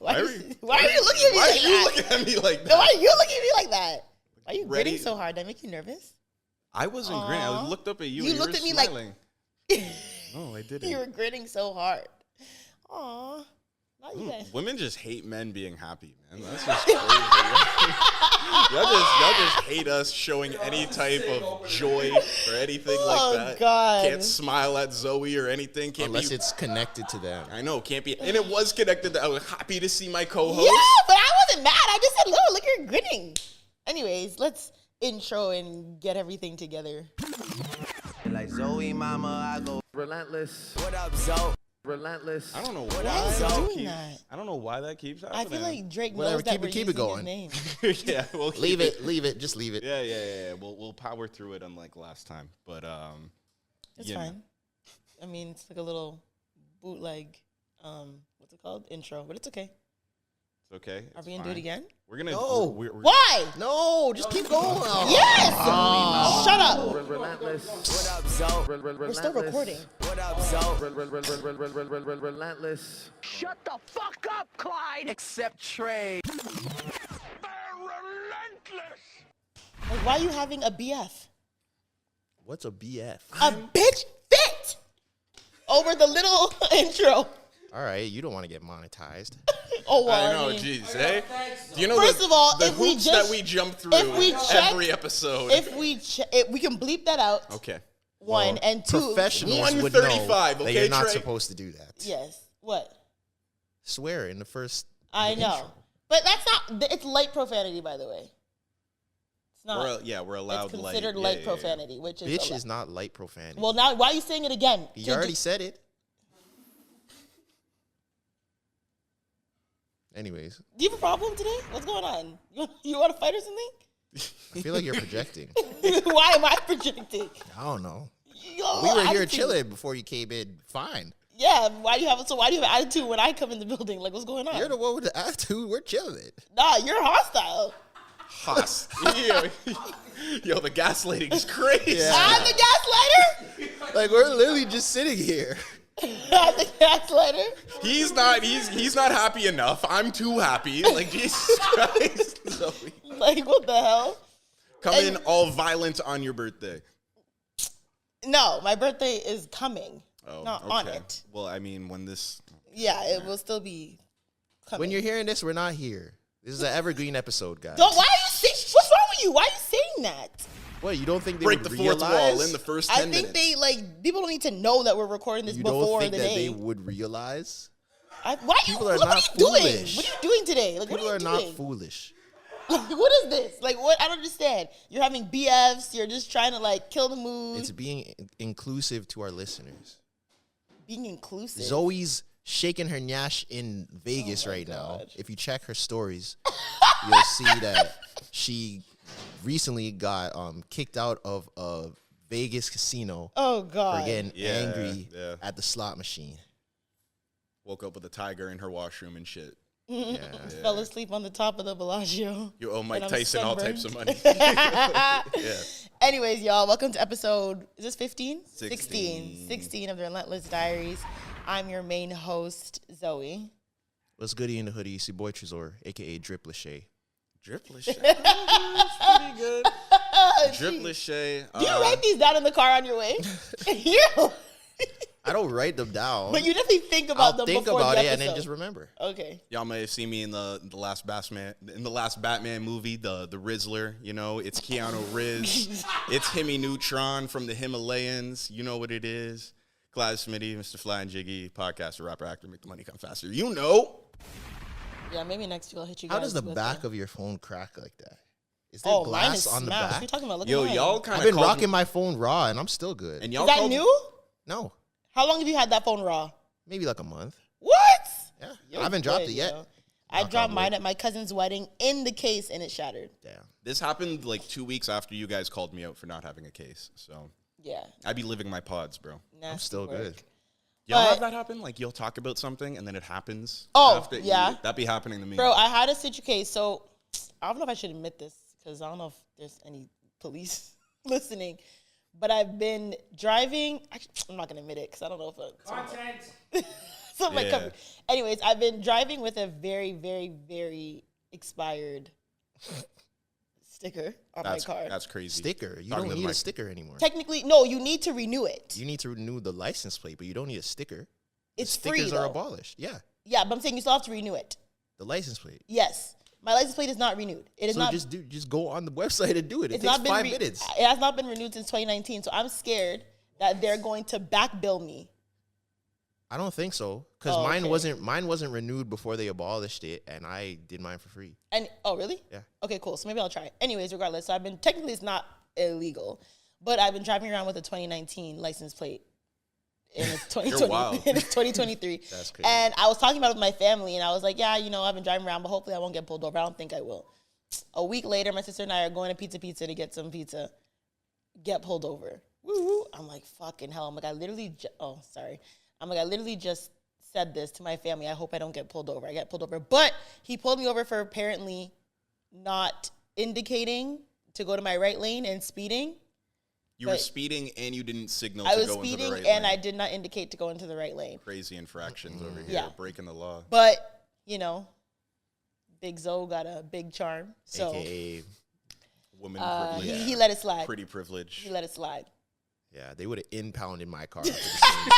Why are you looking at me like that? Why are you looking at me like that? No, why are you looking at me like that? Why are you grinning so hard? That make you nervous? I wasn't grinning. I looked up at you. You looked at me smiling. like. No, I didn't. You were grinning so hard. Aw. Not you guys. Women just hate men being happy, man. That's just crazy. y'all just hate us showing any type of joy or anything like that. God. Can't smile at Zoe or anything. Unless it's connected to them. I know, can't be. And it was connected to, I was happy to see my co-host. Yeah, but I wasn't mad. I just said, look, you're grinning. Anyways, let's intro and get everything together. Like Zoe, mama, I go relentless. What up, Zoe? Relentless. I don't know Why why is that doing keeps. that? I don't know why that keeps happening. I feel like Drake Whatever, knows that we're keep it using going. his name. Yeah, we'll Leave it. Just leave it. Yeah. We'll power through it unlike last time, but It's fine. I mean, it's like a little bootleg. What's it called? Intro, but it's okay. It's okay. Are we gonna do it again? We're gonna. No. We're Why? No, just keep going. Yes. Shut up. Relentless. What up, Zoe? We're still recording. What up, Zoe? Relentless. Shut the fuck up, Clyde. Accept trade. Relentless. Like, why are you having a BF? What's a BF? A bitch fit over the little intro. All right, you don't want to get monetized. Oh, well, I know, mean, jeez, eh? Do you know First of all, the if we hoops just- that we jump through if we check- every episode? if we can bleep that out. Okay. One and two. Professionals would know 135, that okay, you're not Trey? supposed to do that. Yes. What? Swear in the first. I know, intro. but that's not. It's light profanity, by the way. It's not. We're allowed. It's considered light, light profanity, which is. Bitch is not light profanity. Well, now why are you saying it again? You already said it. Anyways, Do you have a problem today? What's going on? You want to fight or something? I feel like you're projecting. Why am I projecting? I don't know. Yo, We were here attitude. chilling before you came in. Fine. Yeah. Why do you have an attitude when I come in the building? Like, what's going on? You're the one with the attitude. We're chilling. Nah, you're hostile. Yo, the gaslighting is crazy. Yeah. I'm the gaslighter. Like, we're literally just sitting here. I'm the gaslighter. He's not happy enough. I'm too happy. Like, Jesus Christ. Zoe. Like, what the hell? Come in all violent on your birthday. No, my birthday is coming. Oh, Not okay. on it. Well, I mean, when this. Yeah, it will still be coming. When you're hearing this, we're not here. This is an evergreen episode, guys. Why are you saying? What's wrong with you? Why are you saying that? What, you don't think they Break would the realize? fourth wall in the first 10 I think minutes. people don't need to know that we're recording this You before don't think the that day. they would realize? People are what not are you doing? foolish. What are you doing today? Like, People what are are you not doing? foolish. What is this? Like, what? I don't understand. You're having BFs. You're just trying to like kill the mood. It's being inclusive to our listeners. Being inclusive. Zoe's shaking her nyash in Vegas right now. God. If you check her stories, you'll see that she recently got kicked out of a Vegas casino Oh God. for getting Yeah, angry yeah. at the slot machine. Woke up with a tiger in her washroom and shit. Yeah. Fell asleep on the top of the Bellagio. You owe Mike And I'm Tyson all sunburned. types of money. Yeah. Anyways, y'all, welcome to episode, is this 15? 16. 16 of the Relentless Diaries. I'm your main host, Zoe. What's goody in the hoodie? It's your boy Trezor, a.k.a. Drip Lachey. Drip Lachey. Pretty good. Drip Jeez. Lachey. Do you write these down in the car on your way? Yeah. I don't write them down. But you definitely think about I'll them think before about the it episode. and then just remember. Okay. Y'all may have seen me in the last Batman movie, the Rizzler. You know, it's Keanu Riz. It's Himmy Neutron from the Himalayas. You know what it is. Clyde Smitty, Mr. Fly and Jiggy, podcaster, rapper, actor, make the money come faster. You know. Yeah, maybe next year I'll hit you guys. How does the with back of your phone crack like that? Is there mine glass is on the smashed. back? You're talking about look Yo, at mine. y'all kind I've of been rocking my phone raw and I'm still good. And y'all Is that called- new? No, How long have you had that phone raw? maybe like a month. What? Yeah, You're I haven't dropped good, it yet. yo. I Knock dropped on mine wood. at my cousin's wedding in the case and it shattered. Damn. This happened like 2 weeks after you guys called me out for not having a case. So Yeah. I be living my pods, bro. Nasty still work. good. Y'all But- have that happen? Like you'll talk about something and then it happens. Oh, after yeah. That be happening to me. Bro, I had a situation. So I don't know if I should admit this because I don't know if there's any police listening. But I've been driving. Actually, I'm not gonna admit it because I don't know if it's content. So I'm like, anyways, I've been driving with a very, very, very expired sticker on my car. That's crazy. Sticker? You don't need a sticker anymore. Technically, no, you need to renew it. You need to renew the license plate, but you don't need a sticker. It's the free, stickers are though. abolished. Yeah. Yeah, but I'm saying you still have to renew it. The license plate. Yes. My license plate is not renewed. It is so not. just go on the website and do it. It It's takes not been 5 minutes. It has not been renewed since 2019, so I'm scared that they're going to back bill me. I don't think so, because mine wasn't renewed before they abolished it, and I did mine for free. And really? Yeah. Okay, cool. So maybe I'll try it. Anyways, regardless, so technically it's not illegal, but I've been driving around with a 2019 license plate in 2023. That's crazy. And I was talking about it with my family, and I was like, yeah, I've been driving around, but hopefully I won't get pulled over. I don't think I will. A week later, my sister and I are going to Pizza to get some pizza. Get pulled over. Woo woo. I'm like, fucking hell. I'm like, I literally just said this to my family. I hope I don't get pulled over. I get pulled over. But he pulled me over for apparently not indicating to go to my right lane and speeding. You were speeding and you didn't signal I to was go into speeding the right and lane. I did not indicate to go into the right lane. Crazy infractions over here, Yeah. breaking the law. But, Big Zoe got a big charm. So AKA Woman privilege. he let it slide. Pretty privilege. He let it slide. Yeah, they would have impounded my car. For the same thing.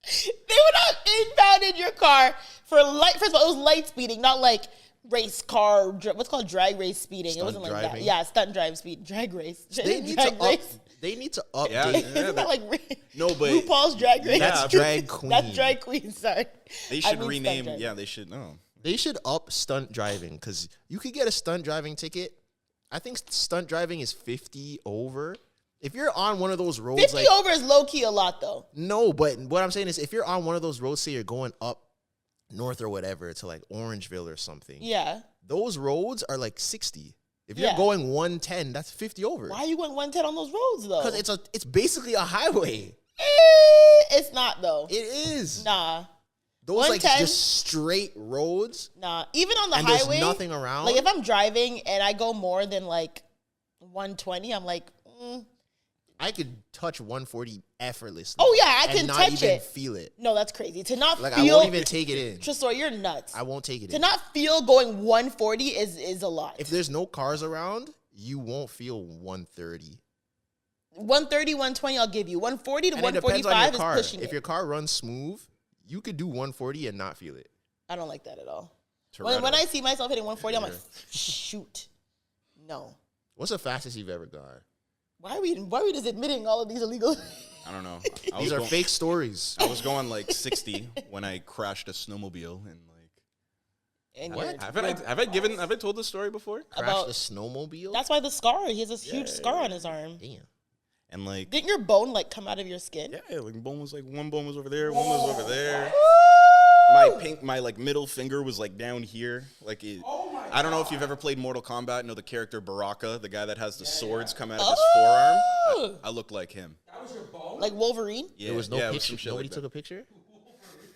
They would have impounded your car for light. First of all, it was light speeding, not like race car. What's called drag race speeding. It wasn't like that. driving? Yeah, stunt drive speed, drag race. They need to update. Yeah, Isn't that like no, but RuPaul's Drag Race? That's drag queen. That's drag queen. Sorry, they should stunt rename. driving. Yeah, they should. No, They should up stunt driving, because you could get a stunt driving ticket. I think stunt driving is 50 over. If you're on one of those roads, 50 over is low key a lot though. No, but what I'm saying is, if you're on one of those roads, say you're going up north or whatever to like Orangeville or something. Yeah. Those roads are like 60. If you're Yeah. going 110, that's 50 over. Why are you going 110 on those roads though? Because it's basically a highway. It's not though. It is. Nah. Those like 110? just straight roads. Nah. Even on the And highway, there's nothing around. like if I'm driving and I go more than like 120, I'm like, I could touch 140 effortlessly. oh yeah, I and can not touch even it. feel it. No, that's crazy. To not Like feel, I won't even take it in. Tresor, you're nuts. I won't take it To in. not feel going 140 is a lot. If there's no cars around, you won't feel 130. 130, 120, I'll give you. 140 to And it depends on 145 your car. is pushing If it. your car runs smooth, you could do 140 and not feel it. I don't like that at all. Toretto. When I see myself hitting 140, I'm like, shoot, no. What's the fastest you've ever gone? Why are we just admitting all of these illegal? I don't know. These are fake stories. I was going like 60 when I crashed a snowmobile and like. And What? Have I told this story before? Crashed about- a snowmobile? that's why the scar. He has this huge scar on his arm. Damn. And like, Didn't your bone like come out of your skin? yeah, like one bone was over there, one was over there. My like middle finger was like down here. Like it, I don't know if you've ever played Mortal Kombat. Know the character Baraka, the guy that has the swords come out of his forearm. I look like him. Like Wolverine? Yeah, There was no yeah, it picture. some shit Nobody like took a picture?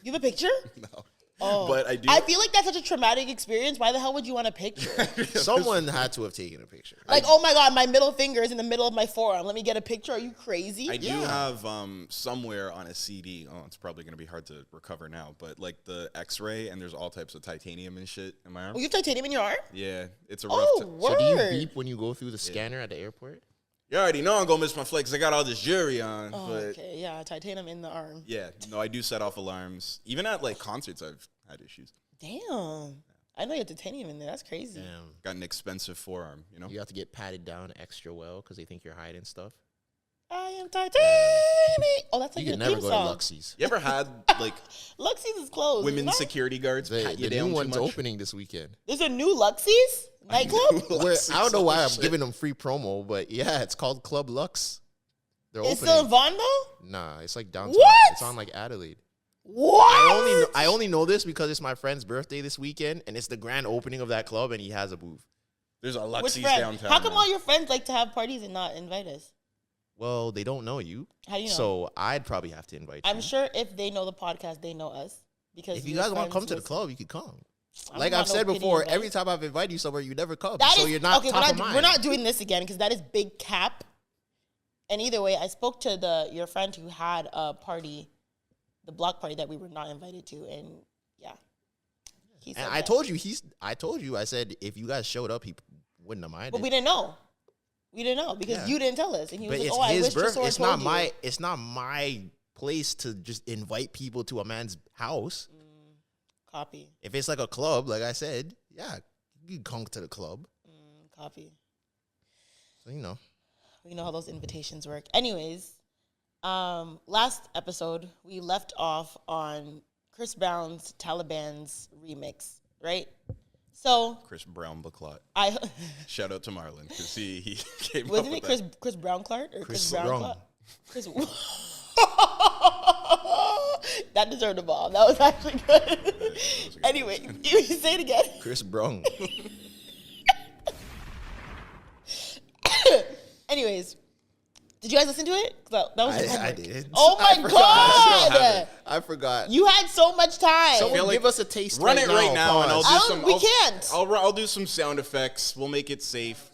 You have a picture? No. Oh. But I do. I feel like that's such a traumatic experience. Why the hell would you want a picture? Someone had to have taken a picture. Like, oh my God, my middle finger is in the middle of my forearm. Let me get a picture. Are you crazy? I do have somewhere on a CD. Oh, it's probably gonna be hard to recover now. But like the X-ray, and there's all types of titanium and shit in my arm. Oh, you have titanium in your arm? Yeah, it's a rough. Oh, word. So do you beep when you go through the scanner at the airport? You already know I'm gonna miss my flight 'cause I got all this jewelry on. Oh, but okay, yeah, titanium in the arm. yeah, no, I do set off alarms. Even at like concerts, I've had issues. Damn. I know you have titanium in there. That's crazy. Damn. Got an expensive forearm, you know. You have to get patted down extra well because they think you're hiding stuff. I am titanium. Oh, that's like You your can never theme go song. to Luxie's. You ever had like Luxie's is closed. women's No? security guards The, pat you the down new too one's much? opening this weekend. There's a new Luxie's nightclub? I don't know why I'm Shit. giving them free promo, but yeah, it's called Club Lux. They're It's opening. still in Vaughan though? Nah, it's like downtown. What? It's on like Adelaide. What? I only know this because it's my friend's birthday this weekend, and it's the grand opening of that club, and he has a booth. There's a Which Luxie's friend? downtown. How come now. all your friends like to have parties and not invite us? Well, they don't know you, How do you know? so I'd probably have to invite you. I'm sure if they know the podcast, they know us. Because If you your guys want to friends come to the listen. club, you could come. I Like don't I've want no said pity before, invite. every time I've invited you somewhere, you never come. That so is- you're not okay. top of mind. We're not doing this again because that is big cap. And either way, I spoke to your friend who had a party the block party that we were not invited to, and yeah. He said And I told you, I said if you guys showed up, he wouldn't have minded. but we didn't know. We didn't know because you didn't tell us, and he was But like, it's "Oh, I his wish birth. Tresor It's told not you." it's not my place to just invite people to a man's house. Copy. If it's like a club, like I said, yeah, you can come to the club. Copy. So you know. We know how those invitations work. Anyways, last episode we left off on Chris Brown's Taliban's remix, right? So Chris Brown Baclot. I Shout out to Marlon because he came wasn't up it with Chris Brown Clark or Chris Brown Brung. Clark? Chris. That deserved a bomb. That was actually good. Anyway, you say it again. Chris Brung. Anyways, did you guys listen to it? That was your I homework. did. Oh my I forgot. god! I forgot. You had so much time. Someone feel like- give us a taste. Run it right now, and I'll do I some. don't- we can't. I'll do some sound effects. We'll make it safe.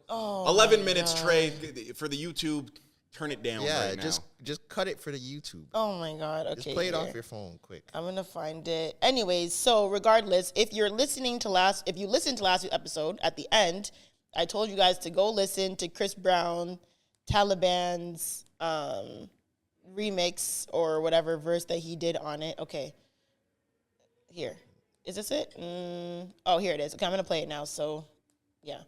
Oh, 11 minutes, Trey, for the YouTube. Turn it down Yeah, right now. just cut it for the YouTube. oh my god. Okay. Just play it here. off your phone quick. I'm gonna find it. Anyways, so regardless, if you listened to last week's episode, at the end, I told you guys to go listen to Chris Brown, Taliban's remix or whatever verse that he did on it. Okay. Here. Is this it? Oh, here it is. Okay, I'm gonna play it now. So, yeah.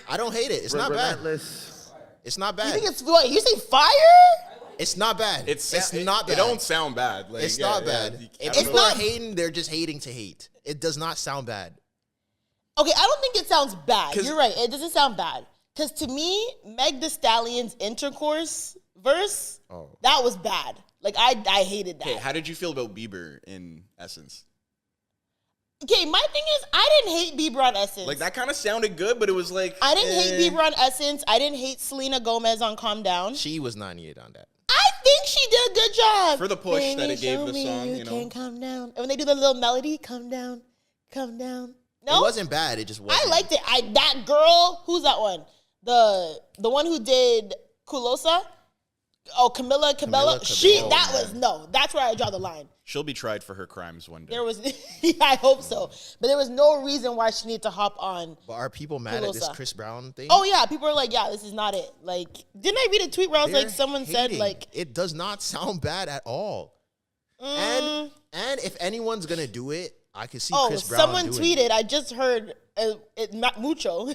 I don't hate it. It's not bad. Relentless. It's not You bad. think it's what? You say fire? It's not bad. It's not bad. It don't sound bad. Like, It's yeah, not yeah, bad. you- If I don't people know. are hating, they're just hating to hate. It does not sound bad. Okay, I don't think it sounds bad. 'Cause- You're right. It doesn't sound bad. Because to me, Meg Thee Stallion's intercourse verse, that was bad. Like, I hated that. Okay, how did you feel about Bieber in Essence? Okay, my thing is, I didn't hate Bieber on Essence. Like, that kind of sounded good, but it was like... I didn't hate Bieber on Essence. I didn't hate Selena Gomez on Calm Down. She was 98 on that. I think she did a good job. For the push that Baby, it gave show the me song, you you know. can calm down. And when they do the little melody, calm down, calm down. No? It wasn't bad. It just wasn't. I liked it. That girl, who's that one? The one who did Kulosa? Oh, Camilla Cabello. Cabello, That's where I draw the line. She'll be tried for her crimes one day. There was, I hope so. But there was no reason why she needed to hop on. But are people mad at this Kulosa. Chris Brown thing? Oh yeah, people are like, yeah, this is not it. Like, didn't I read a tweet where I was They're like, someone said hating. like, it does not sound bad at all. And if anyone's gonna do it, I can see oh, Chris Brown someone doing tweeted. it. I just heard Mucho.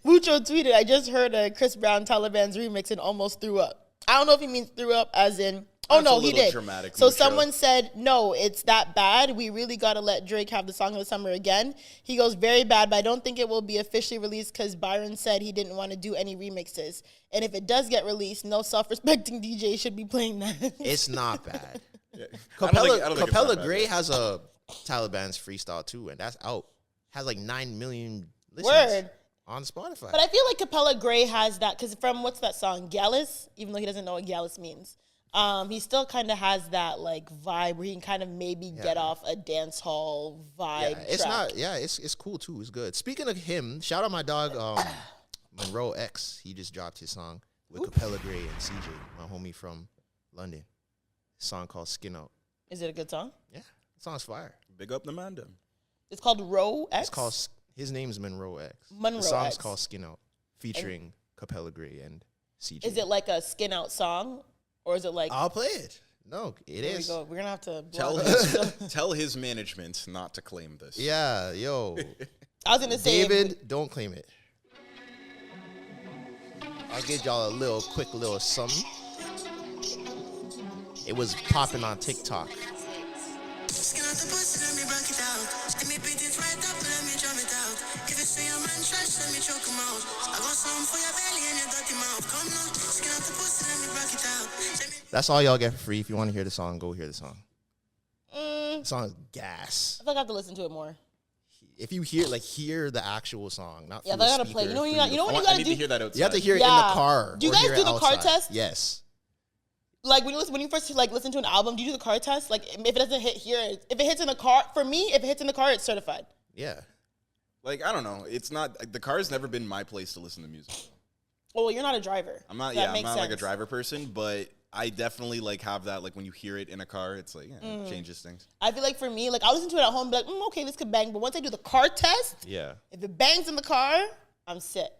Mucho tweeted. I just heard a Chris Brown Taliban's remix and almost threw up. I don't know if he means threw up as in. Oh That's no, a he little did. dramatic, So Mucho. someone said, "No, it's that bad. We really got to let Drake have the song of the summer again." He goes, "Very bad, but I don't think it will be officially released because Byron said he didn't want to do any remixes. And if it does get released, no self-respecting DJ should be playing that." It's not bad. I don't think it's Capella that Gray bad. has a Taliban's freestyle too, and that's out. Has like 9 million listens Word. on Spotify. But I feel like Capella Gray has that because from what's that song, Gallus? Even though he doesn't know what Gallus means, he still kind of has that like vibe where he can kind of maybe get off a dance hall vibe. yeah, it's track. not. Yeah, it's cool too. It's good. Speaking of him, shout out my dog Monroe X. He just dropped his song with Capella Gray and CJ, my homie from London. His song called Skin Out. Is it a good song? Yeah, the song's fire. Big up the man them. It's called Row X. It's called. His name's Monroe X. Monroe The song's X. called Skin Out, featuring Capella Gray and CJ. Is it like a skin out song, or is it like? I'll play it. No, it Here we is. go. We're gonna have to Tell his management not to claim this. Yeah, yo. I was gonna say, David, don't claim it. I'll give y'all a quick little something. It was popping on TikTok. Skin out the pussy, let me back it out. Let me beat it right up, let me drum it out. If you say a man trash, let me choke him out. I got something for your belly and your dirty mouth. Come now, skin out the pussy, let me back it out. That's all y'all get for free. If you want to hear the song, go hear the song. I The song is gas. feel like I have to listen to it more. if you hear the actual song, not Yeah, through they a gotta play. speaker, You know, through the when you I gotta need do. to hear that outside. you have to hear it in Yeah. the car. Do you or guys hear do it the car outside. test? Yes. Like when you first like listen to an album, do you do the car test? Like if it doesn't hit here, if it hits in the car, for me, if it hits in the car, it's certified. Yeah. Like, I don't know. It's not, the car's never been my place to listen to music. Oh, well, you're not a driver. I'm not, That I'm makes not like a sense. driver person, but I definitely like have that, like when you hear it in a car, it's like, yeah, it changes things. I feel like for me, like I listen to it at home, and be like, okay, this could bang. But once I do the car test, Yeah. if it bangs in the car, I'm set.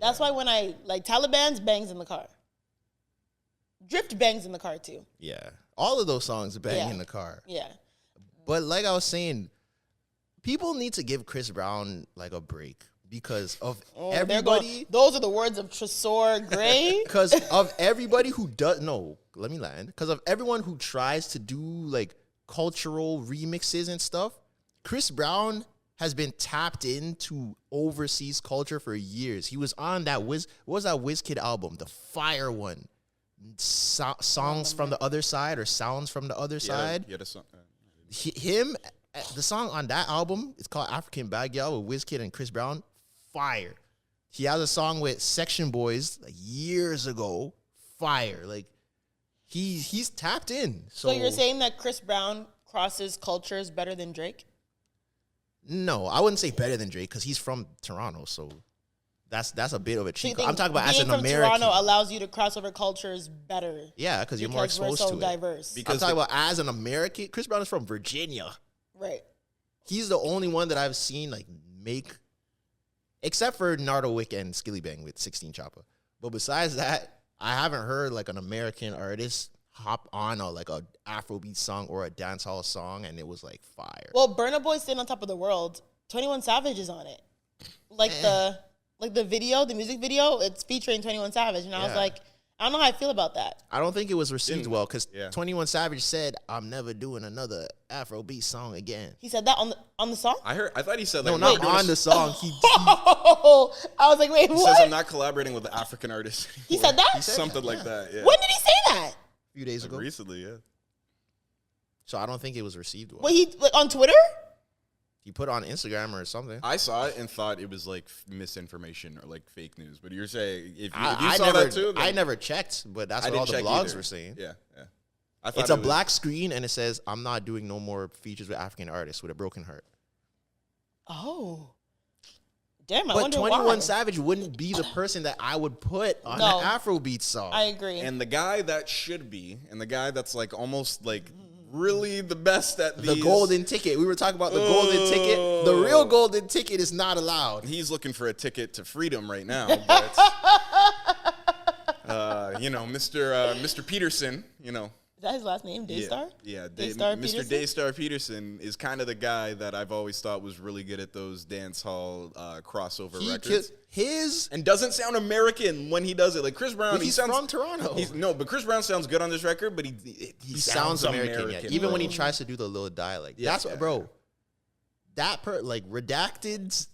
That's why when I like Taliban's bangs in the car. Drift bangs in the car too. Yeah. All of those songs bang Yeah. in the car. Yeah. But like I was saying, people need to give Chris Brown like a break because of everybody. Those are the words of Tresor Gray. Because of everybody who does let me land. Because of everyone who tries to do like cultural remixes and stuff, Chris Brown has been tapped into overseas culture for years. He was on that what was that WizKid album, the Fire one, songs from the other side or sounds from the other side. Yeah, that's The song on that album, it's called African Bad Girl with WizKid and Chris Brown. Fire. He has a song with Section Boys like years ago. Fire. Like he's tapped in. So you're saying that Chris Brown crosses cultures better than Drake? No, I wouldn't say better than Drake because he's from Toronto. So that's a bit of a So you cheat. think I'm talking about as being an from American. Toronto allows you to cross over cultures better. Yeah, because you're more Because we're exposed so to diverse. it. Because I'm talking about as an American. Chris Brown is from Virginia. Right. He's the only one that I've seen like make, except for Nardo Wick and Skilly Bang with 16 Chopper. But besides that, I haven't heard like an American artist hop on a Afrobeat song or a dancehall song and it was like fire. Well, Burna Boy sitting on top of the world. 21 Savage is on it. Like the video, the music video, it's featuring 21 Savage, and I was Yeah. like, I don't know how I feel about that. I don't think it was received Didn't- well because yeah. 21 Savage said, "I'm never doing another Afrobeat song again." He said that on the song. I thought he said No, like, not we're doing on the song. He Oh, I was like, wait, He what? says I'm not collaborating with the African artists. He anymore." said that? He said Something that, like yeah. that. Yeah. When did he say that? a few days ago. Recently, yeah. So I don't think it was received well. What he like on Twitter? He put it on Instagram or something. I saw it and thought it was like misinformation or like fake news. But you're saying if you I saw never, that too, then I never checked, but that's I what all didn't the check blogs either. were saying. Yeah, yeah. I thought It's a it was- black screen and it says, "I'm not doing no more features with African artists with a broken heart." Oh, damn! I But wonder 21 why. Savage wouldn't be the person that I would put on No. an Afrobeat song. I agree. And the guy that should be, and the guy that's like almost like really the best at the these, golden ticket. We were talking about the golden ticket. The real golden ticket is not allowed. He's looking for a ticket to freedom right now. But, Mr. Peterson, Is that his last name? Daystar? Yeah, Daystar Mr. Peterson? Daystar Peterson is kind of the guy that I've always thought was really good at those dance hall crossover He records. his And doesn't sound American when he does it. Like Chris Brown, But he he's sounds from Toronto. But Chris Brown sounds good on this record, but he sounds American. Yeah. Even when he bro. tries to do the little dialect. Yeah, That's what, yeah. bro. That redacted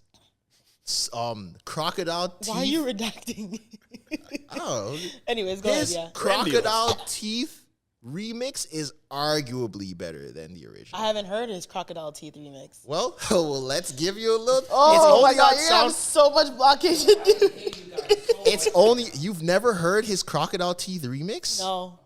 crocodile teeth. Why are you redacting? Oh, Anyways, go ahead. his Yeah, crocodile teeth remix is arguably better than the original. I haven't heard his Crocodile Teeth remix. Well, let's give you a little. Oh my god, on you have so much blockage to do. It's only you've never heard his Crocodile Teeth remix? No.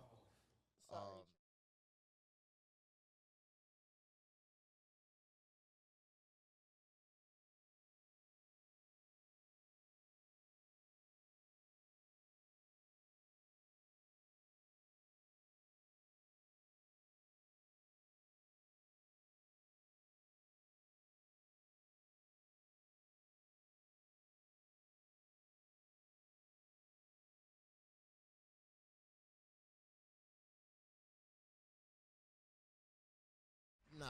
Nah.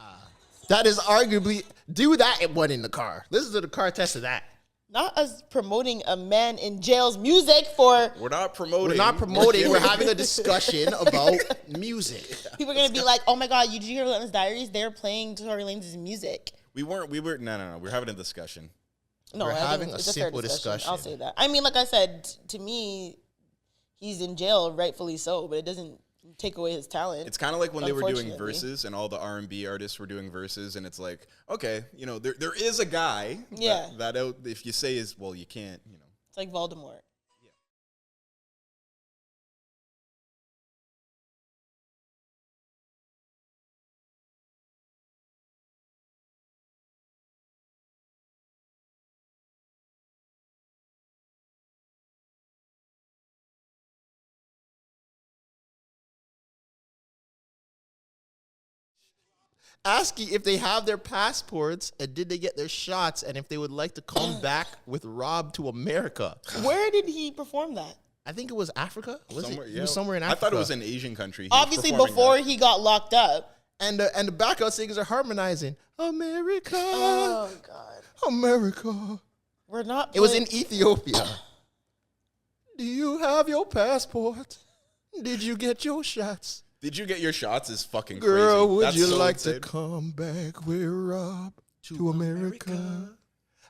That is arguably do that one in the car. Listen to the car test of that. Not us promoting a man in jail's music for We're not promoting. We're not promoting. We're having a discussion about music. people are gonna be like, oh my god, did you hear Relentless Diaries? They're playing Tory Lanez's music. We were. No. We're having a discussion. No, We're I think having a it's fair simple discussion. I'll say that. I mean, like I said, to me, he's in jail, rightfully so, but it doesn't take away his talent. It's kind of like when they were doing Unfortunately. verses and all the R&B artists were doing verses, and it's like, okay, you know, there is a guy Yeah. that out, if you say is, well, you can't, you know. It's like Voldemort. Asking if they have their passports and did they get their shots and if they would like to come back with Rob to America. Where did he perform that? I think it was Africa. Was Somewhere, it? It was somewhere in I Africa. thought it was an Asian country. He was Obviously, performing before that. he got locked up. And the backup singers are harmonizing. America, Oh God, America. we're not. It was playing- in Ethiopia. Do you have your passport? Did you get your shots? Did you get your shots? Is fucking Girl, crazy. would That's you so like insane. to come back with Rob to America?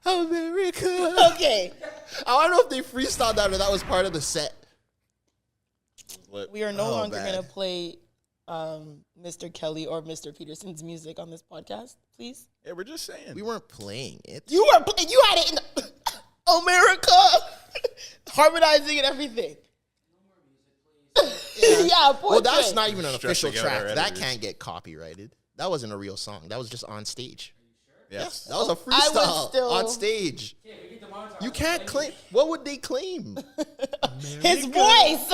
America. Okay, I don't know if they freestyled that or that was part of the set. we are no Oh, longer bad. gonna play Mr. Kelly or Mr. Peterson's music on this podcast, please. Yeah, we're just saying. We weren't playing it. You were you had it in the America, harmonizing and everything. Yeah, poor Well, that's thing. not even an official Stressing out track. already. That can't get copyrighted. That wasn't a real song. That was just on stage. Yes. That was a I would freestyle still- on stage. You can't claim. What would they claim? His voice.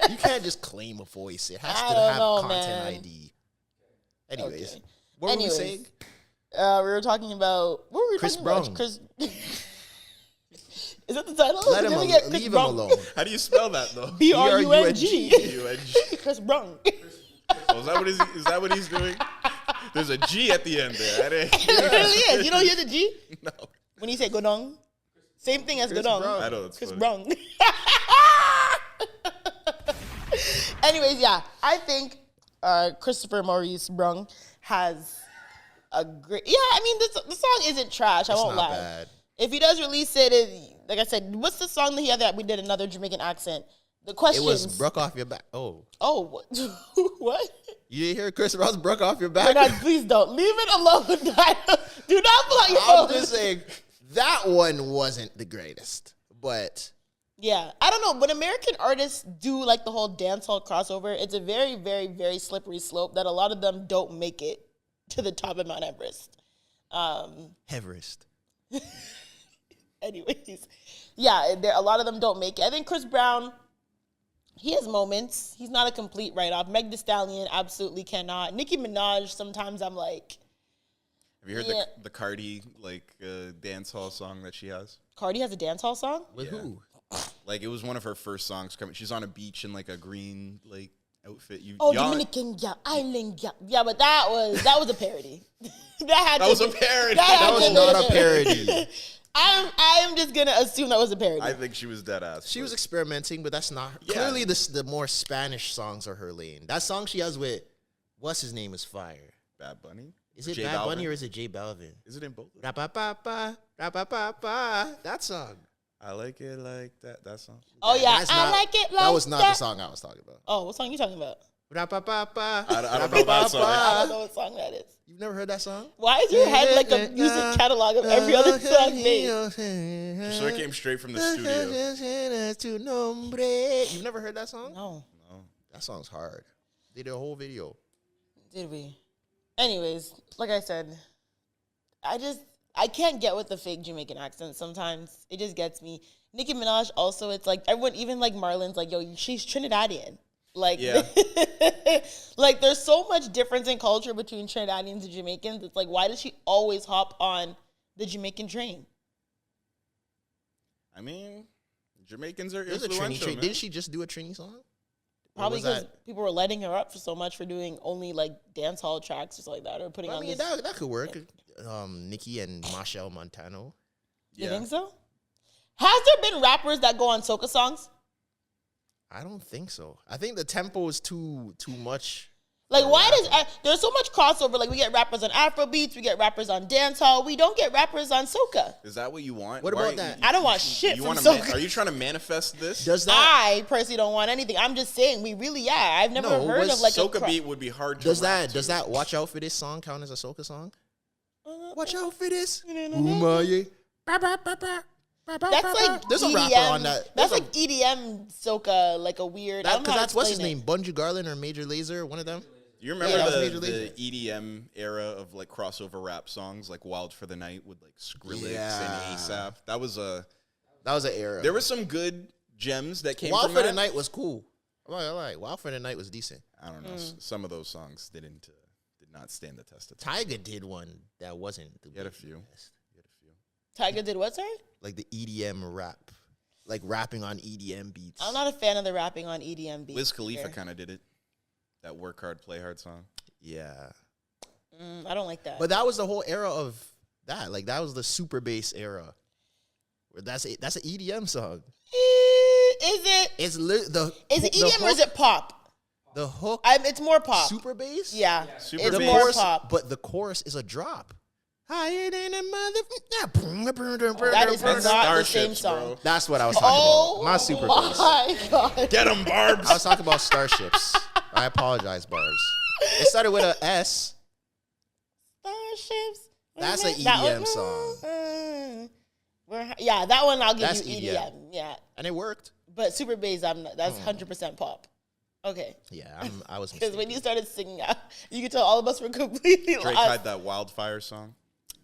You can't just claim a voice. It has I to don't have know, content man. ID. Anyways, Okay. what were Anyways. we saying? We were talking about what were we Chris talking about? Brung. Chris. Is that the title? Let him Did we get Chris leave him Brung? alone. How do you spell that though? B-R-U-N-G. B-R-U-N-G. Chris Brung. Oh, is that what he's doing? There's a G at the end there. I didn't- It really is. You don't hear the G No. when you say Godong. Same thing as Godong. Brung. I know it's Chris funny. Brung. Anyways, yeah, I think Christopher Maurice Brung has a great. Yeah, I mean, the song isn't trash. I won't not lie. bad. If he does release it, like I said, what's the song that he had that we did another Jamaican accent? The It questions. was Bruck off your back. Oh, Oh, what? What? you didn't hear Chris Ross Bruck off your Oh back? my God, please don't. Leave it alone. Do not pull out your I'm phone. just saying that one wasn't the greatest, but Yeah, I don't know. When American artists do like the whole dancehall crossover, it's a very, very, very slippery slope that a lot of them don't make it to the top of Mount Everest. Everest. Anyways, yeah, a lot of them don't make it. I think Chris Brown, he has moments. He's not a complete write-off. Meg Thee Stallion absolutely cannot. Nicki Minaj, sometimes I'm like, Have you heard Yeah. the Cardi dance hall song that she has? Cardi has a dancehall song? With who? Like it was one of her first songs coming. She's on a beach in like a green like outfit. Oh, y'all- Dominican, yeah, Island, yeah. Yeah, but that was a parody. that was a parody. had That to was be not a parody. I am just gonna assume that was a parody. I think she was dead ass. She was experimenting, but that's not Yeah. clearly the more Spanish songs are her lane. That song she has with what's his name is fire. Bad Bunny. Is it J Bad Bunny Balvin? or is it J Balvin? Is it in both? Ra-ba-ba-ba, ra-ba-ba-ba. That song. I like it like that. That song. Oh yeah, That's I not- like it like That was not the song I was talking about. Oh, what song you talking about? Ra-ba-ba-ba, I don't know that song. I don't know what song that is. You've never heard that song? Why is your head like a music catalog of every other song made? So it came straight from the studio. You've never heard that song? No, That song's hard. They did a whole video. did we? Anyways, like I said, I can't get with the fake Jamaican accent sometimes. It just gets me. Nicki Minaj also, it's like everyone, even like Marlon's like, yo, she's Trinidadian. Like, Yeah. like there's so much difference in culture between Trinidadians and Jamaicans. It's like, why does she always hop on the Jamaican train? I mean, Jamaicans are There's a Trini influential. train. man. Didn't she just do a Trini song? Or Probably was because that- people were letting her up for so much for doing only like dance hall tracks or something like that, or putting I on mean, this. that could work. Nikki and Machelle Montano. You Yeah. think so? Has there been rappers that go on soca songs? I don't think so. I think the tempo is too much. Like, why does there's so much crossover? Like, we get rappers on Afro beats, we get rappers on dancehall. We don't get rappers on soca. Is that what you want? What about that? I don't want shit You from want soca. Are you trying to manifest this? Does that I personally don't want anything. I'm just saying, we really, I've never heard of like soca a beat would be hard to does rap that to. Watch Out for This song count as a soca song? Watch out for this. That's like There's a EDM. rapper on that. That's like EDM soca, like a weird. I don't know Because how to that's what's his explain name, Bungie Garlin or Major Lazer, one of them. You remember that was the Major Lazer. EDM era of like crossover rap songs, like "Wild for the Night" with like Skrillex Yeah. and ASAP? That was an era. There There were some good gems that came Wild from for that. the Night was cool. I like Wild for the Night was decent. I don't know. Some of those songs did not stand the test of time. Tiger did one that wasn't the You had a few. Tiger did what, sorry? like the EDM rap, like rapping on EDM beats. I'm not a fan of the rapping on EDM beats. Wiz Khalifa here. kind of did it. That "Work Hard, Play Hard" song. Yeah, I don't like that. but that was the whole era of that. Like that was the super bass era. Where that's an EDM song. Is it? It's Is it EDM or is it pop? the hook? It's more pop. Super bass. Yeah, Super it's bass. more chorus, pop. but the chorus is a drop. Higher than a That mother. is not the same Starships, song. bro. That's what I was talking about. Not super bass. my God. Get 'em, Barbs. I was talking about Starships. I apologize, Barbs. It started with a S. Starships. That's an That EDM one- song. Yeah, that one I'll give That's you EDM. EDM. Yeah, And it worked. but super bass, that's 100% pop. Okay. Yeah, I was Because when mistaken. you started singing, you could tell all of us were completely Drake lost. had that "Wildfire" song.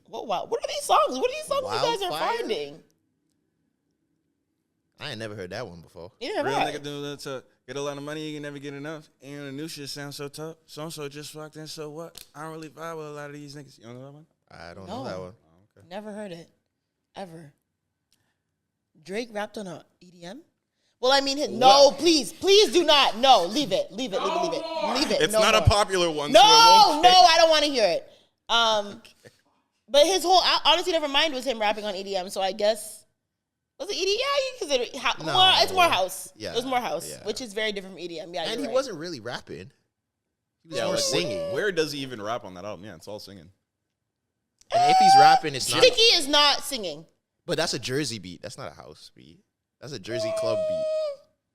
What are these songs? What are these songs you guys are Wildfire? finding? I ain't never heard that one before. Yeah, Real right. nigga do that to get a lot of money, you can never get enough. And the new shit sounds so tough. So just walked in, so what? I don't really vibe with a lot of these niggas. You don't know that one? I don't No. know that one. Never heard it. Ever. Drake rapped on a EDM? Well, I mean, no, please do not. No, leave it. Leave it. It's no not more. a popular one. No, so it won't I don't want to hear it. But his whole Honestly Never Mind was him rapping on EDM, so I guess was it EDM? Yeah, you consider it it's more house. Yeah, It was more house, yeah. which is very different from EDM. Yeah, And you're he right. wasn't really rapping. He was Yeah, more like, singing. Where does he even rap on that album? Yeah, it's all singing. And if he's rapping, it's not. Sticky is not singing. But that's a Jersey beat. That's not a house beat. That's a Jersey club beat.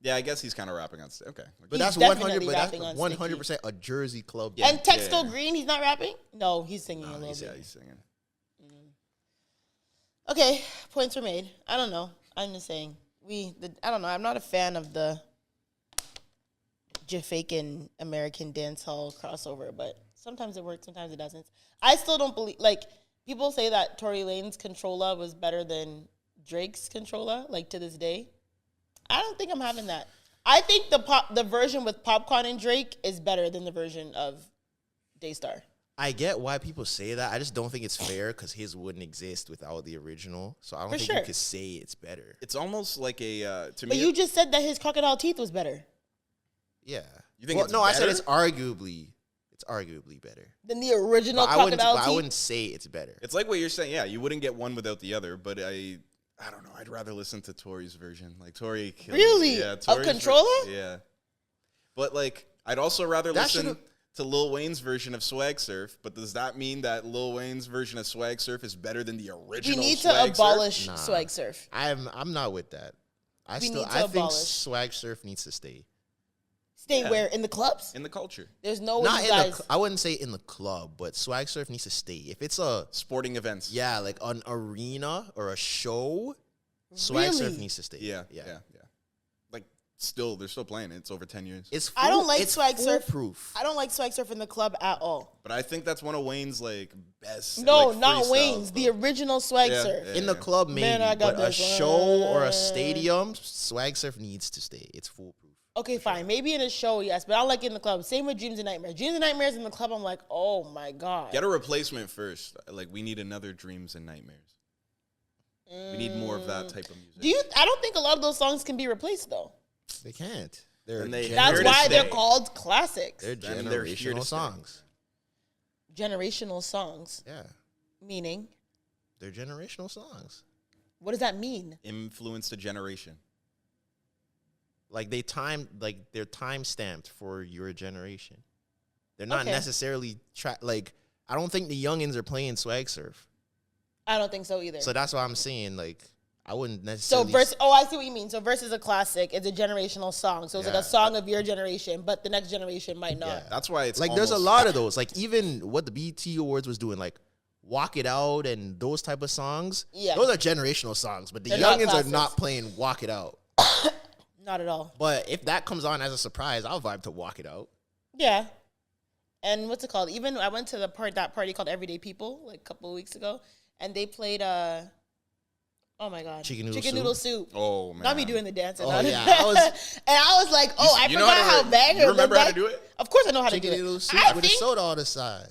Yeah, I guess he's kind of rapping on. Okay. But He's that's definitely 100. But that's rapping on 100% a Jersey club. Yeah. And Texto yeah. Green, he's not rapping? No, he's singing a little He's bit. singing. Okay, points were made. I don't know. I'm just saying. I don't know. I'm not a fan of the Jamaican American dancehall crossover, but sometimes it works, sometimes it doesn't. I still don't believe, people say that Tory Lanez Controlla was better than Drake's Controlla, to this day. I don't think I'm having that. I think the version with Popcorn and Drake is better than the version of Daystar. I get why people say that. I just don't think it's fair because his wouldn't exist without the original. So I don't For think sure. you could say it's better. It's almost like to But me. you just said that his Crocodile Teeth was better Yeah. You think it's no, I said better? it's arguably better. than the original But Crocodile I Teeth. wouldn't say it's better. It's like what you're saying. Yeah, you wouldn't get one without the other. But I don't know. I'd rather listen to Tory's version. Tory killed Really? Yeah, Of Tory's Controlla? Yeah. But I'd also rather That listen should've- to Lil Wayne's version of Swag Surf. But does that mean that Lil Wayne's version of Swag Surf is better than the We original? need Swag to Surf? abolish Nah. Swag Surf. I'm not with that. I We need to think abolish. Swag Surf needs to stay. Stay Yeah. where? In the clubs? in the culture, There's no way Not you in guys. I wouldn't say in the club, but Swag Surf needs to stay. If it's a sporting events. like an arena or a show, Swag Surf Really? needs to stay. Yeah. They're still playing it. It's over 10 years. It's I don't like it's Swag Surf. foolproof. I don't like Swag Surf in the club at all. But I think that's one of Wayne's best. No, like, not freestyles, Wayne's. bro. The original Swag Yeah, Surf. yeah. In the club, maybe, Man, I got but a this show or one. a stadium, Swag Surf needs to stay. It's foolproof. Okay, fine. Maybe in a show, yes, but I don't like it in the club. Same with Dreams and Nightmares. Dreams and Nightmares in the club, I'm like, oh my God. Get a replacement first. We need another Dreams and Nightmares. We need more of that type of music. I don't think a lot of those songs can be replaced though. They can't. They're And they- That's Here to why they're stay. called classics. they're Then they're here to generational stay. songs. Generational songs. Yeah, Meaning, they're generational songs. what does that mean? Influenced a generation. They're time stamped for your generation. They're not Okay. necessarily like. I don't think the youngins are playing swag surf. I don't think so either. So that's why I'm saying like I wouldn't So necessarily. verse. Oh, I see what you mean. So verse is a classic. It's a generational song. So it's like Yeah. a song of your generation, but the next generation might not. Yeah. That's why it's like there's a almost- lot of those. Like even what the BET Awards was doing, like Walk It Out and those type of songs. Yeah. Those are generational songs, but the They're not youngins are classics. not playing Walk It Out. Not at all. But if that comes on as a surprise, I'll vibe to Walk It Out. Yeah. And what's it called? Even I went to that party called Everyday People like a couple of weeks ago, and they played oh my god, Chicken noodle soup. Oh man. Not me doing the dance. Oh, and yeah, I was- I was like, oh, I you know forgot how how to- banger. you remember the how to back- do it? Of course, I know how to Chicken do noodle it. soup I with a think, soda on the side.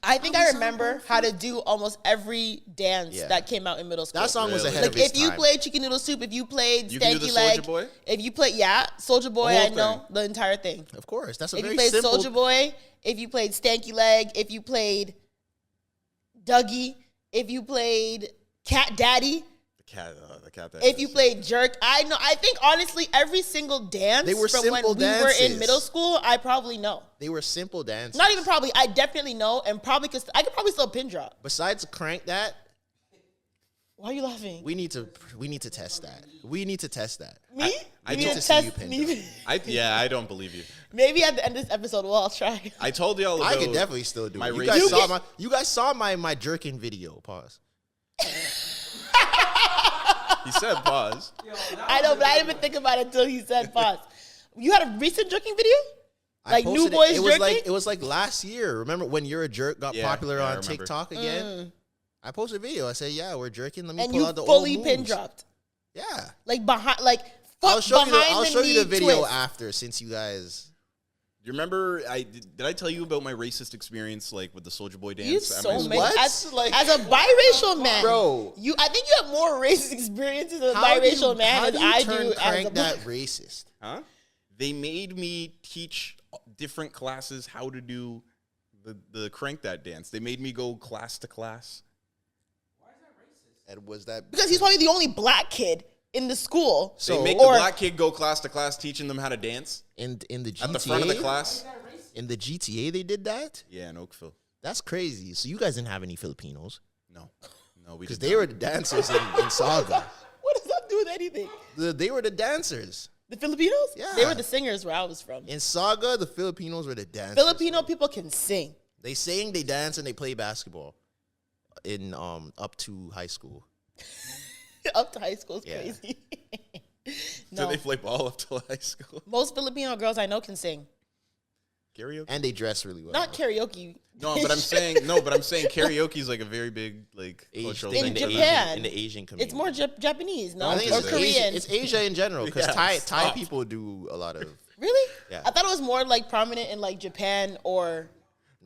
I think I remember how to do almost every dance Yeah. that came out in middle school. That song was Really? ahead Like of its if you time. played Chicken Noodle Soup, if you played You can do Stanky the Leg, Soulja Boy? if you play Soulja Boy, The whole I know thing. the entire thing. Of course, that's a If you very played simple. Soulja Boy, if you played Stanky Leg, if you played Dougie, if you played Cat Daddy, the cat. That if you played Jerk, I think honestly every single dance They were from when simple we were in dances. middle school, I probably know. They were simple dances. Not even probably, I definitely know, and probably because I could probably still pin drop. Besides Crank That, Why are you laughing? we need to test that. We need to test that. Me? I You need need to see you pin me? I don't believe you. Maybe at the end of this episode, we'll all try. I told y'all about I could definitely still do my it. You racist- guys saw my jerking video. Pause. He said pause. I know, but I didn't even think about it until he said pause. You had a recent jerking video? I Like New posted Boys it was jerking? like it was like last year. Remember when You're a Jerk got Yeah, popular yeah, I on remember. TikTok again? I posted a video. I said, "Yeah, we're jerking. Let me And pull you out the fully old pin moves." dropped. Yeah, Like behind, like I'll show you. behind I'll show you the knee video twist. after, since you guys. You remember? Did I tell you about my racist experience, like with the Soulja Boy dance? You at so my many. school? What? As a biracial man, Bro. I think you have more racist experiences as a How do you- biracial man how as do you I turn do as Crank a That racist? Huh? They made me teach different classes how to do the Crank That dance. They made me go class to class. And was that because he's probably the only black kid in the school. They So- make or- the black kid go class to class, teaching them how to dance in the GTA? at the front of the class. In the GTA, they did that. Yeah, in Oakville. That's crazy. So you guys didn't have any Filipinos No, we because did they were the dancers in Saga. What does that do with anything? They were the dancers The Filipinos? Yeah. They were the singers where I was from. in Saga. The Filipinos were the dancers. Filipino people can sing. They sing, they dance, and they play basketball in up to high school. Up to high school is Yeah. crazy. So no. they play ball up to high school. Most Filipino girls I know can sing. Karaoke? And they dress really well. Not karaoke. No, but I'm saying karaoke is like a very big like Age cultural thing In thing. Japan. in the Asian community. It's more Japanese, no? I think Or it's Korean. Asia, it's Asia in general because Yeah, Thai stop. people do a lot of. Really? Yeah. I thought it was more like prominent in like Japan or.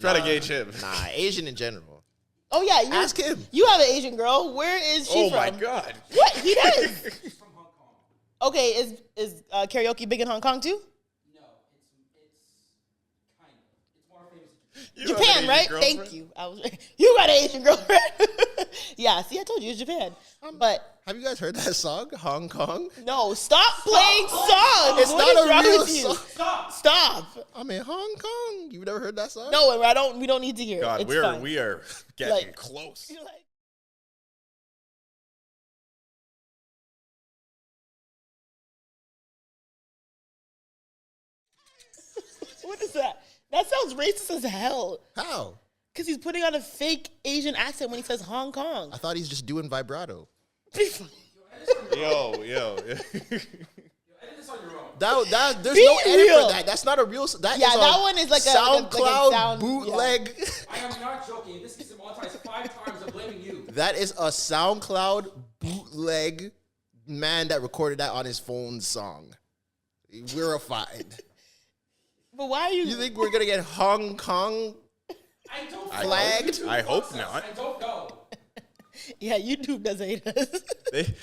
Try to gauge him. Nah, Asian in general. Oh yeah, you Ask him. You have an Asian girl. Where is she Oh from? my god. What he does? Okay, is karaoke big in Hong Kong too? You have an Japan, Asian right? girlfriend? Thank you. You got an Asian girlfriend. Yeah, see, I told you it's Japan. But Have you guys heard that song, Hong Kong? no, stop playing songs. It's What not is a wrong real with you? song. Stop. I'm in Hong Kong. You've never heard that song? No, we don't need to hear God, it. It's fine. we are getting Like- close. You're like- What is that? That sounds racist as hell. How? Because he's putting on a fake Asian accent when he says Hong Kong. I thought he's just doing vibrato. Yo. There's Be no edit real. for that. That's not a real. That Yeah, is that one is like a SoundCloud sound- bootleg. I am not joking. This gets demonetized 5 times. I'm blaming you. That is a SoundCloud bootleg man that recorded that on his phone song. Verified. But why are you? You think we're gonna get Hong Kong I don't flagged? I hope not. I don't know. Yeah, YouTube does hate us.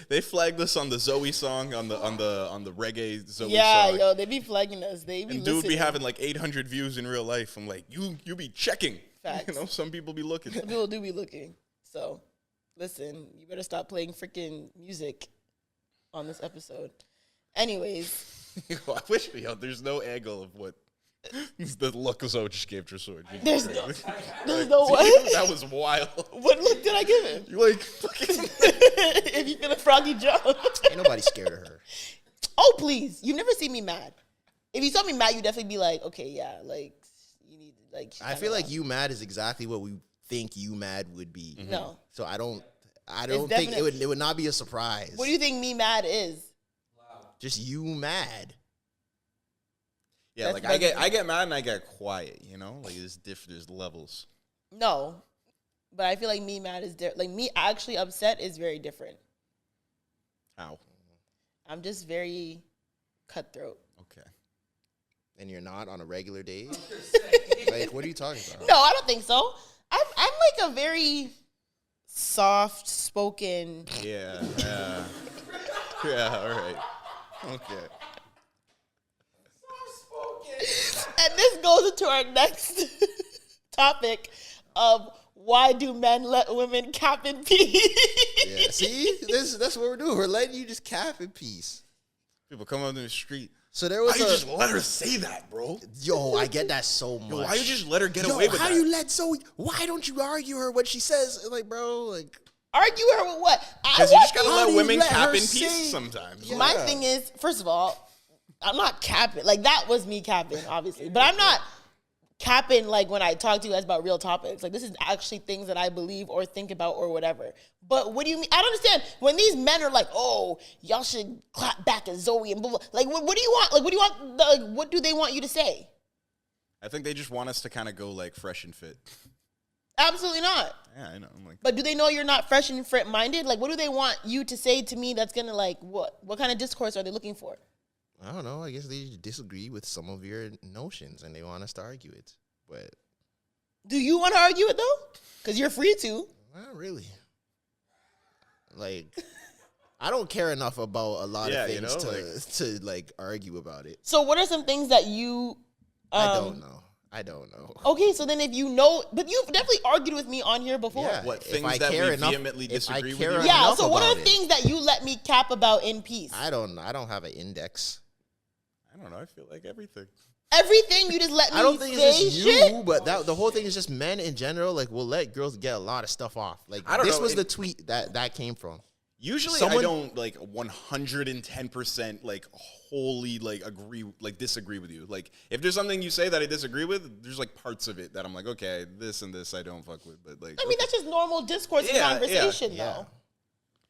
They flagged us on the Zoe song on the reggae Zoe Yeah, song. yo, they be flagging us. They be And dude listening. be having like 800 views in real life. I'm like, you be checking. Facts. You know, some people be looking. People do be looking. So, listen, you better stop playing freaking music on this episode. Anyways, I wish there's no angle of what The look Zoe just gave Tresor. There's no what? That was wild. What look did I give him? You like fucking. If you feel a froggy jump. Ain't nobody scared of her. Oh, please. You never see me mad. If you saw me mad, you'd definitely be like, okay, yeah, like, you need, like. I feel like you mad is exactly what we think you mad would be. Mm-hmm. No. So I don't think it would not be a surprise. What do you think me mad is? Just you mad. Yeah, That's like I get mad and I get quiet, you know? Like there's levels. No. But I feel like me mad is different. Like me actually upset is very different. How? I'm just very cutthroat. Okay. And you're not on a regular day? Like, what are you talking about? No, I don't think so. I'm like a very soft spoken. Yeah. Yeah, all right. Okay. And this goes into our next topic of why do men let women cap in peace? Yeah. See? That's what we're doing. We're letting you just cap in peace. People come up in the street. So there was Why you just let her say that, bro? Yo, I get that so much. Yo, why you just let her get away with how that? you let Zoe? Why don't you argue her when she says, like, bro, like... Argue her with what? Because you just gotta How let do you women let cap her in say- peace sometimes. Yeah. My thing is, first of all, I'm not capping. Like, that was me capping, obviously. But I'm not capping, like, when I talk to you guys about real topics. Like, this is actually things that I believe or think about or whatever. But what do you mean? I don't understand. When these men are like, oh, y'all should clap back at Zoe and blah, blah. Like, what do you want? Like, what do you want? Like, what do they want you to say? I think they just want us to kind of go, like, fresh and fit. Absolutely not. Yeah, I know. I'm like, But do they know you're not fresh and fit-minded? Like, what do they want you to say to me that's going to, like, what? What kind of discourse are they looking for? I don't know. I guess they disagree with some of your notions and they want us to argue it. But Do you want to argue it, though? Because you're free to. not really. Like, I don't care enough about a lot of you things know, to argue about it. So what are some things that you... I don't know. Okay, so then if you know... But you've definitely argued with me on here before. Yeah. what If things I that care we enough- vehemently if I disagree with care you? enough- Yeah, so what are about it. things that you let me cap about in peace? I don't have an index. I don't know. I feel like everything. Everything you just let me I don't think it's say just shit? you, but the whole thing is just men in general. Like, we'll let girls get a lot of stuff off. Like, I don't this know, was the tweet that came from. Usually I Someone- don't like 110% like wholly like disagree with you. Like if there's something you say that I disagree with, there's like parts of it that I'm like, okay, this and this I don't fuck with. But like I mean, that's just normal discourse and Yeah, conversation, Yeah. though.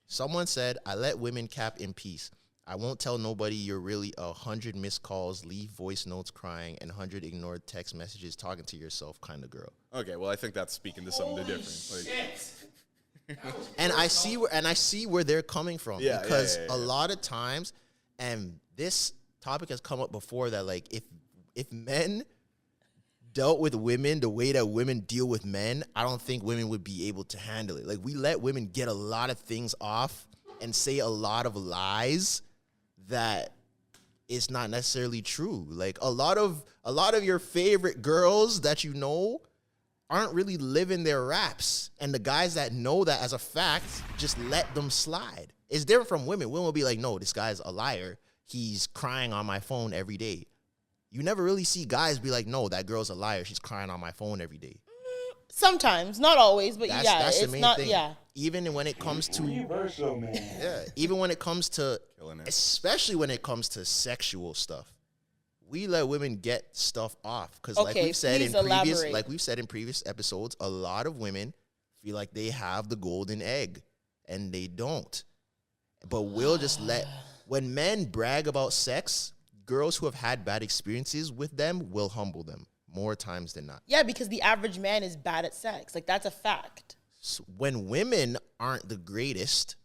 Someone said, I let women cap in peace. I won't tell nobody you're really 100 missed calls, leave voice notes crying, and 100 ignored text messages talking to yourself kind of girl. okay, well I think that's speaking to something different. Like, And I see where they're coming from. Yeah, because yeah. a lot of times, and this topic has come up before, that like if men dealt with women the way that women deal with men, I don't think women would be able to handle it. Like, we let women get a lot of things off and say a lot of lies that is not necessarily true. Like, a lot of your favorite girls that you know aren't really living their raps. And the guys that know that as a fact just let them slide. It's different from women. Women will be like, no, this guy's a liar. He's crying on my phone every day. You never really see guys be like, no, that girl's a liar. She's crying on my phone every day. Sometimes, not always, but That's the it's main not, thing. yeah. Even when it comes to, even when it comes to, Killing it. especially when it comes to sexual stuff, we let women get stuff off because, Okay, we've said please elaborate. in previous episodes, a lot of women feel like they have the golden egg, and they don't. But we'll just when men brag about sex, girls who have had bad experiences with them will humble them more times than not. Yeah, because the average man is bad at sex. Like, that's a fact. So when women aren't the greatest,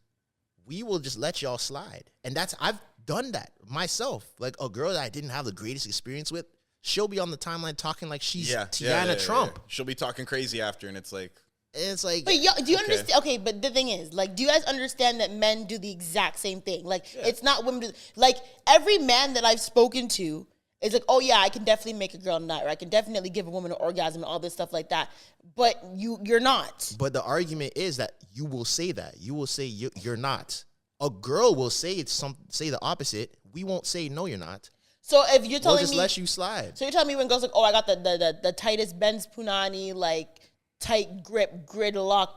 we will just let y'all slide. And I've done that myself. Like, a girl that I didn't have the greatest experience with, she'll be on the timeline talking like she's Tiana Trump. She'll be talking crazy after, and it's like, And it's like, But do you Okay. understand? Okay, but the thing is, like, do you guys understand that men do the exact same thing? Like, it's not women do. Like, every man that I've spoken to is like, oh yeah, I can definitely make a girl nut, or I can definitely give a woman an orgasm and all this stuff like that. But you're not. but the argument is that you will say that. You will say you're not. A girl will say say the opposite. We won't say no, you're not. So if you're We'll telling just me, let you slide. so you're telling me when girls like, oh, I got the tightest Benz Punani, like tight grip, gridlock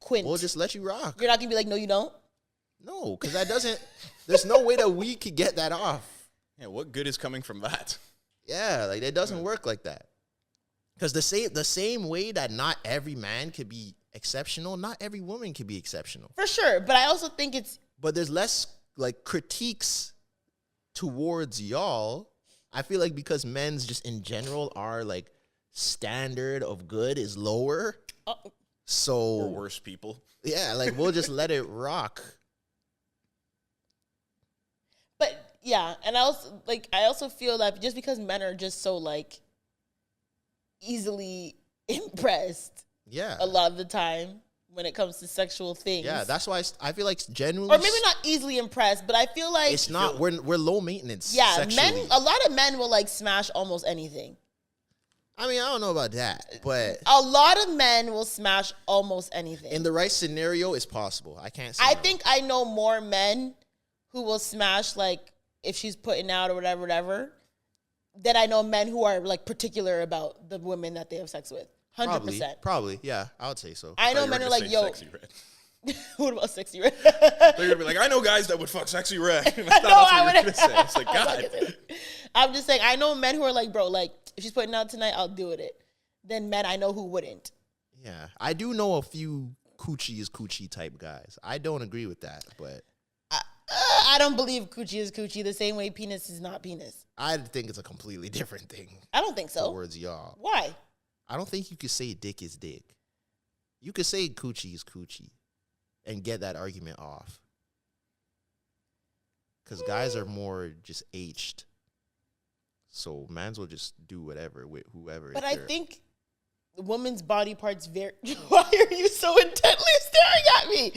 quint. We'll just let you rock. You're not gonna be like, no, you don't. No, because that doesn't. There's no way that we could get that off. Yeah, what good is coming from that? Yeah, like it doesn't work like that. Because the same way that not every man could be exceptional, not every woman can be exceptional. For sure, but I also think it's. But there's less like critiques towards y'all. I feel like because men's just in general are like standard of good is lower. So Or worse people. yeah, like we'll just let it rock. But yeah, and I also feel that just because men are just so like easily impressed Yeah. a lot of the time when it comes to sexual things. Yeah, that's why I feel like genuinely. or maybe not easily impressed, but I feel like It's not. We're low maintenance. yeah, sexually. a lot of men will like smash almost anything. I mean, I don't know about that, but A lot of men will smash almost anything. in the right scenario, it's possible. I can't say. I no. think I know more men who will smash like if she's putting out or whatever, than I know men who are like particular about the women that they have sex with. 100%. Probably, yeah, I would say so. I know Thought you men were are gonna like, say yo, Sexy Red. what about sexy red? They're gonna be like, I know guys that would fuck Sexy Red. I thought No, that's what I you were wouldn't. gonna say. It's like, God. I'm just saying, I know men who are like, bro, like, if she's putting out tonight, I'll do it. Then men I know who wouldn't. Yeah, I do know a few coochie is coochie type guys. I don't agree with that, but I don't believe coochie is coochie the same way penis is not penis. I think it's a completely different thing I don't think so. towards y'all. Why? I don't think you could say dick is dick. You could say coochie is coochie and get that argument off. Because guys are more just aged. So mans will just do whatever with whoever. But if I they're- think the woman's body parts vary. Why are you so intently staring at me?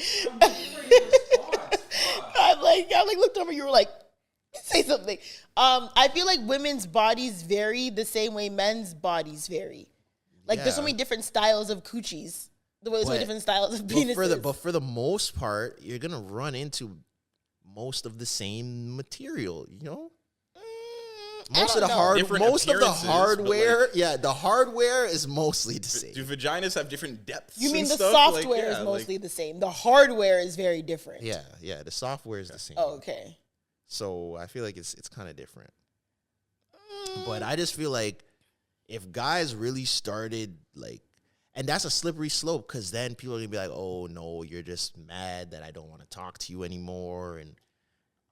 I looked over. You were like, say something. I feel like women's bodies vary the same way men's bodies vary. Like there's so Yeah. many different styles of coochies. There's so many But- different styles of But penises. for the most part, you're gonna run into most of the same material, you know? I Most of don't the know. Different most of the appearances, but, hardware, like- yeah, the hardware is mostly the same. Do vaginas have different depths? You mean and the stuff? software Like, yeah, is like- mostly the same. The hardware is very different. Yeah, the software is the same. Oh, okay. So I feel like it's kind of different. But I just feel like if guys really started like, and that's a slippery slope because then people are gonna be like, oh no, you're just mad that I don't want to talk to you anymore, and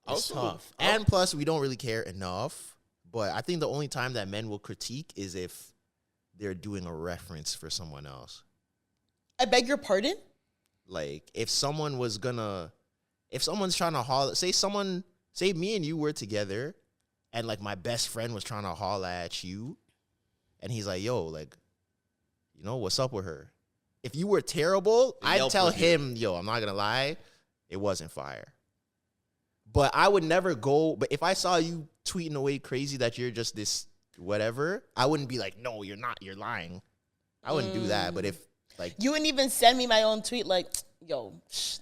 it's Also- tough. And plus, we don't really care enough. But I think the only time that men will critique is if they're doing a reference for someone else. I beg your pardon? Like if someone's trying to holler, say me and you were together and like my best friend was trying to holler at you and he's like, yo, like, you know, what's up with her? If you were terrible, I'd Yelp tell review. him, yo, I'm not gonna lie, it wasn't fire. But I would never go, but if I saw you tweeting away crazy that you're just this whatever, I wouldn't be like, no, you're not, you're lying. I wouldn't do that. But if like You wouldn't even send me my own tweet like, yo,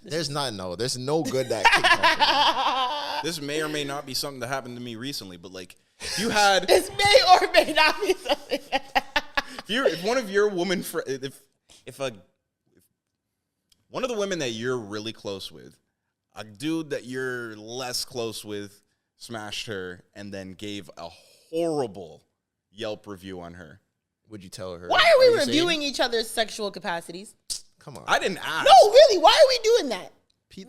there's no good that can come from it. This may or may not be something that happened to me recently, but like, if you had, this may or may not be something. if one of your woman if one of the women that you're really close with, a dude that you're less close with, smashed her and then gave a horrible Yelp review on her. Would you tell her? Why are we you saying- reviewing each other's sexual capacities? Come on. I didn't ask. No, really, why are we doing that?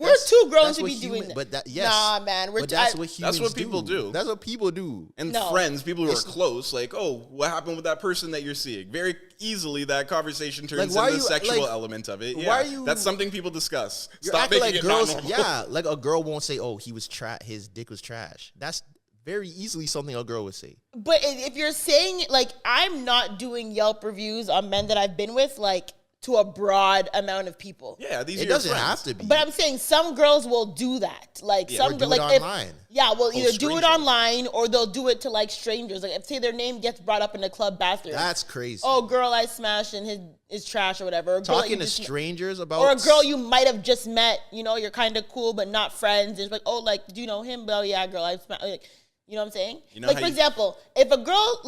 We're too grown that's to what be doing human- that. But that, yes. Nah, man, But that's what humans That's what people do. That's what people do. And No. friends, people who are It's- close, like, oh, what happened with that person that you're seeing? Very easily, that conversation turns why into the you- sexual like, element of it. why Yeah, are you- that's something people discuss. You're Stop acting making like it girls. not normal. Yeah, like a girl won't say, "Oh, his dick was trash." That's very easily something a girl would say. But if you're saying, like, I'm not doing Yelp reviews on men that I've been with, like, to a broad amount of people. Yeah, these are It your doesn't friends. have to be. But I'm saying some girls will do that. Like, Yeah, some or do girls, it like, online. We'll either do it strangers. online or they'll do it to, like, strangers. Like, if, say, their name gets brought up in the club bathroom. That's crazy. Oh, girl I smashed and his trash or whatever. Or girl that you Talking to just- strangers about Or a girl you might have just met, you know, you're kind of cool but not friends. It's like, oh, like, do you know him? Oh, yeah, girl, I smashed. Like, You know what I'm saying? You know like, how for you- example, if a girl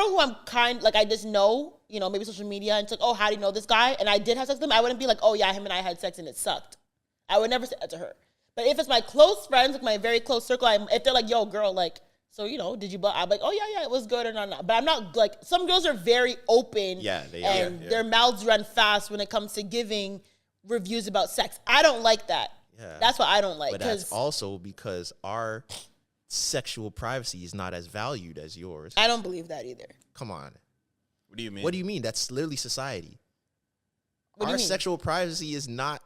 who I'm I just know, you know, maybe social media, and it's like, oh, how do you know this guy? And I did have sex with him, I wouldn't be like, oh, yeah, him and I had sex and it sucked. I would never say that to her. But if it's my close friends, like my very close circle, if they're like, yo, girl, like, so, you know, did you, I'm like, oh, yeah, it was good or not. But I'm not, like, some girls are very open. Yeah, their mouths run fast when it comes to giving reviews about sex. I don't like that. Yeah. That's what I don't like. But that's also because our sexual privacy is not as valued as yours. I don't believe that either. Come on. What do you mean? What do you mean? That's literally society. What do you Our mean? sexual privacy is not,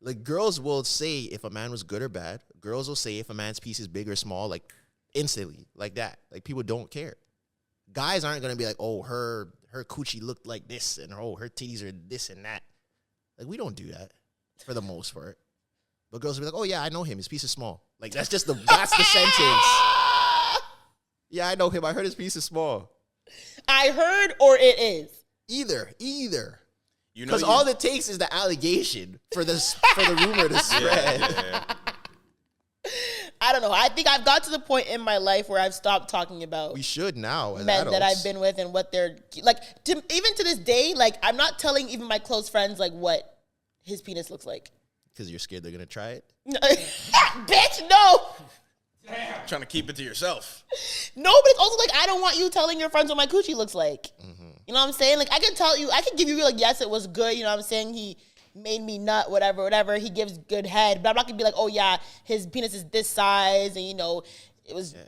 like, girls will say if a man was good or bad. Girls will say if a man's piece is big or small, like, instantly, like that. Like, people don't care. Guys aren't going to be like, oh, her coochie looked like this, and oh, her titties are this and that. Like, we don't do that for the most part. But girls will be like, oh, yeah, I know him. His piece is small. Like, that's the sentence. Yeah, I know him. I heard his piece is small. I heard or it is. Either. You know, Because all it takes is the allegation for the rumor to spread. Yeah. I don't know. I think I've got to the point in my life where I've stopped talking about We should now as men adults. that I've been with and what they're like. Even to this day, like, I'm not telling even my close friends like what his penis looks like. Because you're scared they're going to try it? Bitch, no. Trying to keep it to yourself. No, but it's also like, I don't want you telling your friends what my coochie looks like. Mm-hmm. You know what I'm saying? Like, I can tell you, I can give you like, yes, it was good. You know what I'm saying? He made me nut, whatever. He gives good head. But I'm not going to be like, oh, yeah, his penis is this size. And, you know,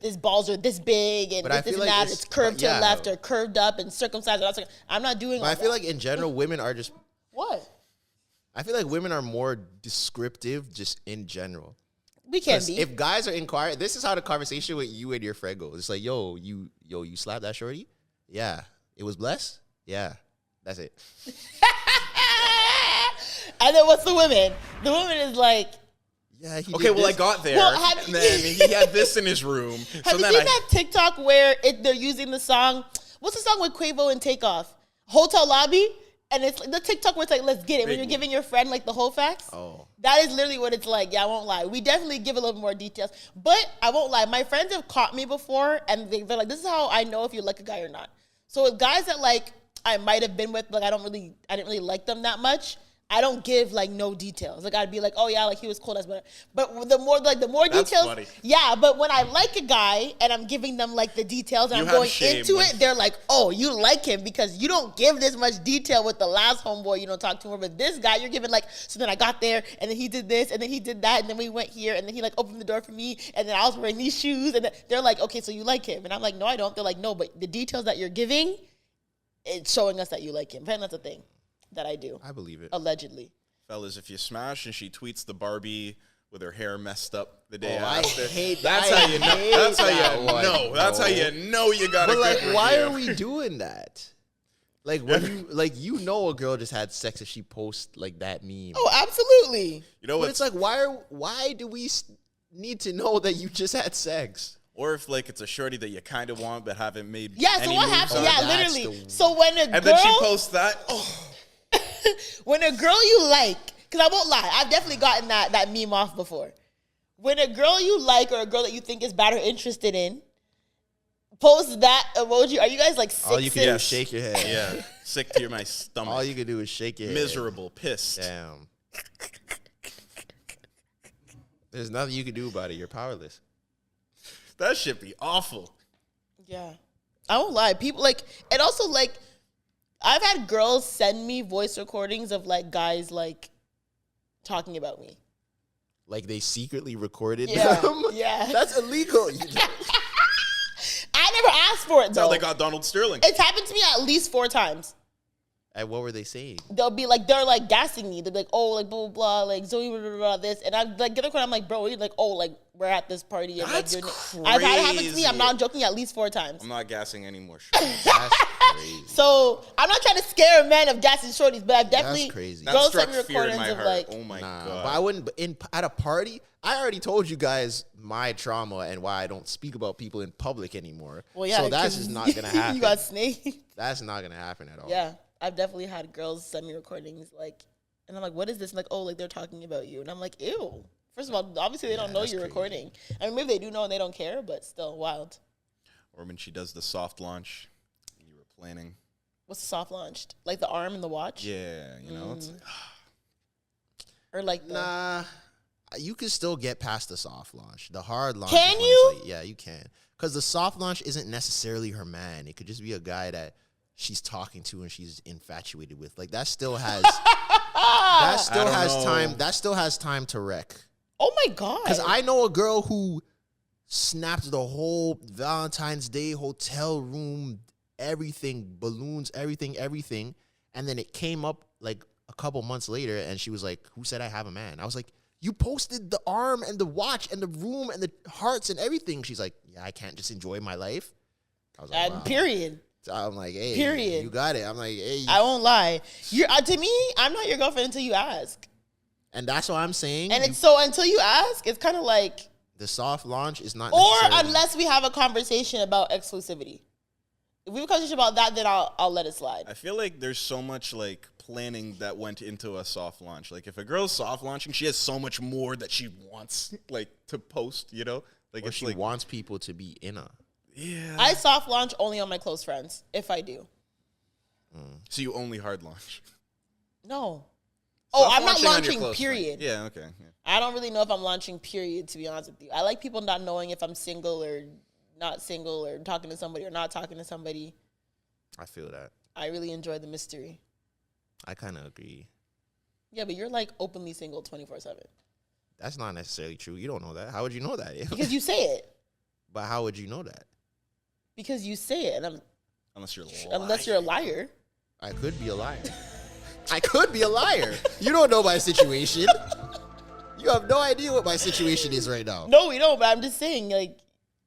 his balls are this big. And But I this feel and like that. It's curved to the yeah. left or curved up and circumcised. I'm not doing all But I feel that. like in general, women are just... What? I feel like women are more descriptive just in general. We can 'Cause be. if guys are inquiring, this is how the conversation with you and your friend goes. It's like, yo, you slapped that shorty? Yeah. It was blessed? Yeah. That's it. And then what's the women? The woman is like, Yeah, he Okay, did well, I this. got there, Well, have- and then he had this in his room. have So you then seen that TikTok where they're using the song? What's the song with Quavo and Takeoff? Hotel Lobby? And it's like the TikTok where it's like, let's get it. When you're giving your friend like the whole facts. Oh. That is literally what it's like. Yeah, I won't lie. We definitely give a little more details. But I won't lie. My friends have caught me before and they're like, this is how I know if you like a guy or not. So with guys that like I might have been with, like I didn't really like them that much. I don't give like no details. Like I'd be like, oh yeah, like he was cool as but the more That's details. funny. Yeah, but when I like a guy and I'm giving them like the details and You I'm have going shame into when- it, they're like, oh, you like him because you don't give this much detail with the last homeboy. You don't talk to him, but this guy you're giving like. So then I got there and then he did this and then he did that and then we went here and then he like opened the door for me and then I was wearing these shoes and then they're like, okay, so you like him and I'm like, no, I don't. They're like, no, but the details that you're giving, it's showing us that you like him. And that's a thing that I do. I believe it. Allegedly. Fellas, if you smash and she tweets the Barbie with her hair messed up the day Oh, I after, hate that's that. how you know. I hate That's how that you one, know. That's how bro. you know you got a But like, good why review. are we doing that? Like when you know a girl just had sex if she posts like that meme. Oh, absolutely. You know But what? it's like, why do we need to know that you just had sex? Or if like it's a shorty that you kind of want but haven't made. Yeah, so any what moves happened? on. Yeah, that's literally. the- So when a And girl, then she posts that. Oh, when a girl you like, because I won't lie, I've definitely gotten that meme off before. When a girl you like or a girl that you think is bad or interested in posts that emoji, are you guys like sick? All you can do Yes. is shake your head. yeah, sick to my stomach. All you can do is shake your head. Miserable, pissed. Damn. There's nothing you can do about it. You're powerless. That should be awful. Yeah. I won't lie. People like, and also like, I've had girls send me voice recordings of like guys like talking about me. Like they secretly recorded Yeah. them. Yeah. That's illegal. I never asked for it That's how though. they got Donald Sterling. It's happened to me at least 4 times. And what were they saying? They'll be like, they're like gassing me. They're like, oh, like blah, blah, blah, like Zoe, blah, blah, blah, this. And I'm like, get the corner, I'm like, bro, you're like, oh, like we're at this party. And, That's like, I've had it happen to me. crazy. I'm not joking, at least 4 times. I'm not gassing anymore. That's crazy. So I'm not trying to scare men of gassing shorties, but I've definitely, crazy. That girls struck send me fear in recordings my of heart. like, Oh my Nah, god. but I wouldn't. But at a party, I already told you guys my trauma and why I don't speak about people in public anymore. well, yeah. so that's 'cause just not gonna happen. You got snaked. That's not gonna happen at all. Yeah. I've definitely had girls send me recordings like, and I'm like, what is this? And like, oh, like they're talking about you. And I'm like, ew, First of all, obviously they don't know you're recording. I mean, maybe they do know and they don't care, but still wild. Or when she does the soft launch, you were planning. What's the soft launched? Like the arm and the watch? Yeah, you know. It's Or like the... Nah, you can still get past the soft launch. The hard launch. Can is when you? it's like, yeah, you can. Because the soft launch isn't necessarily her man. It could just be a guy that she's talking to and she's infatuated with. Like that still has time. That still has time to wreck. Oh my God. Because I know a girl who snapped the whole Valentine's Day hotel room, everything, balloons, everything. And then it came up like a couple months later and she was like, who said I have a man? I was like, you posted the arm and the watch and the room and the hearts and everything. She's like, yeah, I can't just enjoy my life. I was like, wow. Period. So I'm like, hey, Period. you got it. I'm like, hey. I won't lie. You're to me, I'm not your girlfriend until you ask. And that's what I'm saying. And it's so until you ask, it's kind of like... The soft launch is not Or necessarily... unless we have a conversation about exclusivity. If we have a conversation about that, then I'll let it slide. I feel like there's so much like planning that went into a soft launch. Like if a girl's soft launching, she has so much more that she wants like to post, you know? Like or if she like, wants people to be in her. Yeah. I soft launch only on my close friends, if I do. So you only hard launch. No. Oh, I'm not Soft launching on your launching, close period. friend. Yeah, okay. Yeah. I don't really know if I'm launching, period, to be honest with you. I like people not knowing if I'm single or not single or talking to somebody or not talking to somebody. I feel that. I really enjoy the mystery. I kind of agree. Yeah, but you're like openly single 24/7. That's not necessarily true. You don't know that. How would you know that? Because you say it. But how would you know that? Because you say it. And Unless you're unless you're a liar. I could be a liar. I could be a liar. You don't know my situation. You have no idea what my situation is right now. No, we don't, but I'm just saying, like,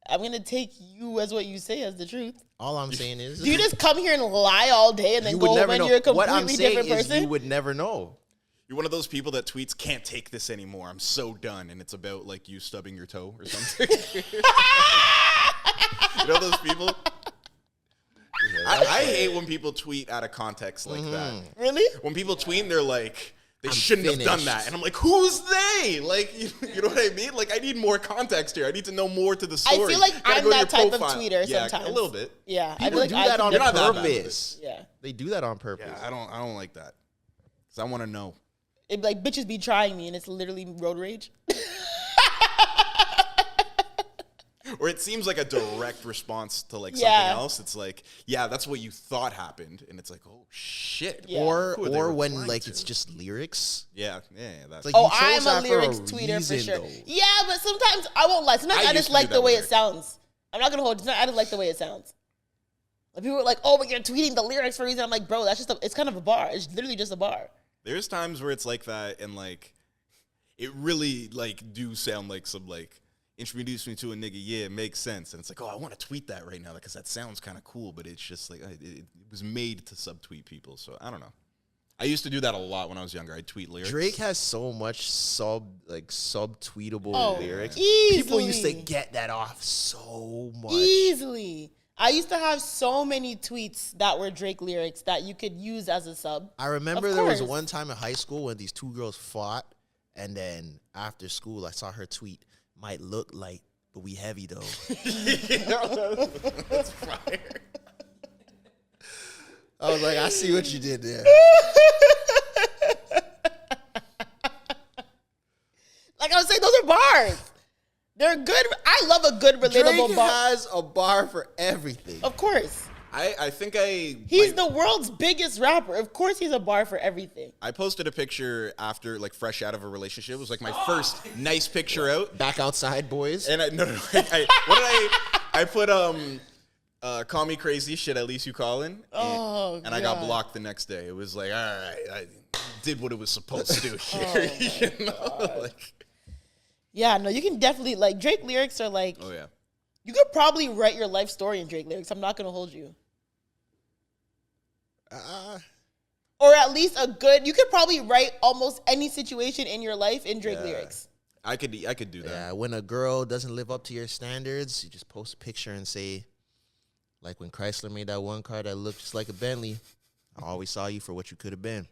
I'm going to take you as what you say as the truth. All I'm saying is... Do you just come here and lie all day and then go home and you're a completely different person? You would never know. You're one of those people that tweets, can't take this anymore. I'm so done. And it's about like you stubbing your toe or something. You know those people? I hate when people tweet out of context like that. Really? When people tweet, they're like, they shouldn't finished. have done that. And I'm like, who's they? Like, you know what I mean? Like, I need more context here. I need to know more to the story. I feel like Gotta I'm go to that your type of profile. tweeter Yeah, sometimes. a little bit. Yeah. People I do feel like that on You're not that bad with purpose. Yeah. They do that on purpose. Yeah, I don't like that. Because I want to know. It'd be like, bitches be trying me and it's literally road rage. Or it seems like a direct response to like Yeah. something else. It's like, yeah, that's what you thought happened. And it's like, oh, shit. Yeah. Or Who are they when replying like to? it's just lyrics. Yeah, that's Like, Oh, you chose I'm a that for lyrics tweeter for reason, sure. though. Yeah, but sometimes I won't lie. Sometimes I I used just to like do the that way with it lyrics. sounds. I'm not gonna hold you. I just like the way it sounds. Like people are like, "Oh, but you're tweeting the lyrics for a reason." I'm like, "Bro, that's just it's kind of a bar. It's literally just a bar." There's times where it's like that, and like it really like do sound like some like introduce me to a nigga. Yeah, it makes sense, and it's like, oh, I want to tweet that right now because that sounds kind of cool. But it's just like it was made to subtweet people, so I don't know. I used to do that a lot when I was younger. I'd tweet lyrics. Drake has so much sub-tweetable Oh, lyrics. easily. People used to get that off so much. Easily. I used to have so many tweets that were Drake lyrics that you could use as a sub. I remember Of there was course. one time in high school when these two girls fought, and then after school I saw her tweet, "Might look light, but we heavy though." That's fire. I was like, I see what you did there. Like I was saying, those are bars. They're good. I love a good relatable Drake bar. has a bar for everything. Of course. I think He's the world's biggest rapper. Of course he's a bar for everything. I posted a picture after like fresh out of a relationship. It was like my first nice picture out. Back outside, boys. And I put call me crazy, shit, at least you calling. And I got God. blocked the next day. It was like, all right, I did what it was supposed to do here. You know? Like, Yeah, no, you can definitely, like, Drake lyrics are like, oh yeah. you could probably write your life story in Drake lyrics. I'm not going to hold you. Or at least you could probably write almost any situation in your life in Drake lyrics. I could do that. Yeah, when a girl doesn't live up to your standards, you just post a picture and say, like when Chrysler made that one car that looked just like a Bentley, I always saw you for what you could have been.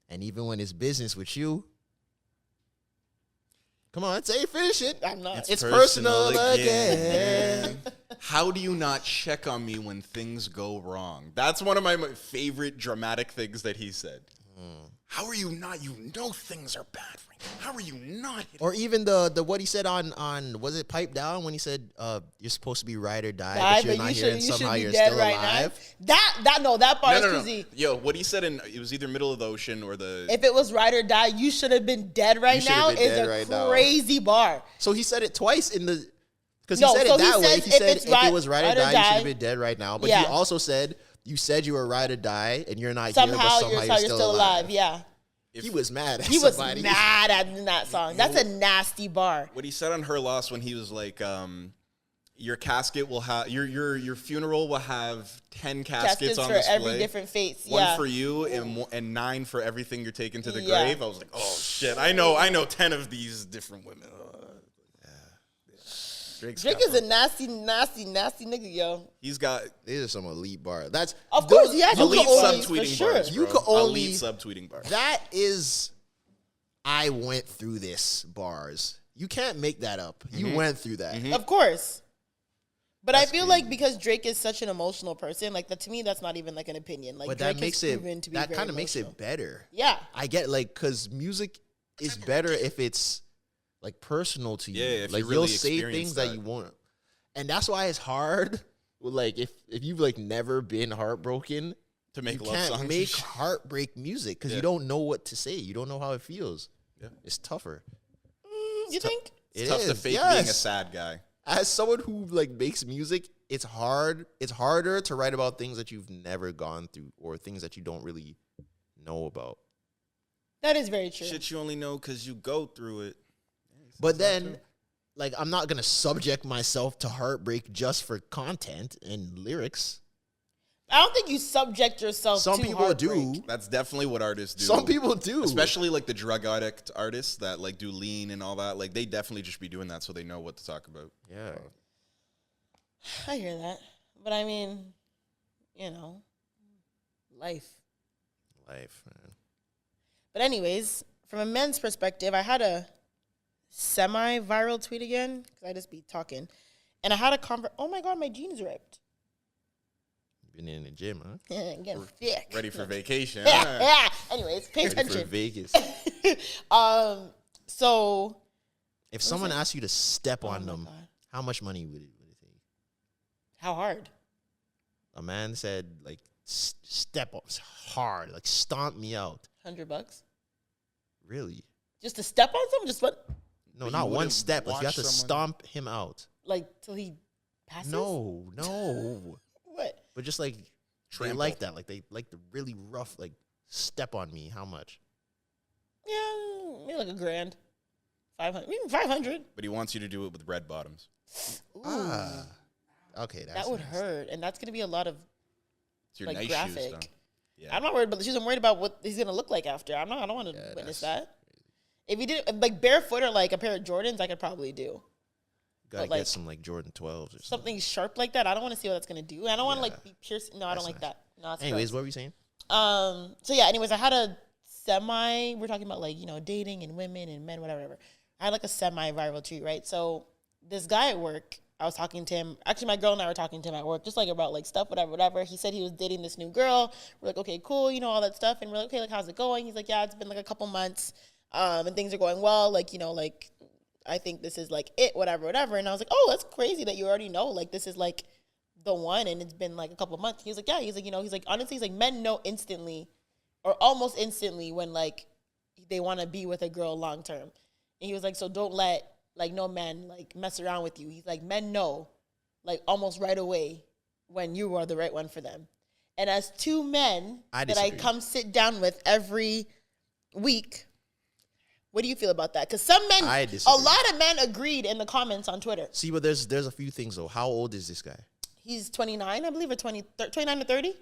And even when it's business with you, Come on, say finish it. I'm not. It's personal again. How do you not check on me when things go wrong? That's one of my favorite dramatic things that he said. How are you not? You know things are bad for you. How are you not? Or even the what he said on was it Pipe Down when he said you're supposed to be ride or die, but you're not here and somehow you're still alive. That part is No. crazy. Yo, what he said it was either Middle of the Ocean or If it was ride or die, you should have been dead right now is a crazy bar. So he said it twice in the because No, he said so it that he way. says He if said it's if it was ride or die, you should have been die. dead right now. But Yeah. he also said you said you were ride or die and you're not Somehow here, but you're still alive. Yeah. He was mad at He was somebody. mad at that song. That's a nasty bar. what he said on Her Loss when he was like, your casket will have your funeral will have 10 caskets on for display. every different face. One Yeah. for you and 9 for everything you're taking to the Yeah. grave. I was like, oh shit, I know 10 of these different women. Drake Drake is a nasty nigga, yo. He's got These are some elite bars. That's Of course, he has elite elite bars, subtweeting for sure. bars. You bro. could only- elite subtweeting bars. that is I went through this bars. You can't make that up. You went through that. Of course. But I feel like because Drake is such an emotional person, like that to me, that's not even like an opinion. Like But Drake that makes has it proven to be that very kind of makes emotional. it better. Yeah. I get like because music is better if it's like personal to you. Yeah, if like you really you'll say experience things that you won't, and that's why it's hard. Like if you've like never been heartbroken, To make you love can't songs. make heartbreak music because Yeah. you don't know what to say. You don't know how it feels. Yeah. It's tougher. You think? It's tough to is, fake being a yes. sad guy. As someone who like makes music, it's hard. It's harder to write about things that you've never gone through or things that you don't really know about. That is very true. Shit you only know because you go through it. But then, like, I'm not gonna subject myself to heartbreak just for content and lyrics. I don't think you subject yourself Some to people heartbreak. do. That's definitely what artists do. Some people do. Especially like the drug addict artists that like do lean and all that. Like they definitely just be doing that so they know what to talk about. Yeah. I hear that. But I mean, you know, life. Life, man. But anyways, from a men's perspective, I had a semi-viral tweet again because I just be talking. And I had a oh my God, my jeans ripped. Been in the gym, huh? Getting thick. Ready for vacation. Yeah. Anyways, pay Ready for attention. Vegas. So If someone asked you to step on my them, God. how much money would it take? how hard? A man said, like, step up hard, like, stomp me out. $100? Really? Just to step on someone? Just what? No, But not you one wouldn't step. Like, you have watch to someone- stomp him out. Like till he passes? No. What? But just like, they Trample. like that. Like, they like the really rough, like, step on me. How much? Yeah, maybe like $1,000. 500, even 500. But he wants you to do it with red bottoms. Ooh, Okay, that's that would nice. hurt, and that's gonna be a lot of It's your like nice graphic. shoes, though. Yeah. I'm not worried about the shoes. I'm worried about what he's gonna look like after. I don't want to Yeah, witness that's that. If he did like barefoot or like a pair of Jordans, I could probably do Gotta but, like, get some, like, Jordan 12s or something. something sharp like that. I don't want to see what that's gonna do. I don't want to Yeah. like be pierced. No, I don't like nice. that. No, it's Anyways, gross. what were you saying? So yeah, anyways, I had a we're talking about like, you know, dating and women and men, whatever. I had like a semi-viral tweet, right? So this guy at work, I was talking to him. Actually, my girl and I were talking to him at work, just like about like stuff, whatever. He said he was dating this new girl. We're like, okay, cool, you know, all that stuff. And we're like, okay, like, how's it going? He's like, yeah, it's been like a couple months, and things are going well. Like, you know, like, I think this is like it, whatever. And I was like, oh, that's crazy that you already know. Like, this is like the one, and it's been like a couple months. He was like, yeah. He's like, you know, he's like, honestly, he's like, men know instantly or almost instantly when like they want to be with a girl long term. And he was like, so don't let like no man like mess around with you. He's like, men know like almost right away when you are the right one for them. And as two men I that I disagree. come sit down with every week, what do you feel about that? Because some men, I a disagree. lot of men agreed in the comments on Twitter. See, but there's a few things, though. How old is this guy? He's 29, I believe, or 29 to 30.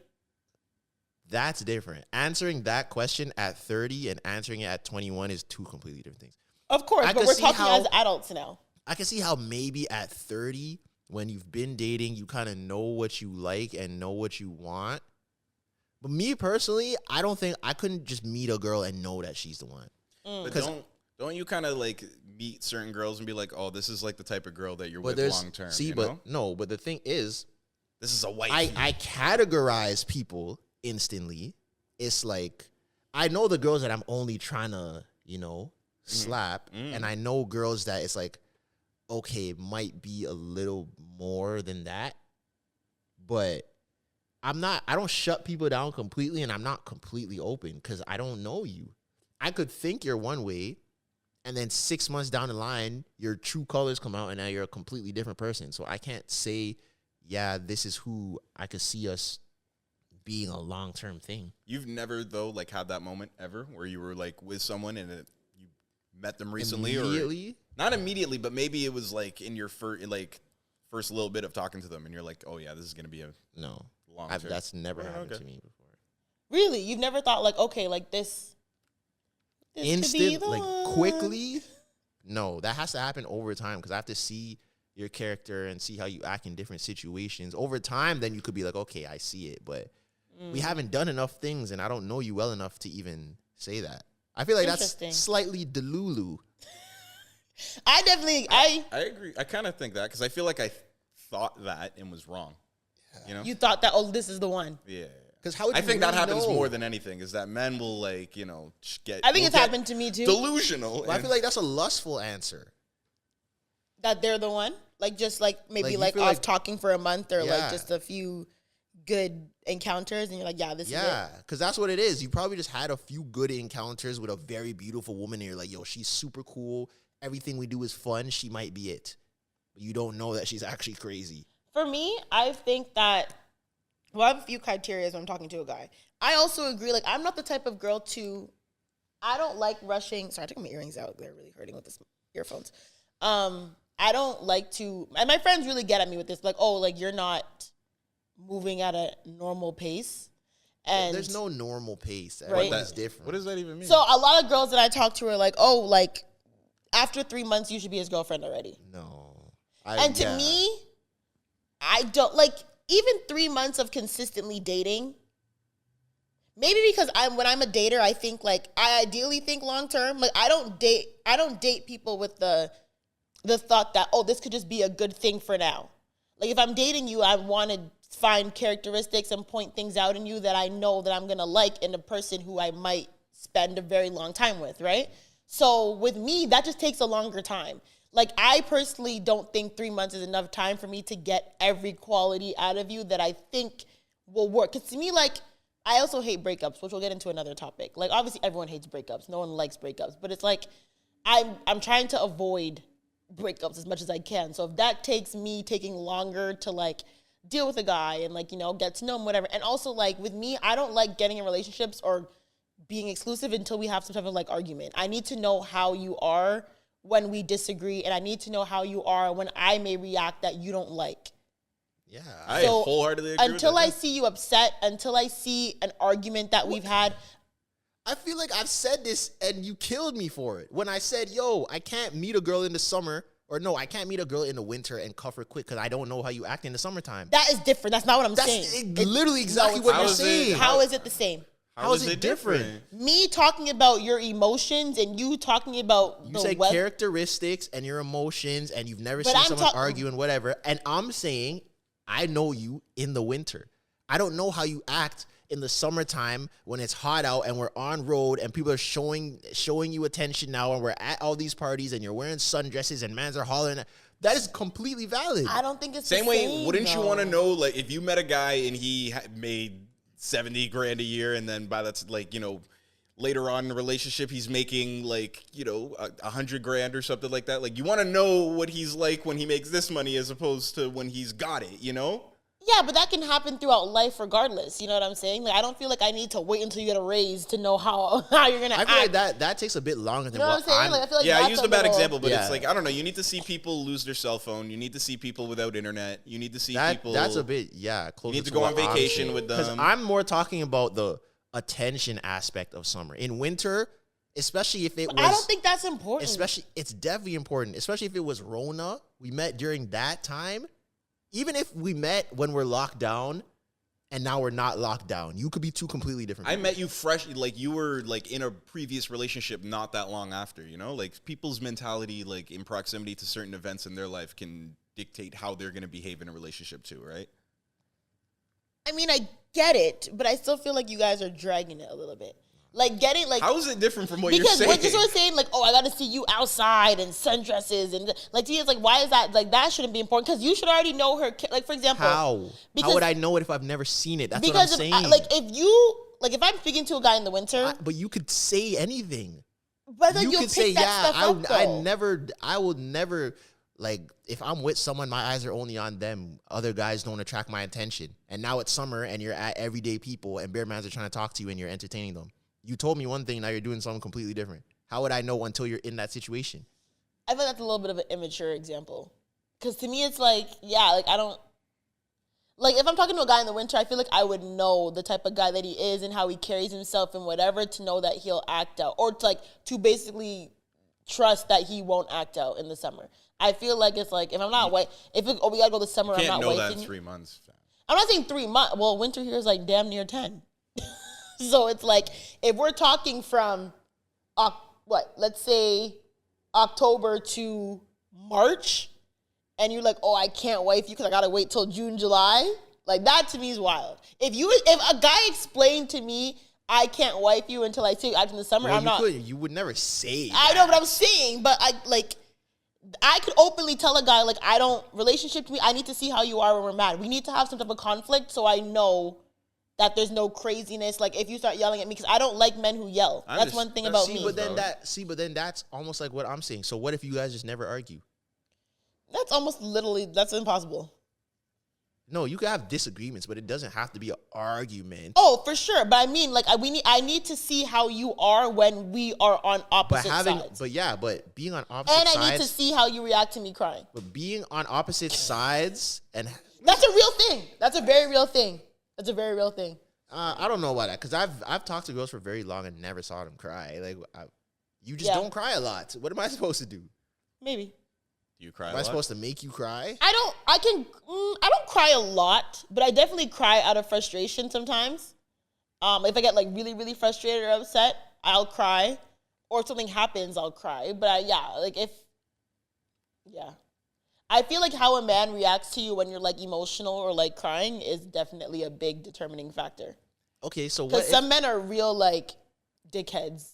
That's different. Answering that question at 30 and answering it at 21 is two completely different things. Of course, I but can we're see talking how- as adults now. I can see how maybe at 30, when you've been dating, you kind of know what you like and know what you want. But me personally, I couldn't just meet a girl and know that she's the one. But 'Cause- don't you kind of like meet certain girls and be like, oh, this is like the type of girl that you're But with long term. See, you but know? no, but the thing is, This is a white. I categorize people instantly. It's like I know the girls that I'm only trying to, slap, and I know girls that it's like, okay, it might be a little more than that, but I don't shut people down completely, and I'm not completely open because I don't know you. I could think you're one way, and then 6 months down the line, your true colors come out, and now you're a completely different person. So I can't say, yeah, this is who I could see us being a long-term thing. You've never though like had that moment ever where you were like with someone and you met them recently, Immediately? or not immediately, but maybe it was like in your first little bit of talking to them, and you're like, oh yeah, this is gonna be a No. long term. That's never happened okay. to me before. Really? You've never thought like, okay, like this could be Instant, the like one. quickly? No, that has to happen over time because I have to see your character and see how you act in different situations. Over time, then you could be like, okay, I see it, but we haven't done enough things, and I don't know you well enough to even say that. I feel like that's Interesting. slightly delulu. I agree. I kind of think that because I feel like I thought that and was wrong. You know? You thought that, oh, this is the one. Yeah. Because how would I you think that really happens know? more than anything is that men will like, get. I think will it's get happened to me too. Delusional. Well, I feel like that's a lustful answer. That they're the one? Like just like maybe Like, you like feel off like- talking for a month or Yeah. like just a few good encounters and you're like, yeah, this is Yeah, it. because that's what it is. You probably just had a few good encounters with a very beautiful woman, and you're like, yo, she's super cool. Everything we do is fun. She might be it. But you don't know that she's actually crazy. For me, I think that, well, I have a few criteria when I'm talking to a guy. I also agree, like, I'm not the type of girl I don't like rushing. Sorry, I took my earrings out. They're really hurting with this earphones. I don't like to, and my friends really get at me with this, like, oh, like, you're not moving at a normal pace. And There's no normal pace. Right. Everything's different. What does that even mean? so a lot of girls that I talk to are like, oh, like, after 3 months, you should be his girlfriend already. No. And to me, I don't, like, even 3 months of consistently dating, maybe because when I'm a dater, I think, like, I ideally think long term. Like, I don't date people with the thought that, oh, this could just be a good thing for now. Like, if I'm dating you, I want to find characteristics and point things out in you that I know that I'm going to like in a person who I might spend a very long time with, right? So with me, that just takes a longer time. Like, I personally don't think 3 months is enough time for me to get every quality out of you that I think will work. Because to me, like, I also hate breakups, which we'll get into another topic. Like, obviously, everyone hates breakups. No one likes breakups. But it's like, I'm trying to avoid breakups as much as I can. So if that takes me taking longer to, like, deal with a guy and, like, get to know him, whatever. And also, like, with me, I don't like getting in relationships or being exclusive until we have some type of, like, argument. I need to know how you are when we disagree, and I need to know how you are when I may react that you don't like. Yeah. I wholeheartedly agree Until with that. I see you upset, until I see an argument that we've had, I feel like I've said this and you killed me for it. When I said, yo, I can't meet a girl in the summer, or no, I can't meet a girl in the winter and cuff her quick because I don't know how you act in the summertime. that is different. That's not what I'm That's saying. literally exactly it's what not. you're How is it- saying. How is it the same? How is it different? Me talking about your emotions and you talking about You the say weather. characteristics and your emotions, and you've never But seen I'm someone talk- argue and whatever. And I'm saying, I know you in the winter. I don't know how you act in the summertime when it's hot out and we're on road and people are showing you attention now, and we're at all these parties and you're wearing sundresses and mans are hollering. That is completely valid. I don't think it's Same the way, same, wouldn't you though. want to know, like, if you met a guy and he made 70 grand a year, and then by that's like, later on in the relationship, he's making like, 100 grand or something like that. Like, you want to know what he's like when he makes this money as opposed to when he's got it, Yeah, but that can happen throughout life regardless. You know what I'm saying? Like, I don't feel like I need to wait until you get a raise to know how you're going to I act. feel like that takes a bit longer than You know what I'm saying? Like, I feel like Yeah, I that's used a bad little- example, but Yeah. it's like, I don't know. You need to see people lose their cell phone. You need to see people without internet. You need to see people. That's a bit, closer need to to go what on I'm vacation saying. with 'Cause them. I'm more talking about the attention aspect of summer. In winter, especially if it was... I don't think that's important. Especially, it's definitely important, especially if it was Rona. We met during that time. Even if we met when we're locked down and now we're not locked down. You could be two completely different I people. met you fresh, like you were like in a previous relationship not that long after, you know? Like people's mentality, like in proximity to certain events in their life can dictate how they're going to behave in a relationship too, right? I mean, I get it, but I still feel like you guys are dragging it a little bit. Like, getting, like... How is it different from what you're because saying? what you're sort of saying, like, oh, I got to see you outside and sundresses. And, like, to me, it's like, why is that? Like, that shouldn't be important. Because you should already know her. Like, for example... How would I know it if I've never seen it? That's what I'm saying. If I'm speaking to a guy in the winter... but you could say anything. But you you'll could pick say, that stuff up, I will never... Like, if I'm with someone, my eyes are only on them. Other guys don't attract my attention. And now it's summer, and you're at everyday people, and bear mans are trying to talk to you, and you're entertaining them. You told me one thing, now you're doing something completely different. How would I know until you're in that situation? I feel that's a little bit of an immature example. Because to me, it's like, yeah, like, I don't... Like, if I'm talking to a guy in the winter, I feel like I would know the type of guy that he is and how he carries himself and whatever to know that he'll act out. Or, to basically trust that he won't act out in the summer. I feel like it's like, if I'm not white... we gotta go this summer, I'm not white. You can't know that in you. 3 months. Fam. I'm not saying 3 months. Well, winter here is like damn near 10. So it's like, if we're talking from, let's say October to March, and you're like, oh, I can't wife you because I got to wait till June, July, like that to me is wild. If a guy explained to me, I can't wife you until I see you out in the summer, You would never say that. I know what I'm saying, but I could openly tell a guy, like, relationship to me, I need to see how you are when we're mad. We need to have some type of conflict so I know that there's no craziness. Like, if you start yelling at me, because I don't like men who yell. That's one thing about me. But then that's almost like what I'm saying. So what if you guys just never argue? That's almost literally, that's impossible. No, you can have disagreements, but it doesn't have to be an argument. Oh, for sure. But I mean, like, I need to see how you are when we are on opposite sides. But being on opposite sides. And I need to see how you react to me crying. But being on opposite sides and... That's a real thing. That's a very real thing. That's a very real thing. I don't know about that, because I've talked to girls for very long and never saw them cry. Like, you just don't cry a lot. What am I supposed to do? Maybe. Do you cry Am I supposed to make you cry? I don't cry a lot, but I definitely cry out of frustration sometimes. If I get, like, really, really frustrated or upset, I'll cry. Or if something happens, I'll cry. But, I feel like how a man reacts to you when you're, like, emotional or, like, crying is definitely a big determining factor. Okay, so what? Because some men are real, like, dickheads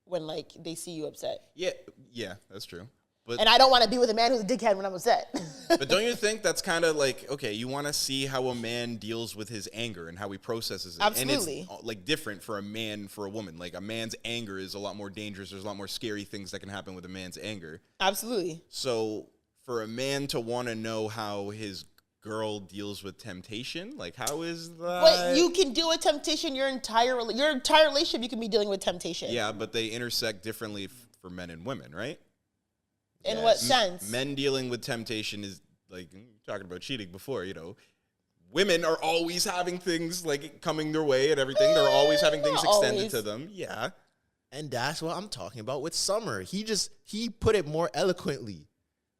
when, like, they see you upset. Yeah, that's true. And I don't want to be with a man who's a dickhead when I'm upset. But don't you think that's kind of like, okay, you want to see how a man deals with his anger and how he processes it. Absolutely. And it's like different for a man, for a woman. Like a man's anger is a lot more dangerous. There's a lot more scary things that can happen with a man's anger. Absolutely. So for a man to want to know how his girl deals with temptation, like how is that? But you can deal with temptation your entire relationship. You can be dealing with temptation. Yeah, but they intersect differently for men and women, right? In what sense? Men dealing with temptation is like, talking about cheating before, women are always having things like coming their way and everything. They're always having things extended to them. Yeah. And that's what I'm talking about with Summer. He put it more eloquently.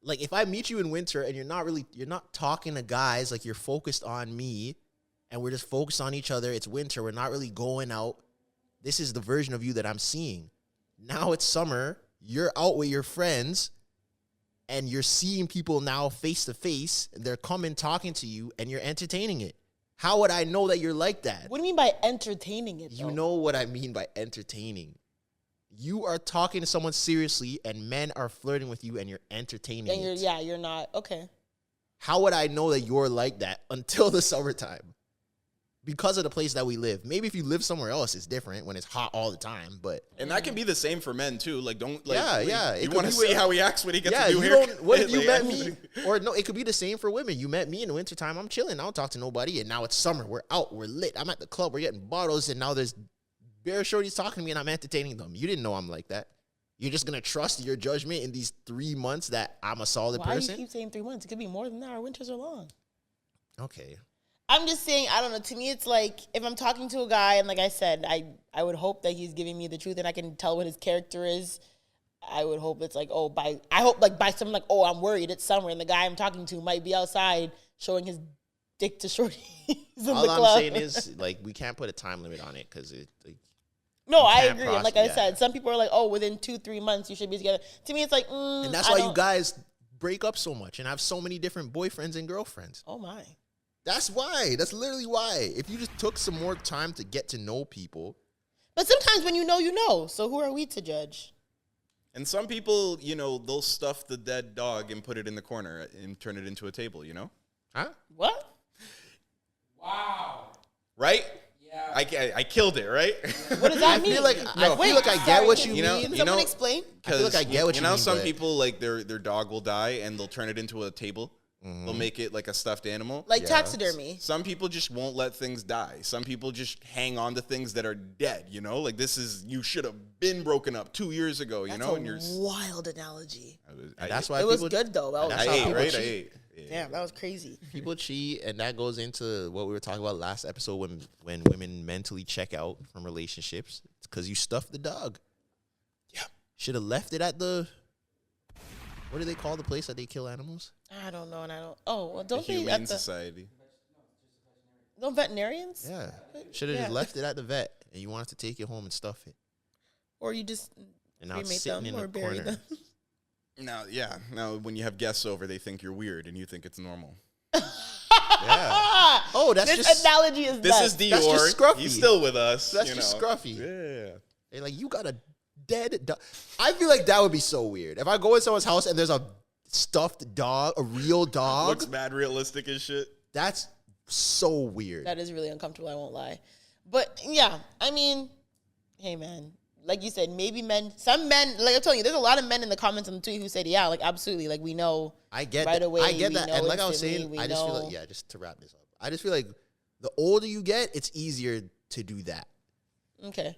Like, if I meet you in winter and you're not talking to guys, like you're focused on me and we're just focused on each other. It's winter. We're not really going out. This is the version of you that I'm seeing. Now it's summer. You're out with your friends. And you're seeing people now face to face, and they're coming talking to you, and you're entertaining it. How would I know that you're like that? What do you mean by entertaining it, though? You know what I mean by entertaining. You are talking to someone seriously, and men are flirting with you, and you're entertaining it. You're not. Okay. How would I know that you're like that until the summertime? Because of the place that we live. Maybe if you live somewhere else, it's different when it's hot all the time. And that can be the same for men too. Like, don't like. Yeah. You want to see how he acts when he gets to do hair. What if you met me? Or no, it could be the same for women. You met me in the wintertime. I'm chilling. I don't talk to nobody. And now it's summer. We're out. We're lit. I'm at the club. We're getting bottles. And now there's bare shorties talking to me, and I'm entertaining them. You didn't know I'm like that. You're just gonna trust your judgment in these 3 months that I'm a solid person. Why do you keep saying 3 months? It could be more than that. Our winters are long. Okay. I'm just saying, I don't know. To me, it's like, if I'm talking to a guy, and like I said, I would hope that he's giving me the truth and I can tell what his character is. I would hope it's like, by something like, I'm worried it's summer and the guy I'm talking to might be outside showing his dick to shorties in All the I'm club. saying is, like, we can't put a time limit on it because it. Like, no, I can't agree. And like I said, some people are like, oh, within 2-3 months you should be together. To me, it's like, and that's why you guys break up so much and have so many different boyfriends and girlfriends. Oh my. That's why. That's literally why. If you just took some more time to get to know people. But sometimes when you know, you know. So who are we to judge? And some people, you know, they'll stuff the dead dog and put it in the corner and turn it into a table, you know? Huh? What? Wow. Right? Yeah. I killed it, right? What does that I mean? feel like I get what you know- mean. Can someone explain? I feel like I get what you mean, some but- people, like, their dog will die and they'll turn it into a table. They'll make it like a stuffed animal. Like taxidermy. Some people just won't let things die. Some people just hang on to things that are dead, you know? Like, you should have been broken up 2 years ago, you know? And you're wild analogy. That's why It was people, good though. That was that's I how ate, people right? cheat. I ate. Yeah. Damn, that was crazy. People cheat, and that goes into what we were talking about last episode when women mentally check out from relationships. It's because you stuffed the dog. Yeah. Should have left it at the. What do they call the place that they kill animals? I don't know, and I don't. Oh, well, The don't they Humane at the? Society. Don't veterinarians? Yeah. Should have Yeah. just left it at the vet, and you wanted to take it home and stuff it. Or you just And now it's cremate sitting them in or the bury corner. them. Now, when you have guests over, they think you're weird and you think it's normal. Yeah. Oh, that's This just analogy is This best. is Dior. That's just scruffy. He's still with us. That's you just know. scruffy. Yeah. They're like, you got a dead dog. I feel like that would be so weird. If I go in someone's house and there's a stuffed dog, a real dog, Looks mad realistic as shit. that's so weird. That is really uncomfortable, I won't lie. But yeah, I mean, hey man, like you said, maybe some men, like I'm telling you, there's a lot of men in the comments on the tweet who said, yeah, like absolutely, like we know I get right that. away. I get we that. know And like I was instantly, saying, we I just feel know. like, yeah, just to wrap this up, I just feel like the older you get, it's easier to do that. Okay.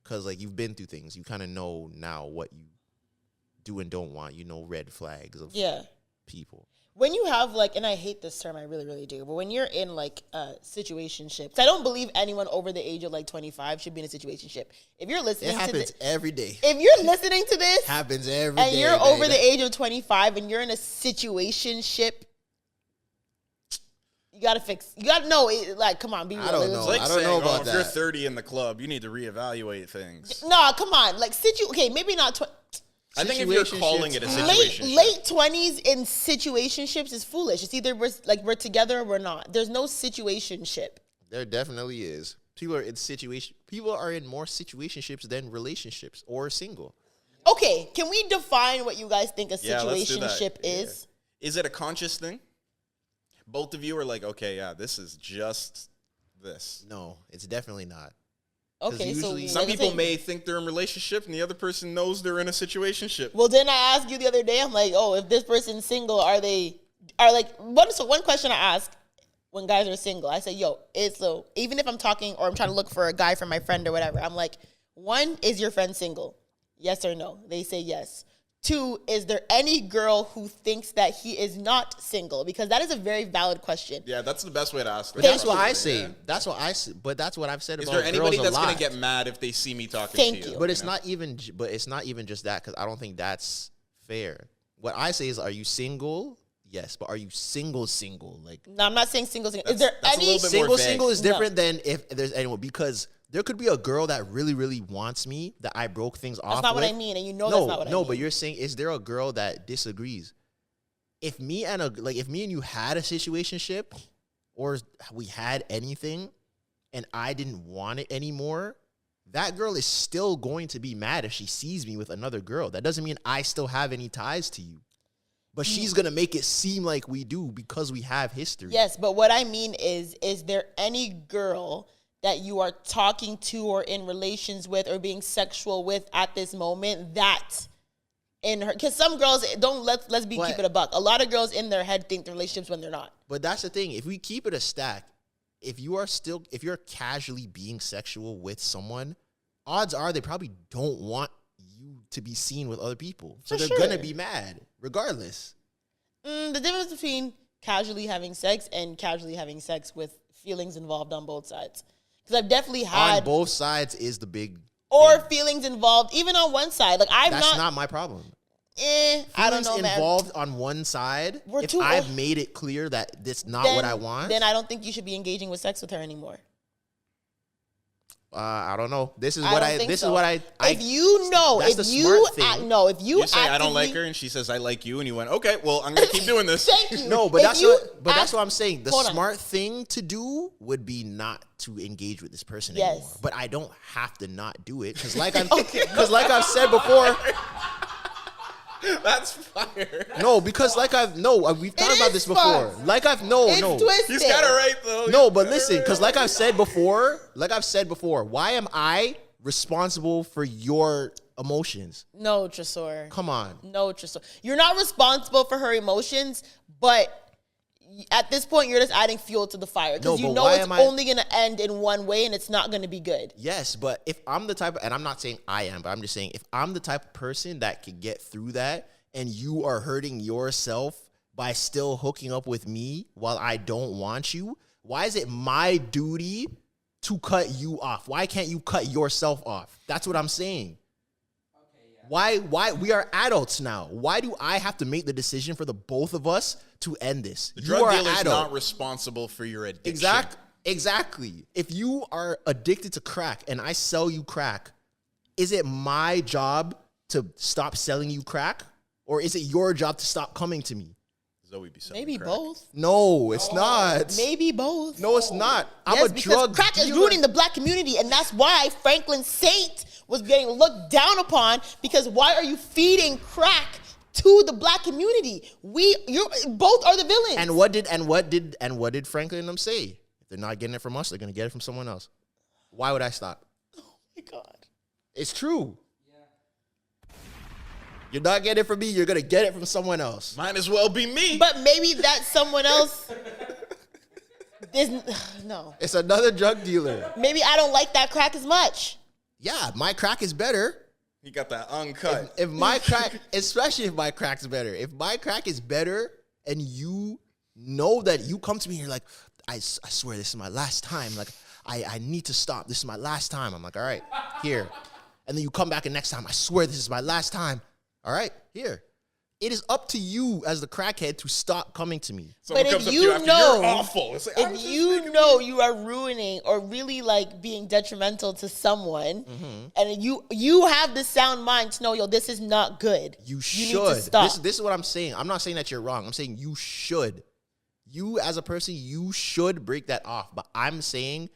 Because like you've been through things. You kind of know now what you do and don't want. You know red flags of Yeah. people. When you have like, and I hate this term, I really, really do, but when you're in like a situationship, 'cause I don't believe anyone over the age of like 25 should be in a situationship. If you're listening It happens to every day. if you're listening to this Happens every day. and you're over the age of 25 and you're in a situationship, you gotta fix. You gotta know. Like, come on, be real. I don't It was know. It's like I don't saying, know about if you're that. 30 in the club, you need to reevaluate things. No, come on. Like, okay, maybe not. I think if you're calling it a situation, Late 20s in situationships is foolish. It's either we're together or we're not. There's no situationship. There definitely is. People are in more situationships than relationships or single. Okay, can we define what you guys think a Yeah, let's do that. situationship is? is it a conscious thing? Both of you are like, okay, yeah, this is just this. No, it's definitely not. 'Cause Okay, so usually- Some like I people said- may think they're in a relationship and the other person knows they're in a situationship. Well, then I asked you the other day. I'm like, oh, if this person's single, are like one question I ask when guys are single, I say, yo, even if I'm talking or I'm trying to look for a guy for my friend or whatever, I'm like, one, is your friend single? Yes or no? They say yes. Two, is there any girl who thinks that he is not single? Because that is a very valid question. Yeah, that's the best way to ask. But that's what I say. That's what I say. But that's what I've said Is about there anybody girls a that's gonna lot. get mad if they see me talking Thank to you? you. But it's not even. But it's not even just that because I don't think that's fair. What I say is, are you single? Yes, but are you single? Like No, I'm not saying single. Is there that's a any little bit more vague. single is No. different than if there's anyone because there could be a girl that really, really wants me that I broke things off. That's not what with. I mean, and you know that's not what I mean. No, but you're saying, is there a girl that disagrees? If me and you had a situationship, or we had anything, and I didn't want it anymore, that girl is still going to be mad if she sees me with another girl. That doesn't mean I still have any ties to you. But she's gonna make it seem like we do because we have history. Yes, but what I mean is there any girl that you are talking to or in relations with or being sexual with at this moment that in her, because some girls keep it a buck. A lot of girls in their head think the relationships when they're not. But that's the thing. If we keep it a stack, if you're casually being sexual with someone, odds are they probably don't want you to be seen with other people. So For they're sure. gonna be mad regardless. The difference between casually having sex and casually having sex with feelings involved on both sides. Because I've definitely had On both sides is the big or thing. feelings involved even on one side. Like That's not my problem. I don't know, man. Involved on one side. We're if too I've old. made it clear that this not what I want, then I don't think you should be engaging with sex with her anymore. I don't know. This is I what don't I. think This so. is what I. If you know, that's if the you smart thing. if you You say I don't like actively- her, and she says I like you, and you went, okay, well I'm gonna keep doing this. Thank you. No, but If that's you what. But that's act- what I'm saying. The Hold on. smart thing to do would be not to engage with this person Yes. anymore. But I don't have to not do it because, like I've said before. That's fire. No, because we've talked about is this before. fun. It's Twisted. He's got it right though. No, but listen, because like I've said before, why am I responsible for your emotions? No, Tresor. Come on. No, Tresor. You're not responsible for her emotions, but at this point, you're just adding fuel to the fire because No, you but know why it's am I- only going to end in one way and it's not going to be good. Yes, but if I'm the type of, and I'm not saying I am, but I'm just saying if I'm the type of person that can get through that and you are hurting yourself by still hooking up with me while I don't want you, why is it my duty to cut you off? Why can't you cut yourself off? That's what I'm saying. Why we are adults now. Why do I have to make the decision for the both of us to end this? The You drug are dealer's adult. not responsible for your addiction. Exactly. If you are addicted to crack and I sell you crack, is it my job to stop selling you crack? Or is it your job to stop coming to me? Zoe be selling Maybe crack. both. No, it's not. Maybe both. No, it's not. I'm Yes, a because drug crack is dealer. ruining the black community, and that's why Franklin Saint was getting looked down upon. Because why are you feeding crack to the black community? You both are the villains. And what did Franklin and them say? If they're not getting it from us, they're gonna get it from someone else. Why would I stop? Oh my God. It's true. You're not getting it from me, you're gonna get it from someone else. Might as well be me. But maybe that someone else. No. It's another drug dealer. Maybe I don't like that crack as much. Yeah, my crack is better. He got that uncut. If my crack, especially if my crack's better, if my crack is better and you know that you come to me and you're like, I swear this is my last time. Like, I need to stop. This is my last time. I'm like, all right, here. And then you come back and next time, I swear this is my last time. All right, here. It is up to you as the crackhead to stop coming to me. Someone But comes if up to you after know, you're awful. It's like, I was if just you thinking know you are ruining or really like being detrimental to someone, and you have the sound mind to know, yo, this is not good. You need should. to stop. This is what I'm saying. I'm not saying that you're wrong. I'm saying you should. You as a person, you should break that off. But I'm saying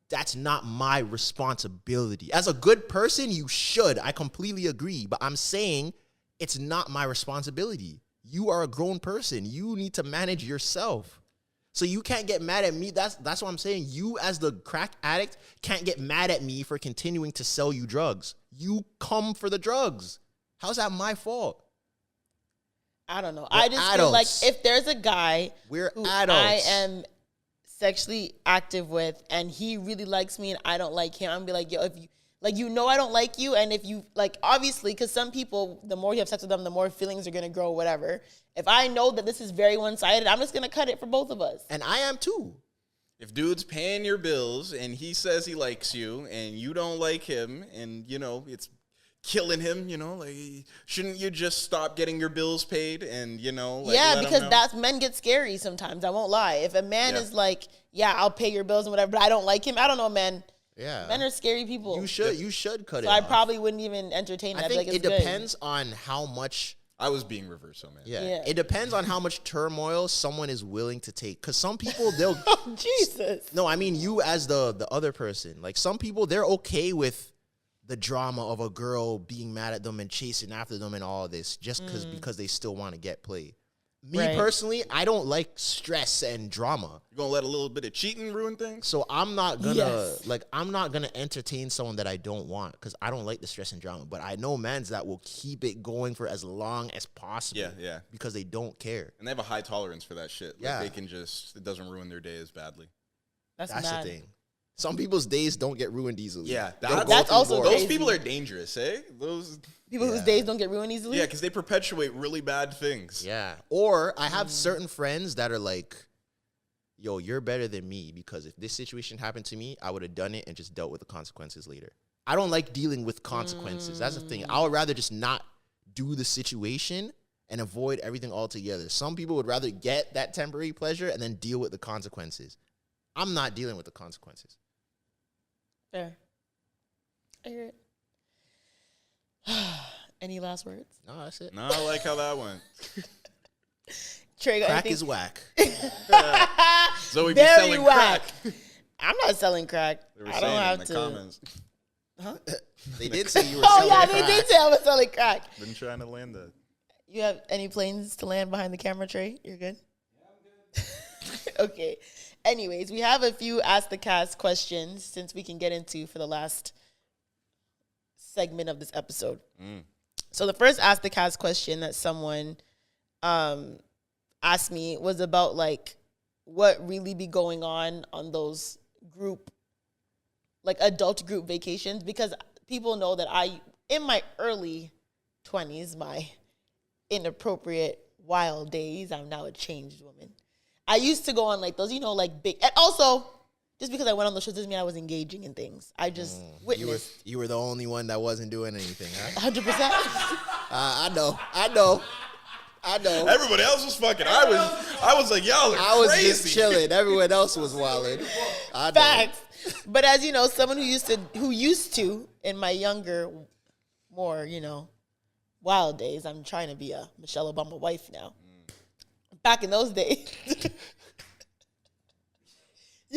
that's not my responsibility. As a good person, you should. I completely agree. But I'm saying it's not my responsibility. You are a grown person. You need to manage yourself. So you can't get mad at me. That's what I'm saying. You as the crack addict can't get mad at me for continuing to sell you drugs. You come for the drugs. How's that my fault? I don't know. We're I just feel like adults. if there's a guy We're who adults. I am sexually active with and he really likes me and I don't like him, I'm gonna be like, yo, if you like, you know, I don't like you, and if you like, obviously, because some people, the more you have sex with them, the more feelings are gonna grow, whatever. If I know that this is very one-sided, I'm just gonna cut it for both of us. And I am too. If dude's paying your bills and he says he likes you and you don't like him and, you know, it's killing him, you know, like, shouldn't you just stop getting your bills paid and, you know, like, Yeah, let him because know? that's, men get scary sometimes. I won't lie. If a man Yeah. is like, yeah, I'll pay your bills and whatever, but I don't like him, I don't know, man. Yeah. Men are scary people. You should cut it So I off. probably wouldn't even entertain that. I I'd be think like, it it's good. depends on how much. I was being reversed, so man. Yeah. It depends on how much turmoil someone is willing to take. Because some people, they'll. Oh, Jesus. No, I mean you as the other person. Like some people, they're okay with the drama of a girl being mad at them and chasing after them and all this just because they still want to get play. Me Right. personally, I don't like stress and drama. You gonna let a little bit of cheating ruin things? So I'm not gonna Yes. I'm not gonna entertain someone that I don't want because I don't like the stress and drama. But I know mans that will keep it going for as long as possible. Yeah, yeah. Because they don't care. And they have a high tolerance for that shit. Like, Yeah. they can just, it doesn't ruin their day as badly. That's That's mad. the thing. Some people's days don't get ruined easily. Yeah, They'll go that's through also more. Those crazy. people are dangerous, eh? Those, People whose days don't get ruined easily? yeah, because they perpetuate really bad things. Yeah. Or I have certain friends that are like, yo, you're better than me because if this situation happened to me, I would have done it and just dealt with the consequences later. I don't like dealing with consequences. That's the thing. I would rather just not do the situation and avoid everything altogether. Some people would rather get that temporary pleasure and then deal with the consequences. I'm not dealing with the consequences. Fair. I hear it. Any last words? No, that's it. No, I like how that went. Trey, got Crack anything? is whack. Zoe be Very selling whack. crack. I'm not selling crack. They were I don't saying have in the to. comments. They did say you were Oh selling yeah, crack. they did say I was selling crack. Been trying to land that. You have any planes to land behind the camera, Trey? You're good? Yeah, I'm good. Okay. Anyways, we have a few Ask the Cast questions since we can get into for the last segment of this episode. So the first Ask the Cast question that someone asked me was about like what really be going on those group, like adult group vacations, because people know that in my early 20s, my inappropriate wild days, I'm now a changed woman. I used to go on like those, like big, and also just because I went on those shows doesn't mean I was engaging in things. I just witnessed. You were the only one that wasn't doing anything, huh? 100%. I know. Everybody else was fucking. I was like, y'all are I was crazy. just chilling. Everyone else was wilding. I know. Facts. But as you know, someone who used to in my younger, more, wild days, I'm trying to be a Michelle Obama wife now. Back in those days, you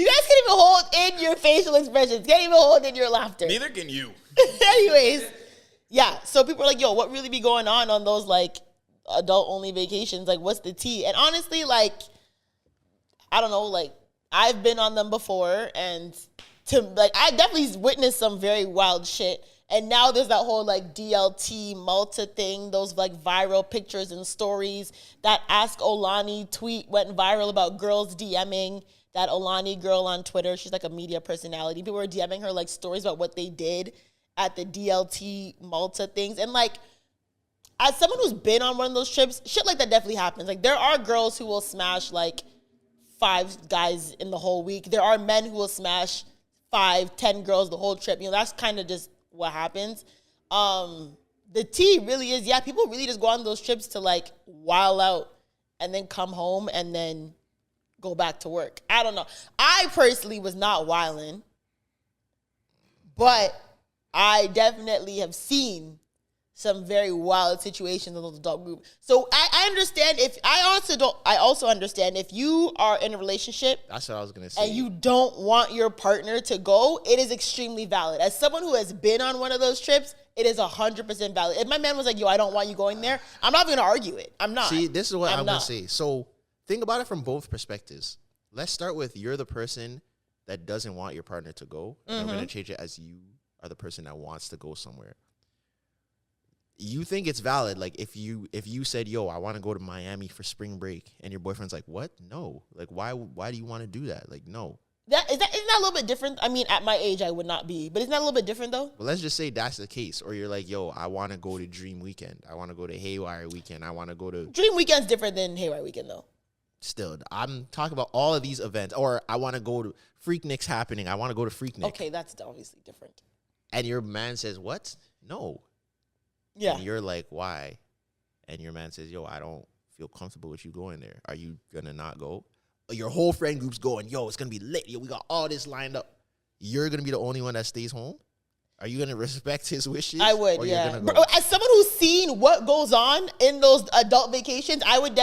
guys can't even hold in your facial expressions. Can't even hold in your laughter. Neither can you. Anyways, yeah. So people are like, yo, what really be going on those like adult only vacations? Like, what's the tea? And honestly, like, I don't know, like, I've been on them before, and I definitely witnessed some very wild shit. And now there's that whole like DLT Malta thing, those like viral pictures and stories. That Ask Olani tweet went viral about girls DMing that Olani girl on Twitter. She's like a media personality. People were DMing her like stories about what they did at the DLT Malta things. And like, as someone who's been on one of those trips, shit like that definitely happens. Like, there are girls who will smash like 5 guys in the whole week. There are men who will smash 5, 10 girls the whole trip. That's kind of just what happens. The tea really is, people really just go on those trips to like wild out and then come home and then go back to work. I don't know. I personally was not wilding, but I definitely have seen some very wild situations in those adult groups. So I understand I also understand if you are in a relationship. That's what I was gonna say. And you don't want your partner to go, it is extremely valid. As someone who has been on one of those trips, it is 100% valid. If my man was like, yo, I don't want you going there, I'm not gonna argue it. I'm not. See, this is what I'm gonna not. say. So think about it from both perspectives. Let's start with you're the person that doesn't want your partner to go. And I'm gonna change it as you are the person that wants to go somewhere. You think it's valid, like if you said, yo, I want to go to Miami for spring break, and your boyfriend's like, what? No. Like, why do you want to do that? Like, no. Isn't that a little bit different? I mean, at my age, I would not be. But isn't that a little bit different, though? Well, let's just say that's the case. Or you're like, yo, I want to go to Dream Weekend. I want to go to Haywire Weekend. I want to go to... Dream Weekend's different than Haywire Weekend, though. Still, I'm talking about all of these events. Or I want to go to Freaknik's happening. I want to go to Freaknik. Okay, that's obviously different. And your man says, what? No. Yeah. And you're like, why? And your man says, yo, I don't feel comfortable with you going there. Are you going to not go? Your whole friend group's going, yo, it's going to be lit. Yo, we got all this lined up. You're going to be the only one that stays home? Are you going to respect his wishes? I would, or yeah. You're gonna go? As someone who's seen what goes on in those adult vacations, I would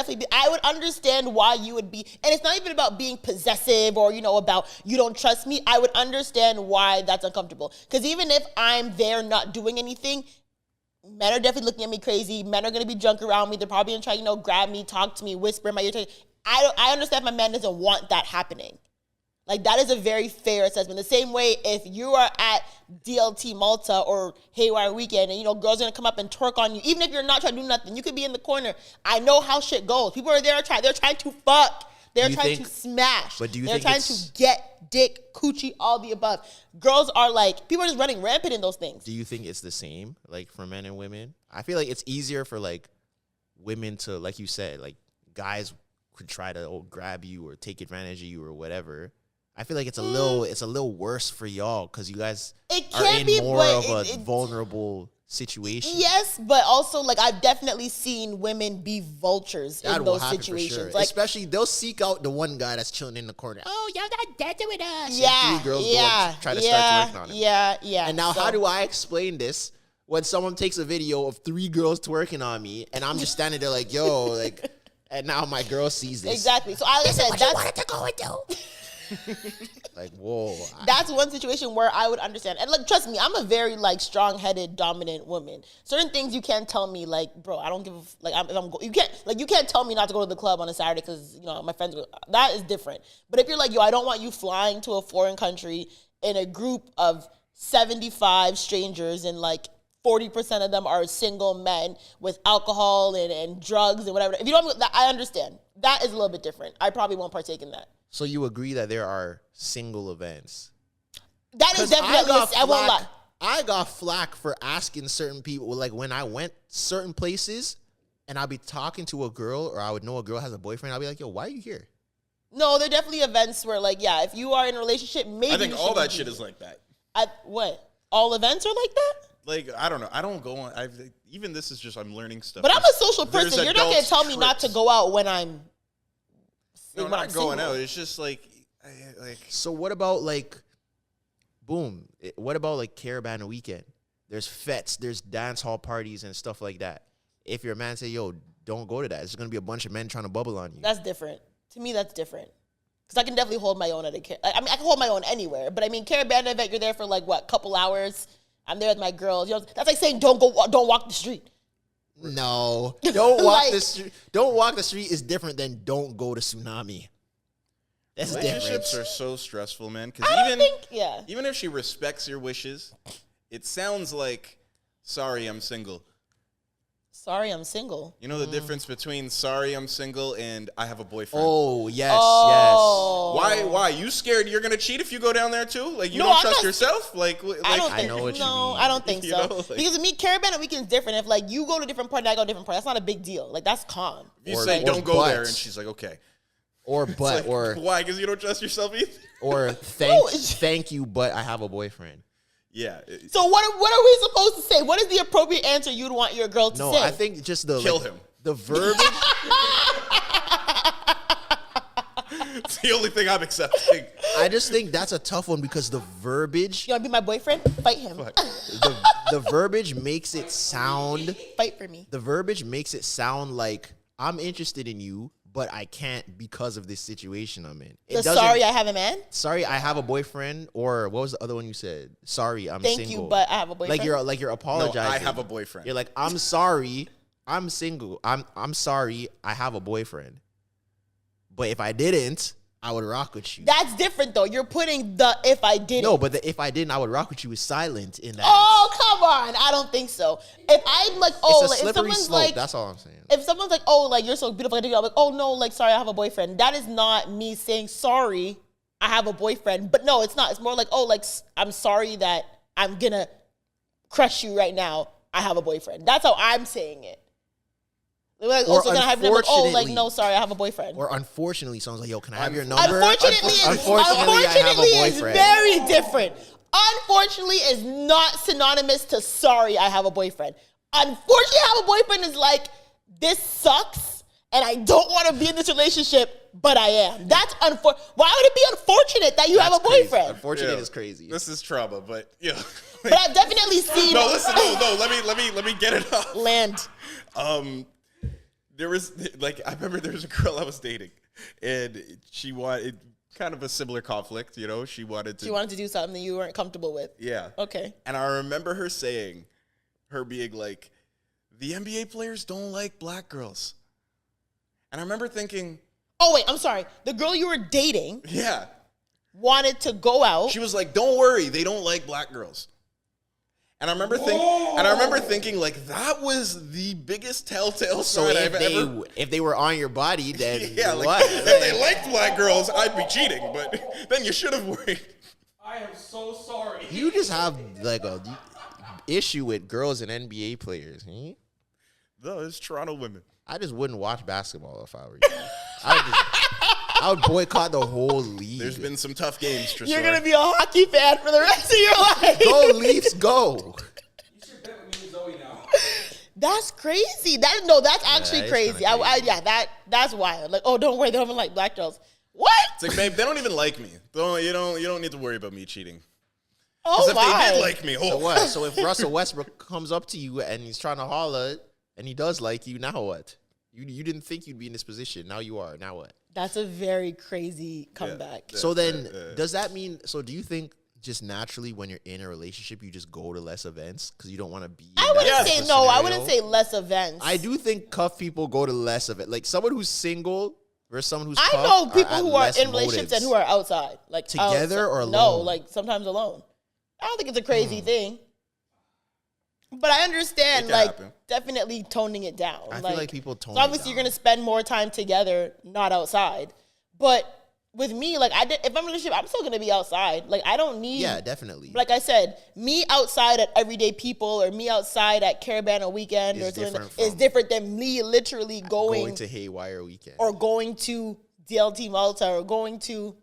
understand why you would be, and it's not even about being possessive or, about you don't trust me. I would understand why that's uncomfortable. Because even if I'm there not doing anything, men are definitely looking at me crazy. Men are going to be drunk around me. They're probably going to try, grab me, talk to me, whisper in my ear. I understand if my man doesn't want that happening. Like, that is a very fair assessment. The same way if you are at DLT Malta or Haywire Weekend and, girls are going to come up and twerk on you, even if you're not trying to do nothing, you could be in the corner. I know how shit goes. People are there they're trying to fuck. They're trying to smash. But do you They're think trying to get dick, coochie, all the above. Girls are like, people are just running rampant in those things. Do you think it's the same, like, for men and women? I feel like it's easier for, like, women to, like you said, like, guys could try to grab you or take advantage of you or whatever. I feel like it's a little worse for y'all because you guys are in more of a vulnerable situation. Yes, but also like I've definitely seen women be vultures That in will those happen situations. for sure. Like, Especially they'll seek out the one guy that's chilling in the corner. Oh, y'all not dancing with us. And yeah, 3 girls go yeah, and try to yeah, start twerking on him. yeah. And now, So- how do I explain this when someone takes a video of 3 girls twerking on me, and I'm just standing there like, yo, like, and now my girl sees this. Exactly. So like I said, What you wanted to go and do. Like, whoa. that's one situation where I would understand. And like, trust me, I'm a very like strong-headed, dominant woman. Certain things you can't tell me, like, bro, I don't give a like. You can't tell me not to go to the club on a Saturday because my friends. That is different. But if you're like, yo, I don't want you flying to a foreign country in a group of 75 strangers and like 40% of them are single men with alcohol and drugs and whatever. If you don't, I understand. That is a little bit different. I probably won't partake in that. So you agree that there are single events? That is definitely. I won't lie. I got flack for asking certain people, like when I went certain places and I'd be talking to a girl or I would know a girl has a boyfriend, I'd be like, yo, why are you here? No, there are definitely events where, like, yeah, if you are in a relationship, maybe I think you all shouldn't that be. shit is like that. What? All events are like that? Like, I don't know. I don't go on. Even this is just, I'm learning stuff. But I'm a social There's person. You're not going to adults tell me not to trips. go out when I'm No, when not I'm going single. out. It's just like. So what about like, boom, what about like Caravan weekend? There's fetes, there's dance hall parties and stuff like that. If your man say, yo, don't go to that, it's going to be a bunch of men trying to bubble on you. That's different. To me, that's different. Because I can definitely hold my own at I mean, I can hold my own anywhere. But I mean, caravan event, you're there for like, what, couple hours? I'm there with my girls. That's like saying don't walk the street. No, don't walk Like- the street. Don't walk the street is different than don't go to Tsunami. That's Relationships different. are so stressful, man. Because I don't think, yeah. even if she respects your wishes, it sounds like, sorry, I'm single. Sorry, I'm single. You know the difference between sorry, I'm single and I have a boyfriend? Oh, yes, Oh. Why? You scared you're going to cheat if you go down there too? Like, you No, don't I'm trust not- yourself? Like, I don't I think know what you no, mean. I don't think You so. know, like- Because to me, caravan and weekend's different. If like you go to a different party, I go to a different party. That's not a big deal. Like that's calm. if you Or- say or don't go there, but. and she's like, okay. Or It's but like, or why? Because you don't trust yourself either? or thank you, but I have a boyfriend. Yeah. So what are we supposed to say? What is the appropriate answer you'd want your girl to No, say? I think just the Kill like, him. The verbiage. It's the only thing I'm accepting. I just think that's a tough one because the verbiage, You want to be my boyfriend? Fight him. the verbiage makes it sound. Fight for me. The verbiage makes it sound like I'm interested in you, but I can't because of this situation I'm in. It doesn't- Sorry, I have a man. Sorry, I have a boyfriend, or what was the other one you said? Sorry, I'm Thank single. you, but I have a boyfriend. Like you're No, apologizing. I have a boyfriend. You're like, I'm sorry, I'm single. I'm sorry, I have a boyfriend. But if I didn't, I would rock with you. That's different though. You're putting the if I didn't. No, but the if I didn't, I would rock with you is silent in that. Oh, come on. I don't think so. If I'm like, oh, it's a like, if slippery someone's slope. like, That's all I'm saying. if someone's like, oh, like you're so beautiful, I'm like, oh no, like sorry, I have a boyfriend. That is not me saying sorry, I have a boyfriend. But no, it's not. It's more like, oh, like I'm sorry that I'm gonna crush you right now. I have a boyfriend. That's how I'm saying it. Like, Or also, can I have your number? Oh, like unfortunately- no, sorry, I have a boyfriend. Or unfortunately, someone's like, yo, can I have your number? Unfortunately, Unfortunately, I have a is boyfriend. very different. Unfortunately is not synonymous to sorry, I have a boyfriend. Unfortunately, I have a boyfriend is like, this sucks, and I don't want to be in this relationship, but I am. That's unfortunate. Why would it be unfortunate that you have a That's crazy. boyfriend? Unfortunate Yeah. is crazy. This is trauma, but yeah. But I've definitely seen No, listen, no. Let me get it off. land. There was like I remember there was a girl I was dating, and she wanted kind of a similar conflict. You know, she wanted to. She wanted to do something that you weren't comfortable with. Yeah. Okay. And I remember her saying, her being like, the NBA players don't like black girls. And I remember thinking, Oh wait, I'm sorry. The girl you were dating yeah. wanted to go out. She was like, don't worry, they don't like black girls. And I remember thinking like that was the biggest telltale So sign I've ever. if they were on your body, then Yeah, like, what? if they liked black girls, I'd be cheating, but then you should have worried. I am so sorry. You just have like a issue with girls and NBA players. Hmm? No, it's Toronto women. I just wouldn't watch basketball if I were you. I would boycott the whole league. There's been some tough games, Tresor. You're gonna be a hockey fan for the rest of your life. Go Leafs, go. You should bet with me, Zoe. That's crazy. That's actually that is crazy. kinda That's wild. Like, oh, don't worry, they don't even like black girls. What? It's like, babe, they don't even like me. You don't need to worry about me cheating. Oh Because if my. they did like me, So what? So if Russell Westbrook comes up to you and he's trying to holler and he does like you, now what? You didn't think you'd be in this position. Now you are. Now what? That's a very crazy comeback. So then, does that mean? So do you think just naturally when you're in a relationship, you just go to less events because you don't want to be? I wouldn't Yes. say no. I wouldn't say less events. I do think cuff people go to less of it. Like someone who's single versus someone who's. I cuffed know are people at who are less in relationships motives. and who are outside, like Together or No, alone? like sometimes alone. I don't think it's a crazy thing, but I understand, It can like happen. definitely toning it down. I feel like people tone So obviously, it you're gonna spend more time together, not outside. But with me, like if I'm in a relationship, I'm still gonna be outside. Like I don't need. Yeah, definitely. Like I said, me outside at Everyday People or me outside at Caravan or Weekend Is or something different is from different than me literally going to Haywire Weekend or going to DLT Malta or going to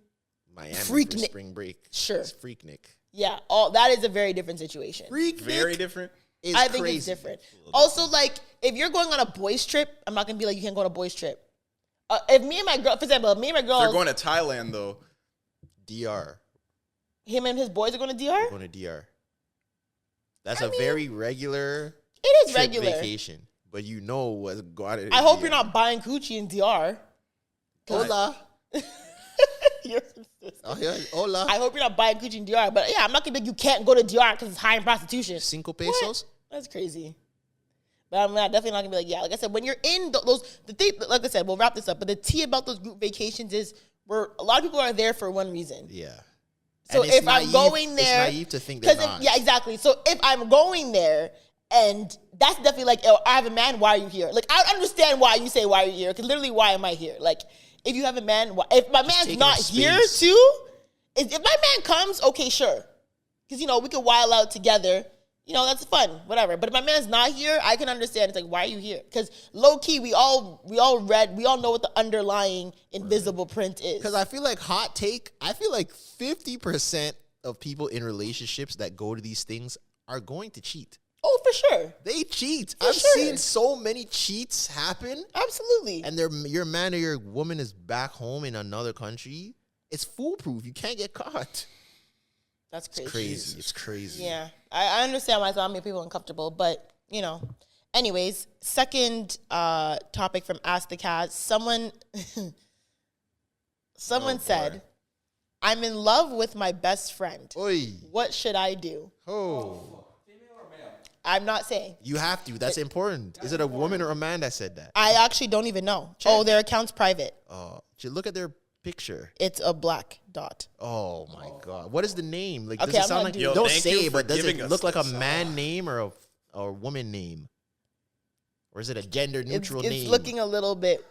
Miami Freaknik. for spring break. Sure. It's Freaknik. yeah, all that is a very different situation. very different. Is I think crazy. it's different. Also, like if you're going on a boys trip, I'm not gonna be like you can't go on a boys trip. If me and my girl, for example, me and my girl, They're going to Thailand though. DR. him and his boys are going to DR. Going to DR. That's a very regular It is trip regular. vacation, but you know what's going on. I hope you're not buying coochie in DR. Hola. You're- Oh, yeah. Hola. I hope you're not buying coochie in DR. But yeah, I'm not gonna be like you can't go to DR because it's high in prostitution. 5 pesos. What? That's crazy. But I'm definitely not gonna be like, yeah. Like I said, when you're in those, the thing, like I said, we'll wrap this up. But the tea about those group vacations is where a lot of people are there for one reason. Yeah. So And it's if I'm naive- going there, it's naive to think they're not. yeah, exactly. So if I'm going there, and that's definitely like, oh, I have a man. Why are you here? Like I understand why you say why are you here? Because literally, why am I here? Like if you have a man, if my man's taking not up here space. too, if my man comes, okay, sure, because we could while out together. That's fun, whatever. But if my man's not here, I can understand. It's like, why are you here? Because low key, we all know what the underlying invisible print is. Because I feel like hot take, I feel like 50% of people in relationships that go to these things are going to cheat. Oh, for sure, They cheat. For I've sure. seen so many cheats happen. absolutely. And your man or your woman is back home in another country. It's foolproof. You can't get caught. That's It's crazy. It's crazy. Yeah, I understand why some make people uncomfortable, but Anyways, second topic from Ask the Cat. Someone said, "I'm in love with my best friend. Oi. What should I do?" Oh. I'm not saying. You have to. That's important. Is it a woman or a man that said that? I actually don't even know. Oh, their account's private. Look at their picture. It's a black dot. Oh my God! What is the name? Like, Okay, does it I'm sound not like doing Yo, don't thank say you it, for but does giving it us look like a this. man name or a woman name, or is it a gender neutral It's name? looking a little bit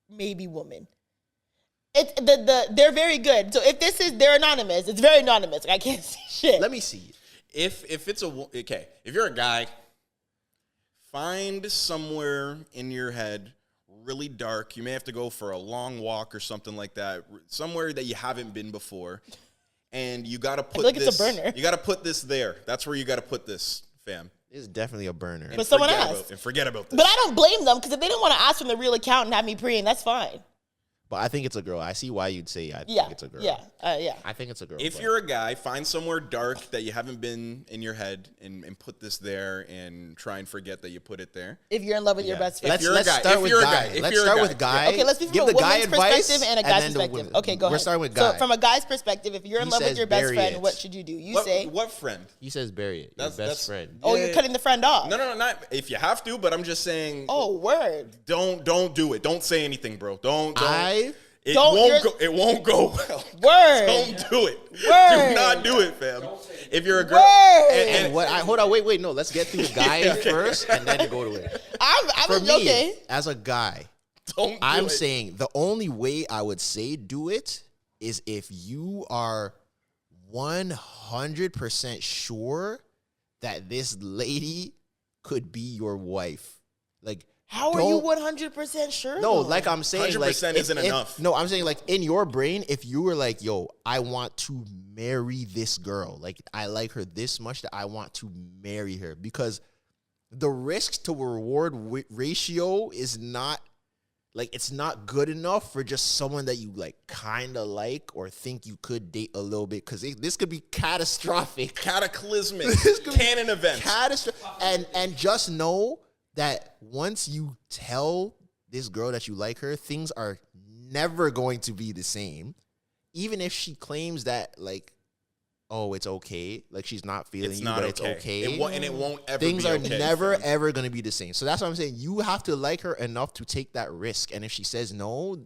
maybe woman. They're very good. So if they're anonymous. It's very anonymous. Like, I can't say shit. Let me see. If it's if you're a guy, find somewhere in your head really dark. You may have to go for a long walk or something like that. Somewhere that you haven't been before, and you got to put like this. it's a burner. You got to put this there. That's where you got to put this, fam. It's definitely a burner. And But someone forget asked. about- and forget about this. But I don't blame them because if they didn't want to ask from the real account and have me preying, that's fine. But I think it's a girl. I see why you'd say I Yeah, think it's a girl. yeah, yeah. I think it's a girl. If but- you're a guy, find somewhere dark that you haven't been in your head and put this there and try and forget that you put it there. If you're in love with your best friend. let's you're a guy- start if with you're a guy. guy- if Let's you're a start guy. with guy. Okay, let's be from give a the guy woman's advice perspective and a guy's then the perspective. woman. Okay, go ahead. We're starting with guy. So from a guy's perspective, if you're in He love with says your best bury friend, it. what should you do? You say, What friend? He says bury it. Your That's- best friend. oh, Yeah. you're cutting the friend off. No, not if you have to, but I'm just saying. Oh, word. Don't do it. Don't say anything, bro. Don't. It Don't- won't you're- go. It won't go well. Word. Don't do it. Word. Do not do it, fam. If you're a girl, Word. And what? Hold on. Wait. No. Let's get through the guy first, and then go to it. I'm For me, okay. as a guy, don't. Do I'm it. saying the only way I would say do it is if you are 100% sure that this lady could be your wife. Like, How are you don't- 100% sure? No, though? like I'm saying, 100% like, isn't enough. No, I'm saying like in your brain, if you were like, "Yo, I want to marry this girl. Like, I like her this much that I want to marry her," because the risk to reward ratio is not like it's not good enough for just someone that you like kind of like or think you could date a little bit because this could be catastrophic, cataclysmic, canon event, and just know that once you tell this girl that you like her, things are never going to be the same, even if she claims that like, oh, it's okay. Like she's not feeling it's you, not but it's okay. And it won't ever Things be are okay, never, ever going to be the same. So that's what I'm saying. You have to like her enough to take that risk. And if she says no,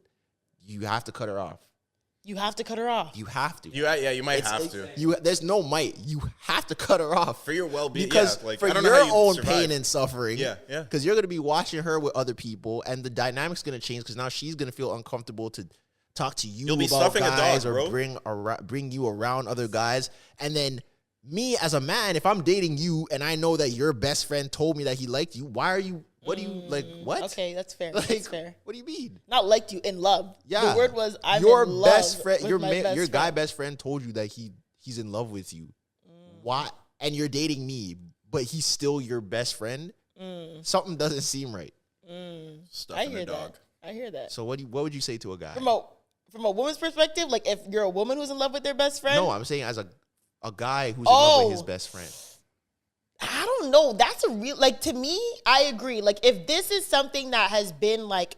you have to cut her off. You have to cut her off. You have to. You might have to. There's no might. You have to cut her off. For your well-being. Because for your own pain and suffering. Yeah. Because you're going to be watching her with other people. And the dynamic's going to change because now she's going to feel uncomfortable to talk to you about guys or bring you around other guys. And then me as a man, if I'm dating you and I know that your best friend told me that he liked you, why are you, what do you, like, what? Okay, that's fair. Like, that's fair. What do you mean? Not liked you, in love. Yeah. The word was, I'm your in love best friend, with your my best your guy friend. best friend told you that he's in love with you. Why? And you're dating me, but he's still your best friend? Something doesn't seem right. Stuff in the dog. I hear that. So what would you say to a guy? From a woman's perspective, like if you're a woman who's in love with their best friend? No, I'm saying as a guy who's in love with his best friend. I don't know. That's a real, like, to me, I agree. Like, if this is something that has been, like,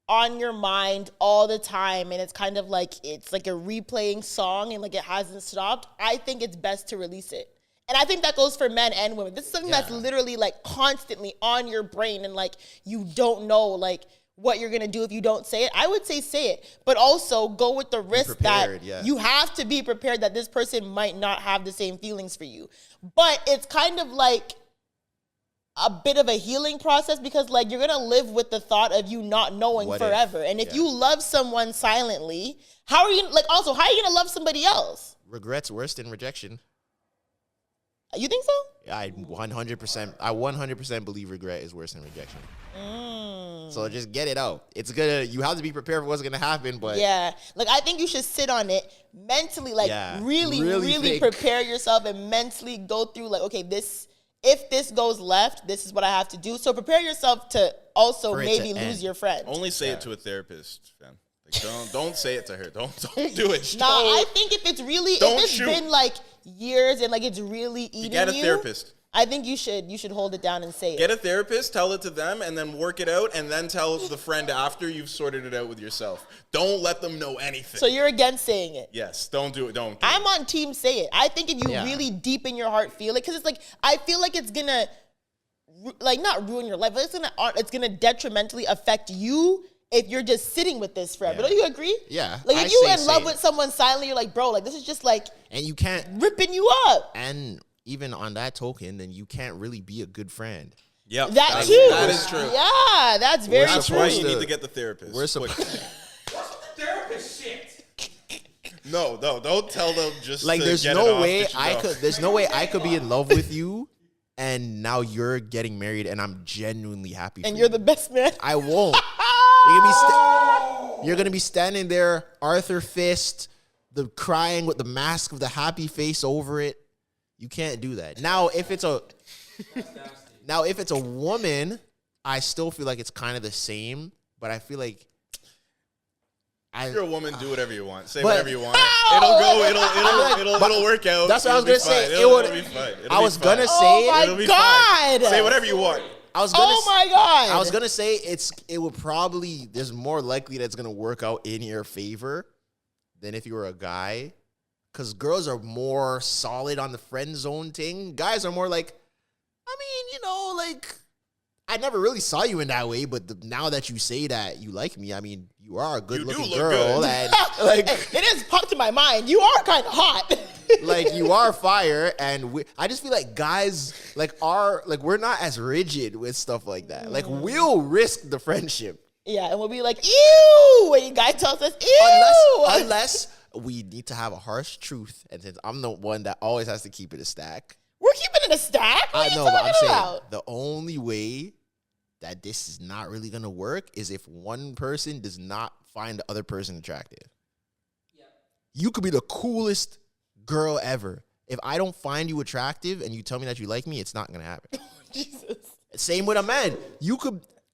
on your mind all the time and it's kind of like, it's like a replaying song and, like, it hasn't stopped, I think it's best to release it. And I think that goes for men and women. This is something that's literally, like, constantly on your brain and, like, you don't know, like, what you're going to do if you don't say it. I would say it, but also go with the risk that you have to be prepared that this person might not have the same feelings for you. But it's kind of like a bit of a healing process because like you're going to live with the thought of you not knowing forever. And if you love someone silently, how are you going to love somebody else? Regret's worse than rejection. You think so? I 100% believe regret is worse than rejection. So just get it out. You have to be prepared for what's gonna happen, but like I think you should sit on it mentally, like really prepare yourself and mentally go through like, okay, if this goes left, this is what I have to do. So prepare yourself to also maybe lose your friend. Only say it to a therapist, fam. Like, don't say it to her. Don't do it. No, I think if it's been like years and like it's really eating you, get a therapist. I think you should hold it down and say it. Get a therapist, tell it to them, and then work it out, and then tell the friend after you've sorted it out with yourself. Don't let them know anything. So you're against saying it? Yes, don't do it. I'm on team say it. I think if you really deep in your heart feel it, because it's like, I feel like it's going to, like, not ruin your life, but it's gonna detrimentally affect you if you're just sitting with this forever. Don't you agree? Yeah. Like, if you're in love with someone silently, you're like, bro, like, this is just like, and you can't ripping you up. And even on that token, then you can't really be a good friend. Yeah, that too. That is true. Yeah, that's very true. That's why you need to get the therapist. What's the therapist shit? No, don't tell them just like to there's get no it way off I could. There's no way I could be in love with you, and now you're getting married, and I'm genuinely happy. And you're the best man. I won't. You're gonna be standing there, Arthur Fist, the crying with the mask of the happy face over it. You can't do that. Now, if it's a woman, I still feel like it's kind of the same, but I feel like if you're a woman, do whatever you want. Say whatever you want. It'll work out. That's what I was gonna say. It'll be fine. I was gonna say oh my God. Say whatever you want. Oh my God. I was gonna say it would probably, there's more likely that it's gonna work out in your favor than if you were a guy. Because girls are more solid on the friend zone thing. Guys are more like, I mean, like, I never really saw you in that way, but now that you say that you like me, I mean, you are a good-looking girl. Good. And, like, it is popped to my mind. You are kind of hot. Like, you are fire, and I just feel like guys, we're not as rigid with stuff like that. Like, we'll risk the friendship. Yeah, and we'll be like, ew, when you guy tells us, ew. Unless we need to have a harsh truth, and since I'm the one that always has to keep it a stack. We're keeping it a stack? What I know, but I'm saying the only way that this is not really going to work is if one person does not find the other person attractive. Yeah. You could be the coolest girl ever. If I don't find you attractive and you tell me that you like me, it's not going to happen. Jesus. Same with a man.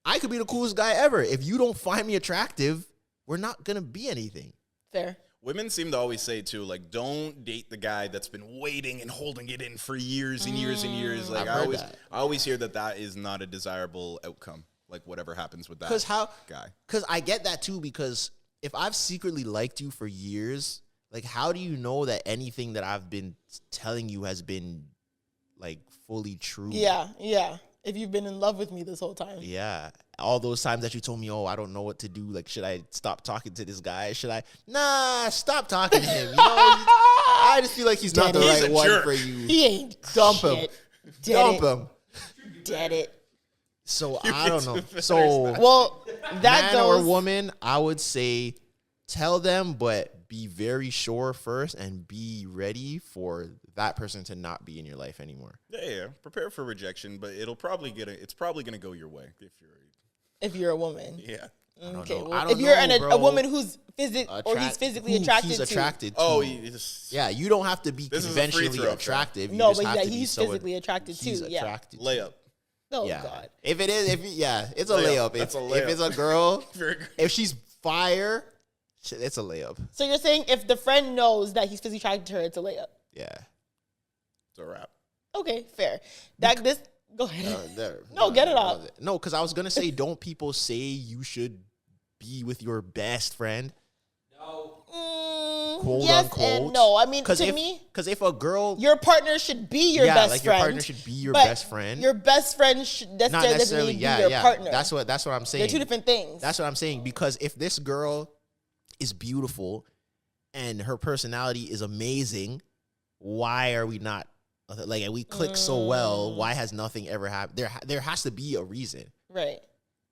I could be the coolest guy ever. If you don't find me attractive, we're not gonna be anything. Fair. Women seem to always say too, like, don't date the guy that's been waiting and holding it in for years and years and years. Like, I always hear that is not a desirable outcome. Like, whatever happens with that guy. Because I get that too. Because if I've secretly liked you for years, like, how do you know that anything that I've been telling you has been like fully true? Yeah. If you've been in love with me this whole time. Yeah. All those times that you told me, oh, I don't know what to do. Like, should I stop talking to this guy? Should I? Nah, stop talking to him. You know, I just feel like he's not the right one for you. He ain't Dump shit. him. Dump him. Dead it. So, I don't know. So, well, that man goes. or woman, I would say tell them, but be very sure first and be ready for that person to not be in your life anymore. Yeah. Prepare for rejection, but it's probably going to go your way if you're a woman. Yeah. Okay. I Well, don't if you're know, a woman who's he's physically attracted he's to. attracted to. Oh, yeah, you don't have to be This is a free conventionally throw, attractive. You No, just but have yeah, to be he's someone physically attracted he's too. Yeah. attracted to. layup. Oh Yeah. God. If it is, it's a layup. That's a If layup. it's a girl, Very good. if she's fire, it's a layup. So you're saying if the friend knows that he's physically attracted to her, it's a layup. Yeah. It's a wrap. Okay, fair. Go ahead. There. No, get it off. No, because I was gonna say, don't people say you should be with your best friend? Quote yes unquote. and no. I mean, to me, because if a girl, your partner should be your best like friend. your partner should be your but best friend. Your best friend should not necessarily necessarily, be your partner. That's what I'm saying. They're two different things. That's what I'm saying. Because if this girl is beautiful and her personality is amazing, why are we not like? And we click so well. Why has nothing ever happened? There has to be a reason. Right.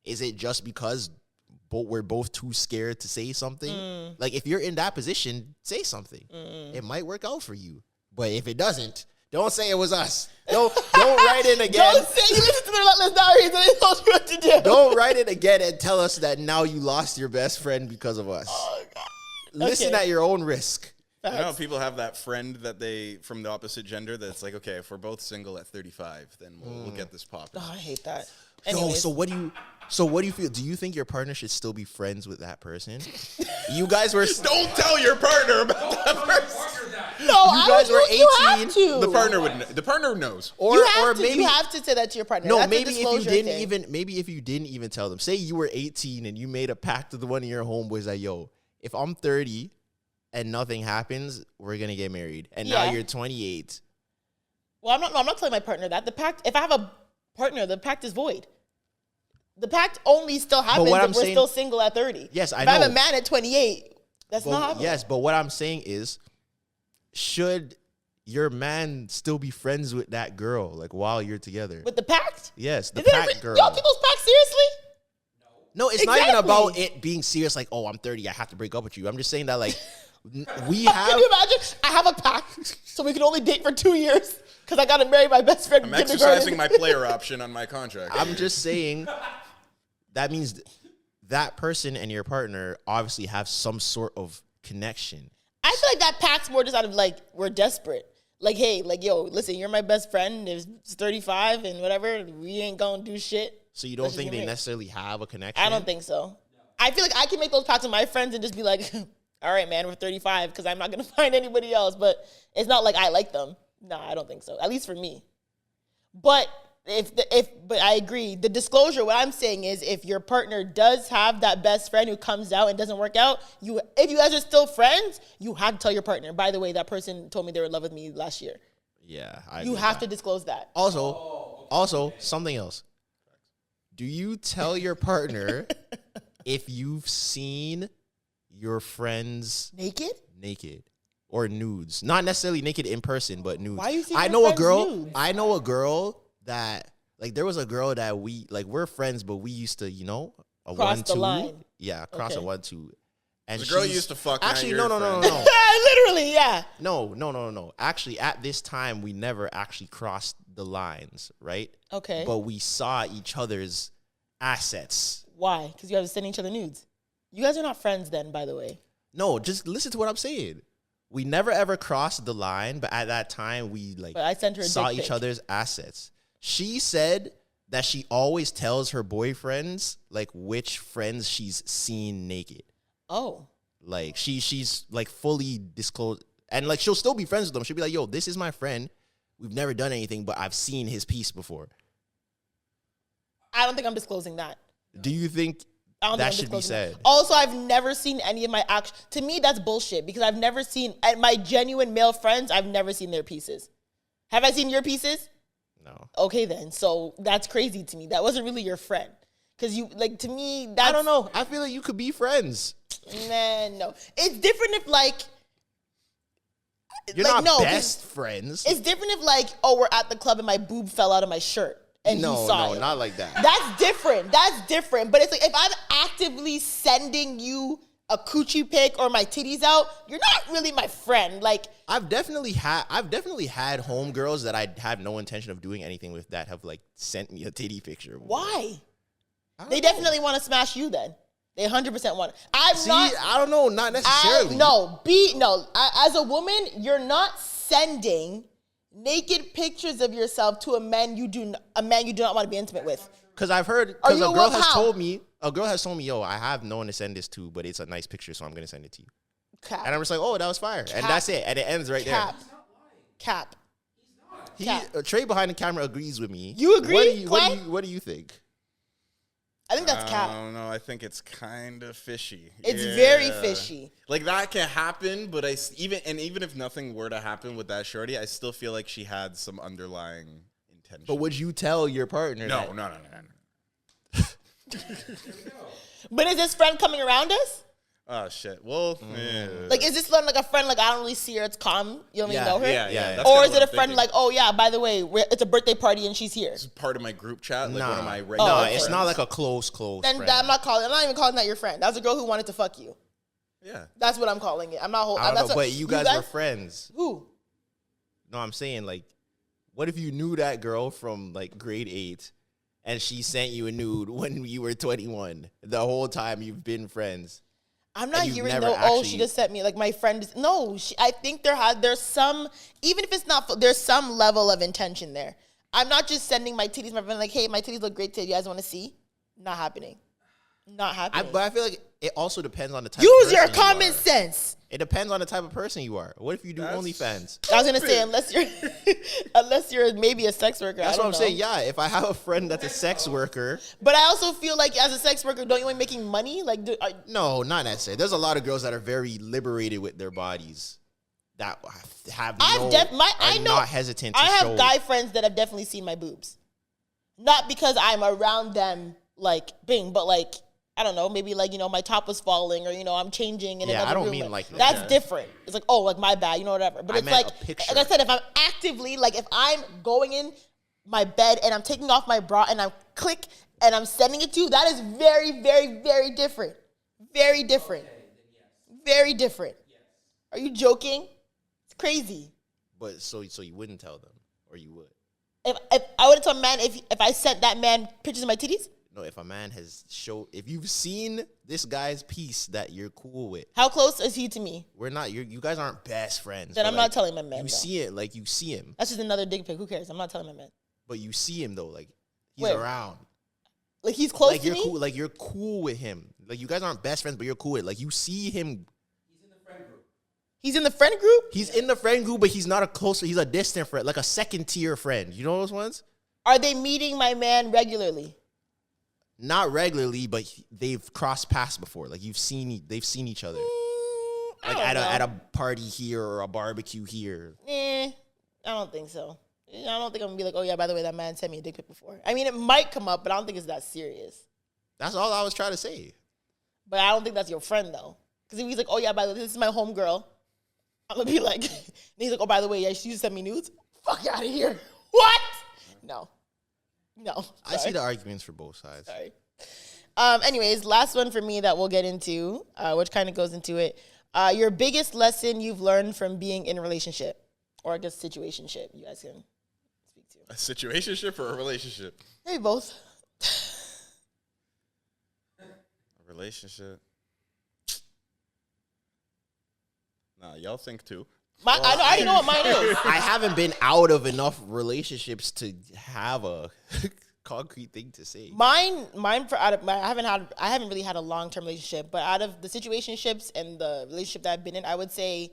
Is it just because we're both too scared to say something? Like, if you're in that position, say something. It might work out for you. But if it doesn't, don't say it was us. Don't write in again. Don't say you listen to the Relentless Diaries and they told you what to do. Don't write it again and tell us that now you lost your best friend because of us. Oh, God. Listen Okay. at your own risk. You know, people have that friend that they from the opposite gender that's like, okay, if we're both single at 35, then we'll get this popping. Oh, I hate that. Yo, Anyways. so what do you feel? Do you think your partner should still be friends with that person? You guys were Don't tell your partner about that person. No, you guys were You have 18. to. The partner knows. or you have to say that to your partner. no, That's a maybe if you disclosure didn't thing. maybe if you didn't even tell them. Say you were 18 and you made a pact with one of your homeboys that, yo, if I'm 30 and nothing happens, we're gonna get married. And now Yeah. you're 28. Well, I'm not telling my partner that. The pact, if I have a partner, the pact is void. The pact only still happens what if I'm we're saying- still single at 30. Yes, I if I have know. a man at 28, that's not happening. Yes, but what I'm saying is, should your man still be friends with that girl, like, while you're together? With the pact? Yes, the Is it pact girl. Y'all take those pacts seriously? No, it's not even Exactly. about it being serious, like, oh, I'm 30, I have to break up with you. I'm just saying that, like, we Can have... you imagine? I have a pact, so we can only date for 2 years because I got to marry my best friend I'm in kindergarten. exercising my player option on my contract. I'm just saying that means that person and your partner obviously have some sort of connection. I feel like that pact's more just out of, like, we're desperate. Like, hey, like, yo, listen, you're my best friend. If it's 35 and whatever, we ain't going to do shit. So you don't Let's think just they get married. necessarily have a connection? I don't think so. I feel like I can make those pacts with my friends and just be like, all right, man, we're 35 because I'm not going to find anybody else. But it's not like I like them. No, I don't think so. At least for me. But but I agree. The disclosure, what I'm saying is if your partner does have that best friend who comes out and doesn't work out, if you guys are still friends, you have to tell your partner, by the way, that person told me they were in love with me last year. Yeah. You have to disclose that. Also, something else. Do you tell your partner if you've seen your friends naked or nudes? Not necessarily naked in person, but nudes. Why are you seeing I your know a friends' girl. nudes? I know a girl that, like, there was a girl that we're friends, but we used to, a Cross 1-2. the line. Yeah, cross a Okay. 1-2. And The girl she's- you used to fuck. now Actually, you're no. friends. Literally, yeah. No. Actually, at this time, we never actually crossed the lines, right? Okay. But we saw each other's assets. Why? Because you guys are sending each other nudes. You guys are not friends then, by the way. No, just listen to what I'm saying. We never ever crossed the line, but at that time, we But I sent her a saw dick each pic. other's assets. She said that she always tells her boyfriends like which friends she's seen naked. Oh. Like she's like fully disclosed, and like she'll still be friends with them. She'll be like, "Yo, this is my friend. We've never done anything, but I've seen his piece before." I don't think I'm disclosing that. Do you think that should be said? Also, I've never seen any of my to me, that's bullshit because I've never seen my genuine male friends. I've never seen their pieces. Have I seen your pieces? No. Okay, then. So that's crazy to me. That wasn't really your friend. Because you, like, to me, that's... I don't know. I feel like you could be friends. Man, no. It's different if, like... You're like, not best friends. It's different if, like, oh, we're at the club and my boob fell out of my shirt. And he saw it. No, not like that. That's different. That's different. But it's like, if I'm actively sending you a coochie pic or my titties out, you're not really my friend. Like... I've definitely had homegirls that I had no intention of doing anything with that have like sent me a titty picture. Why? They definitely want to smash you then. They 100% want it. I don't know, not necessarily. As a woman, you're not sending naked pictures of yourself to a man you do not want to be intimate with. Because I've heard, because a girl has told me, yo, I have no one to send this to, but it's a nice picture, so I'm going to send it to you. Cap. And I'm just like, oh, that was fire. And that's it. And it ends right there. Cap. Trey behind the camera agrees with me. You agree? What do you think? I think that's cap. I don't know. I think it's kind of fishy. It's very fishy. Like that can happen, but even if nothing were to happen with that shorty, I still feel like she had some underlying intention. But would you tell your partner? No. But is this friend coming around us? Oh shit. Well, yeah. Like, is this like a friend? Like, I don't really see her. It's calm. You don't even know her. Yeah. Or is it a friend? Like, oh yeah, by the way, it's a birthday party and she's here. It's part of my group chat. Like one of my regular. No, friends. it's not like a close Then friend. I'm not even calling that your friend. That was a girl who wanted to fuck you. Yeah. That's what I'm calling it. I'm not. I don't know, but you guys were friends. Who? No, I'm saying like, what if you knew that girl from like grade 8, and she sent you a nude when you were 21? The whole time you've been friends. I'm not hearing no, she just sent me, like, my friend. No, I think there's some, even if it's not, there's some level of intention there. I'm not just sending my titties, my friend, like, hey, my titties look great today. You guys want to see? Not happening. Not happening. But I feel like it also depends on the type Use of your person common sense. It depends on the type of person you are. What if you do OnlyFans? I was going to say, unless you're maybe a sex worker. That's what I'm saying. Yeah, if I have a friend that's a sex worker. But I also feel like as a sex worker, don't you want making money? Like, no, not necessarily. There's a lot of girls that are very liberated with their bodies that have not hesitant to show. I have guy friends that have definitely seen my boobs. Not because I'm around them, like, but like, I don't know, maybe like, my top was falling or, I'm changing in another room. I don't mean like that. That's different. It's like, oh, like my bad, whatever. But it's like I said, if I'm actively, like if I'm going in my bed and I'm taking off my bra and I'm and I'm sending it to you, that is very, very, very different. Very different. Very different. Are you joking? It's crazy. But so you wouldn't tell them, or you would? If I would have told a man, if I sent that man pictures of my titties? No, if a man if you've seen this guy's piece that you're cool with. How close is he to me? We're not, you guys aren't best friends. Then I'm not telling my man. You see it, like you see him. That's just another dick pic. Who cares? I'm not telling my man. But you see him though, like he's around. Like he's close to you're me? Cool, like you're cool with him. Like you guys aren't best friends, but you're cool with it. Like you see him. He's in the friend group? He's in the friend group, but he's not he's a distant friend, like a second tier friend. You know those ones? Are they meeting my man regularly? Not regularly, but they've crossed paths before. Like they've seen each other. Like at a party here or a barbecue here. I don't think so. I don't think I'm gonna be like, oh yeah, by the way, that man sent me a dick pic before. I mean, it might come up, but I don't think it's that serious. That's all I was trying to say. But I don't think that's your friend though. Because if he's like, oh yeah, by the way, this is my homegirl, I'm gonna be like, and he's like, oh, by the way, yeah, she just sent me nudes. Fuck out of here. What? No. Sorry. I see the arguments for both sides. Sorry. Anyways, last one for me that we'll get into, which kind of goes into it. Your biggest lesson you've learned from being in a relationship, or I guess situationship. You guys can speak to. A situationship or a relationship? Maybe both. A relationship. Nah, y'all think too. I already know what mine is. I haven't been out of enough relationships to have a concrete thing to say. Mine for I haven't really had a long-term relationship, but out of the situationships and the relationship that I've been in, I would say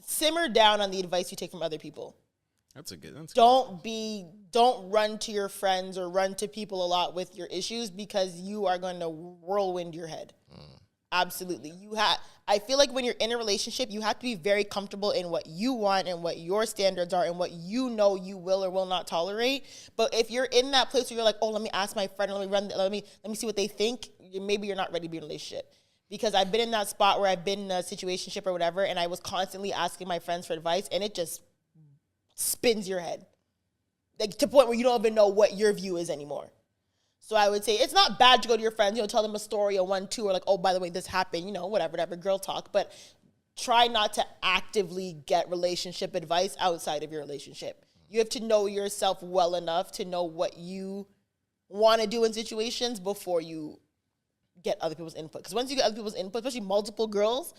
simmer down on the advice you take from other people. That's good. Don't run to your friends or run to people a lot with your issues, because you are going to whirlwind your head. Absolutely. I feel like when you're in a relationship, you have to be very comfortable in what you want and what your standards are and what you know you will or will not tolerate. But if you're in that place where you're like, oh, let me ask my friend, let me see what they think, maybe you're not ready to be in a relationship. Because I've been in that spot where I've been in a situationship or whatever, and I was constantly asking my friends for advice, and it just spins your head. Like, to the point where you don't even know what your view is anymore. So I would say it's not bad to go to your friends, tell them a story or 1, 2, or like, oh, by the way, this happened, whatever, girl talk. But try not to actively get relationship advice outside of your relationship. You have to know yourself well enough to know what you want to do in situations before you get other people's input. Because once you get other people's input, especially multiple girls,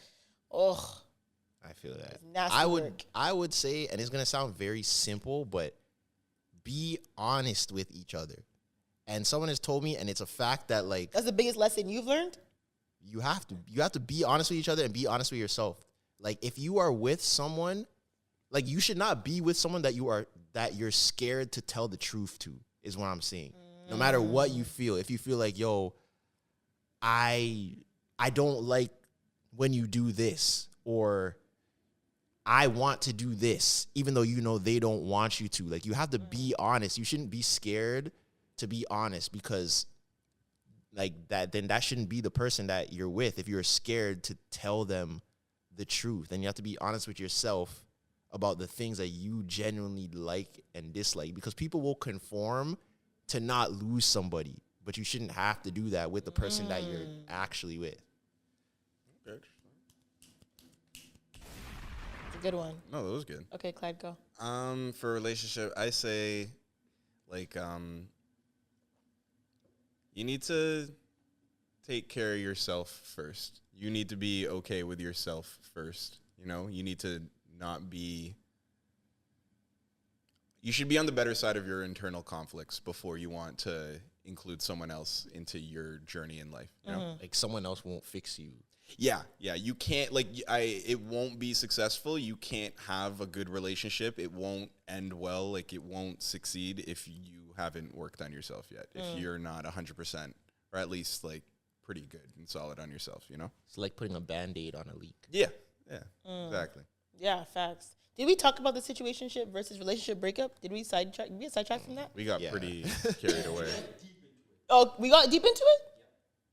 I feel that. Nasty work. I would say, and it's gonna sound very simple, but be honest with each other. And someone has told me, and it's a fact, that like that's the biggest lesson you've learned. You have to be honest with each other and be honest with yourself. Like, if you are with someone, like, you should not be with someone that you're scared to tell the truth to, is what I'm saying. No matter what you feel, if you feel like, yo, I don't like when you do this, or I want to do this, even though they don't want you to. Like, you have to be honest. You shouldn't be scared to be honest, because like that shouldn't be the person that you're with. If you're scared to tell them the truth, then you have to be honest with yourself about the things that you genuinely like and dislike, because people will conform to not lose somebody, but you shouldn't have to do that with the person that you're actually with. Okay. It's a good one. No, that was good. Okay, Clyde, go. For a relationship, I say, like, you need to take care of yourself first. You need to be okay with yourself first. You need to not be... You should be on the better side of your internal conflicts before you want to include someone else into your journey in life. You know? Like, someone else won't fix you. Yeah. You can't, it won't be successful. You can't have a good relationship. It won't end well. Like, it won't succeed if you haven't worked on yourself yet. If you're not 100%, or at least, like, pretty good and solid on yourself, It's like putting a Band-Aid on a leak. Yeah, exactly. Yeah, facts. Did we talk about the situationship versus relationship breakup? Did we get sidetracked from that? We got pretty carried away. Oh, we got deep into it?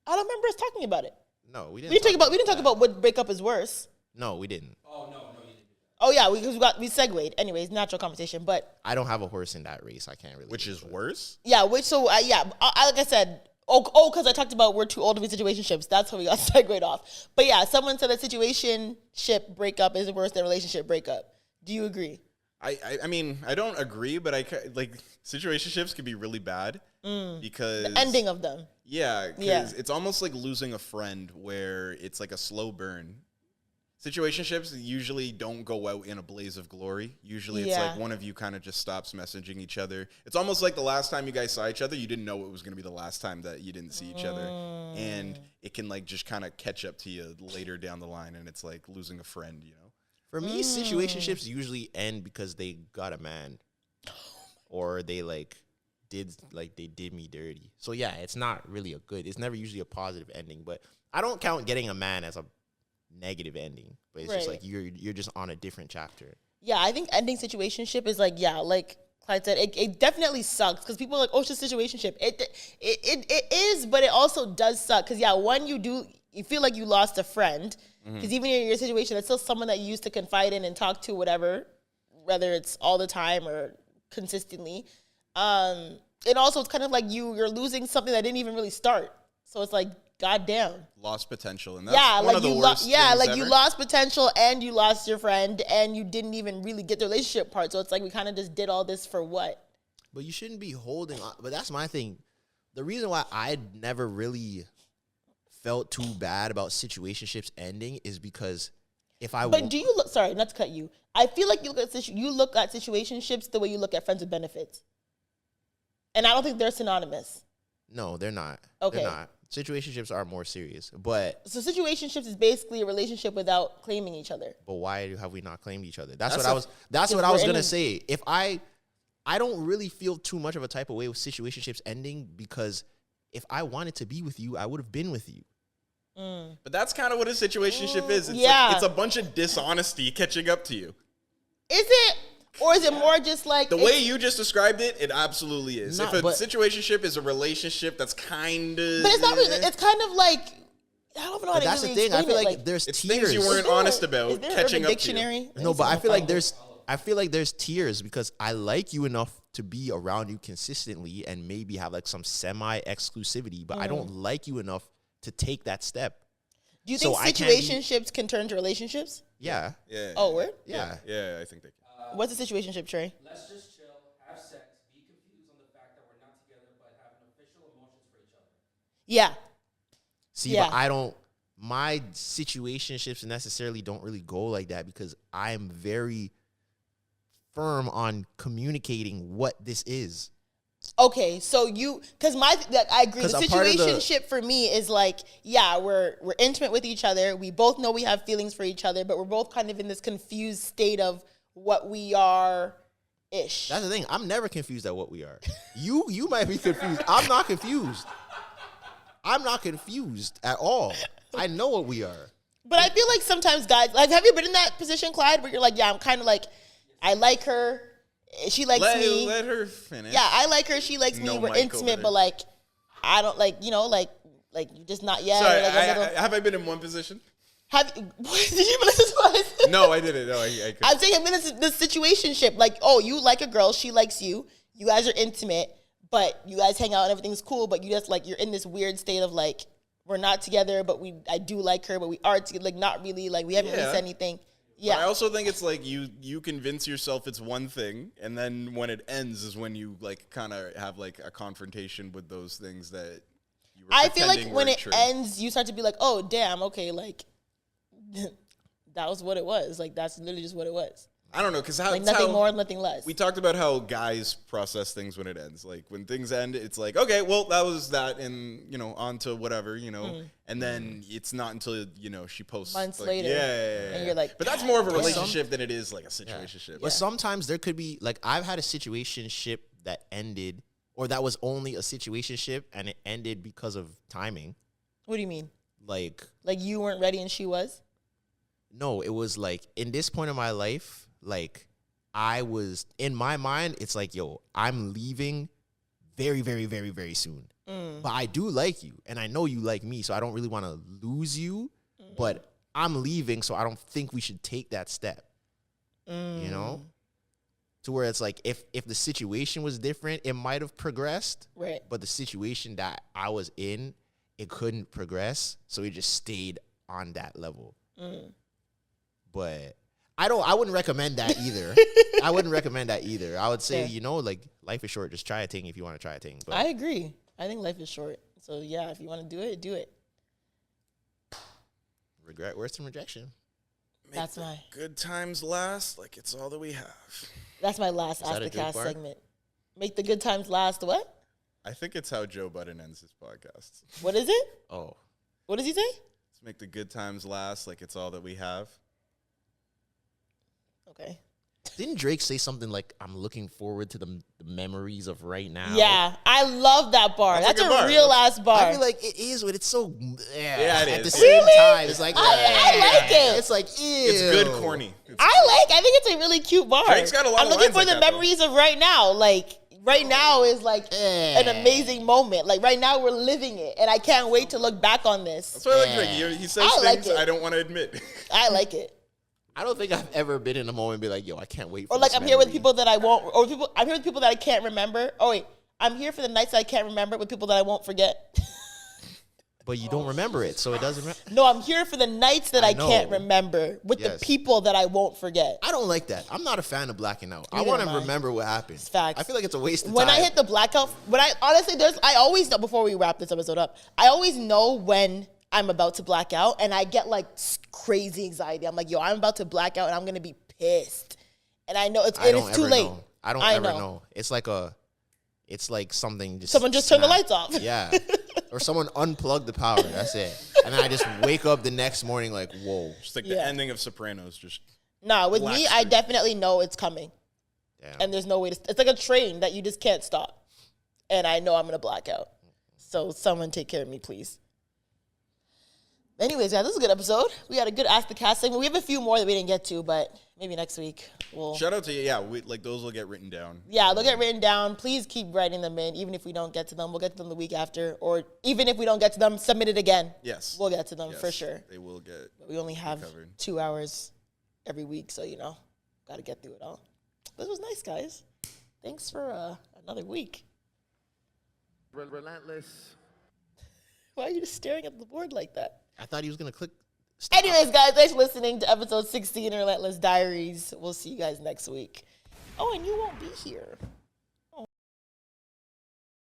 I don't remember us talking about it. No, we didn't. We didn't talk about what breakup is worse. No, we didn't. Oh, no, you didn't. Oh yeah, we segued. Anyways, natural conversation, but I don't have a horse in that race. I can't really. Which is worse? yeah, like I said, because I talked about we're too old to be situationships. That's how we got segued off. But yeah, someone said that situationship breakup is worse than relationship breakup. Do you agree? I mean, I don't agree, but situationships can be really bad because The ending of them. Yeah, because it's almost like losing a friend, where it's like a slow burn. Situationships usually don't go out in a blaze of glory. Usually it's like one of you kind of just stops messaging each other. It's almost like the last time you guys saw each other, you didn't know it was going to be the last time that you didn't see each other. And it can like just kind of catch up to you later down the line, and it's like losing a friend, For me, situationships usually end because they got a man, or they did me dirty. So yeah, it's not really it's never usually a positive ending. But I don't count getting a man as a negative ending. But it's just like you're just on a different chapter. Yeah, I think ending situationship is like Clyde said, it definitely sucks, because people are like, oh, it's just situationship. It is, but it also does suck, because one, you feel like you lost a friend. Because even in your situation, it's still someone that you used to confide in and talk to, whatever, whether it's all the time or consistently. And also, it's kind of like you're losing something that didn't even really start. So it's like, goddamn. Lost potential. And that's one of the worst things ever. You lost potential, and you lost your friend, and you didn't even really get the relationship part. So it's like we kind of just did all this for what? But you shouldn't be holding on. But that's my thing. The reason why I never really felt too bad about situationships ending is because do you look? Sorry, not to cut you. I feel like you look at situationships the way you look at friends with benefits. And I don't think they're synonymous. No, they're not. Okay. They're not. Situationships are more serious, but So situationships is basically a relationship without claiming each other. why have we not claimed each other? That's That's what a- I was. That's what Because I was we're in gonna a- say. If I don't really feel too much of a type of way with situationships ending because if I wanted to be with you, I would have been with you. But that's kind of what a situationship is. It's yeah. like, it's a bunch of dishonesty catching up to you. Is it? Or is it more just like The way you just described it, it absolutely is. Nah, if a but- situationship is a relationship that's kind of... But it's not really, it's kind of like, I don't know how But to that's really the thing. I explain feel it. like there's It's tiers. things you weren't honest about Is there catching a up dictionary? to you. No, but I Let me feel like find it. there's tiers because I like you enough to be around you consistently and maybe have like some semi exclusivity, but I don't like you enough to take that step. Do you So think I can't be- situationships can turn to relationships? Yeah. Yeah. Oh, word? Yeah. Yeah, I think they can. What's a situationship, Trey? Let's just chill, have sex, be confused on the fact that we're not together, but have an official emotions for each other. Yeah. See, Yeah. but I don't. My situationships necessarily don't really go like that because I'm very firm on communicating what this is. Okay, so because I agree. The 'Cause a part of the- situationship for me is like, yeah, we're intimate with each other. We both know we have feelings for each other, but we're both kind of in this confused state of what we are ish. That's the thing. I'm never confused at what we are. You might be confused. I'm not confused. I'm not confused at all. I know what we are. But I feel like sometimes guys, like, have you been in that position, Clyde, where you're like, yeah, I'm kind of like, I like her, she likes me. Let her finish. Yeah, I like her, she likes me. No We're mic over intimate, there. but like, I don't like, you're just not yet. Sorry, or like a little, have I been in one position? did you listen to what I said? No, I didn't. No, I couldn't. I'm saying I'm in this situationship. Like, oh, you like a girl, she likes you. You guys are intimate, but you guys hang out and everything's cool. But you just like you're in this weird state of like we're not together, but I do like her, but we are together. Like not really. Like we haven't really Yeah. said anything. But Yeah, I also think it's like you convince yourself it's one thing, and then when it ends is when you like kind of have like a confrontation with those things that you were I feel like pretending when were it true. ends, you start to be like, oh damn, okay, like that was what it was. Like that's literally just what it was. I don't know, because Like nothing more, nothing less. We talked about how guys process things when it ends. Like when things end, it's like, okay, well, that was that, and on to whatever, And then it's not until she posts Months like, later, yeah, and you're like, but that's more of a But some- relationship than it is like a situationship. But sometimes there could be like I've had a situationship that ended or that was only a situationship and it ended because of timing. What do you mean? Like Like you weren't ready and she was? no, it was like in this point of my life, like I was in my mind, it's like, yo, I'm leaving very, very, very, very soon. But I do like you and I know you like me, so I don't really want to lose you. But I'm leaving, so I don't think we should take that step. To where it's like if the situation was different, it might have progressed. Right. But the situation that I was in, it couldn't progress, so it just stayed on that level. But I wouldn't recommend that either. I wouldn't recommend that either. I would say, Yeah. like life is short. Just try a thing if you want to try a thing. But I agree. I think life is short. So yeah, if you want to do it, do it. regret, worse than rejection. That's my Good times last like it's all that we have. that's my last Ask that a the joke Cast bar? segment. Make the good times last. What? I think it's how Joe Budden ends his podcast. What is it? Oh, What does he say? Let's make the good times last like it's all that we have. Okay. didn't Drake say something like, "I'm looking forward to the memories of right now"? Yeah, I love that bar. That's a That's, good a bar. real ass bar. I feel like it is, but it's so Yeah, it at the is. same Really? time, it's like I like it. It's like ew. It's good corny. I think it's a really cute bar. Drake's got a lot I'm of looking lines for like the that, though. memories of right now. Like right now is like an amazing moment. Like right now we're living it, and I can't wait to look back on this. That's why I like Drake. He says I like things it. I don't want to admit. I like it. I don't think I've ever been in a moment and be like, yo, I can't wait for Or like this I'm here with memory. people that I won't, or I'm here with people that I can't remember. Oh wait, I'm here for the nights that I can't remember with people that I won't forget. But you don't remember it, so it doesn't. No, I'm here for the nights that I can't know. remember with Yes. the people that I won't forget. I don't like that. I'm not a fan of blacking out. I Neither want am to I. remember what happened. Facts. I feel like it's a waste of When time. I hit the blackout, I always know, before we wrap this episode up, I always know when I'm about to black out, and I get like crazy anxiety. I'm like, yo, I'm about to black out, and I'm gonna be pissed. And I know it's I don't and it's too ever late. know. I don't I ever know. know. It's like a it's like something just Someone just turned the snapped. lights off. Yeah. Or someone unplugged the power. That's it. And then I just wake up the next morning like, whoa. Just like the ending of Sopranos. Just Nah, with me, I definitely know it's coming. Damn. And there's no way to... It's like a train that you just can't stop. And I know I'm going to black out. So someone take care of me, please. Anyways, guys, this is a good episode. We had a good Ask the Cast segment. We have a few more that we didn't get to, but maybe next week we'll... shout out to you. Yeah, like those will get written down. Yeah, they'll get written down. Please keep writing them in. Even if we don't get to them, we'll get to them the week after. Or even if we don't get to them, submit it again. Yes. We'll get to them Yes, for sure. They will get But we only have covered. 2 hours every week, so, got to get through it all. This was nice, guys. Thanks for another week. Relentless. Why are you just staring at the board like that? I thought he was going to click. Stop. Anyways, guys, thanks for listening to episode 16 of Relentless Diaries. We'll see you guys next week. Oh, and you won't be here.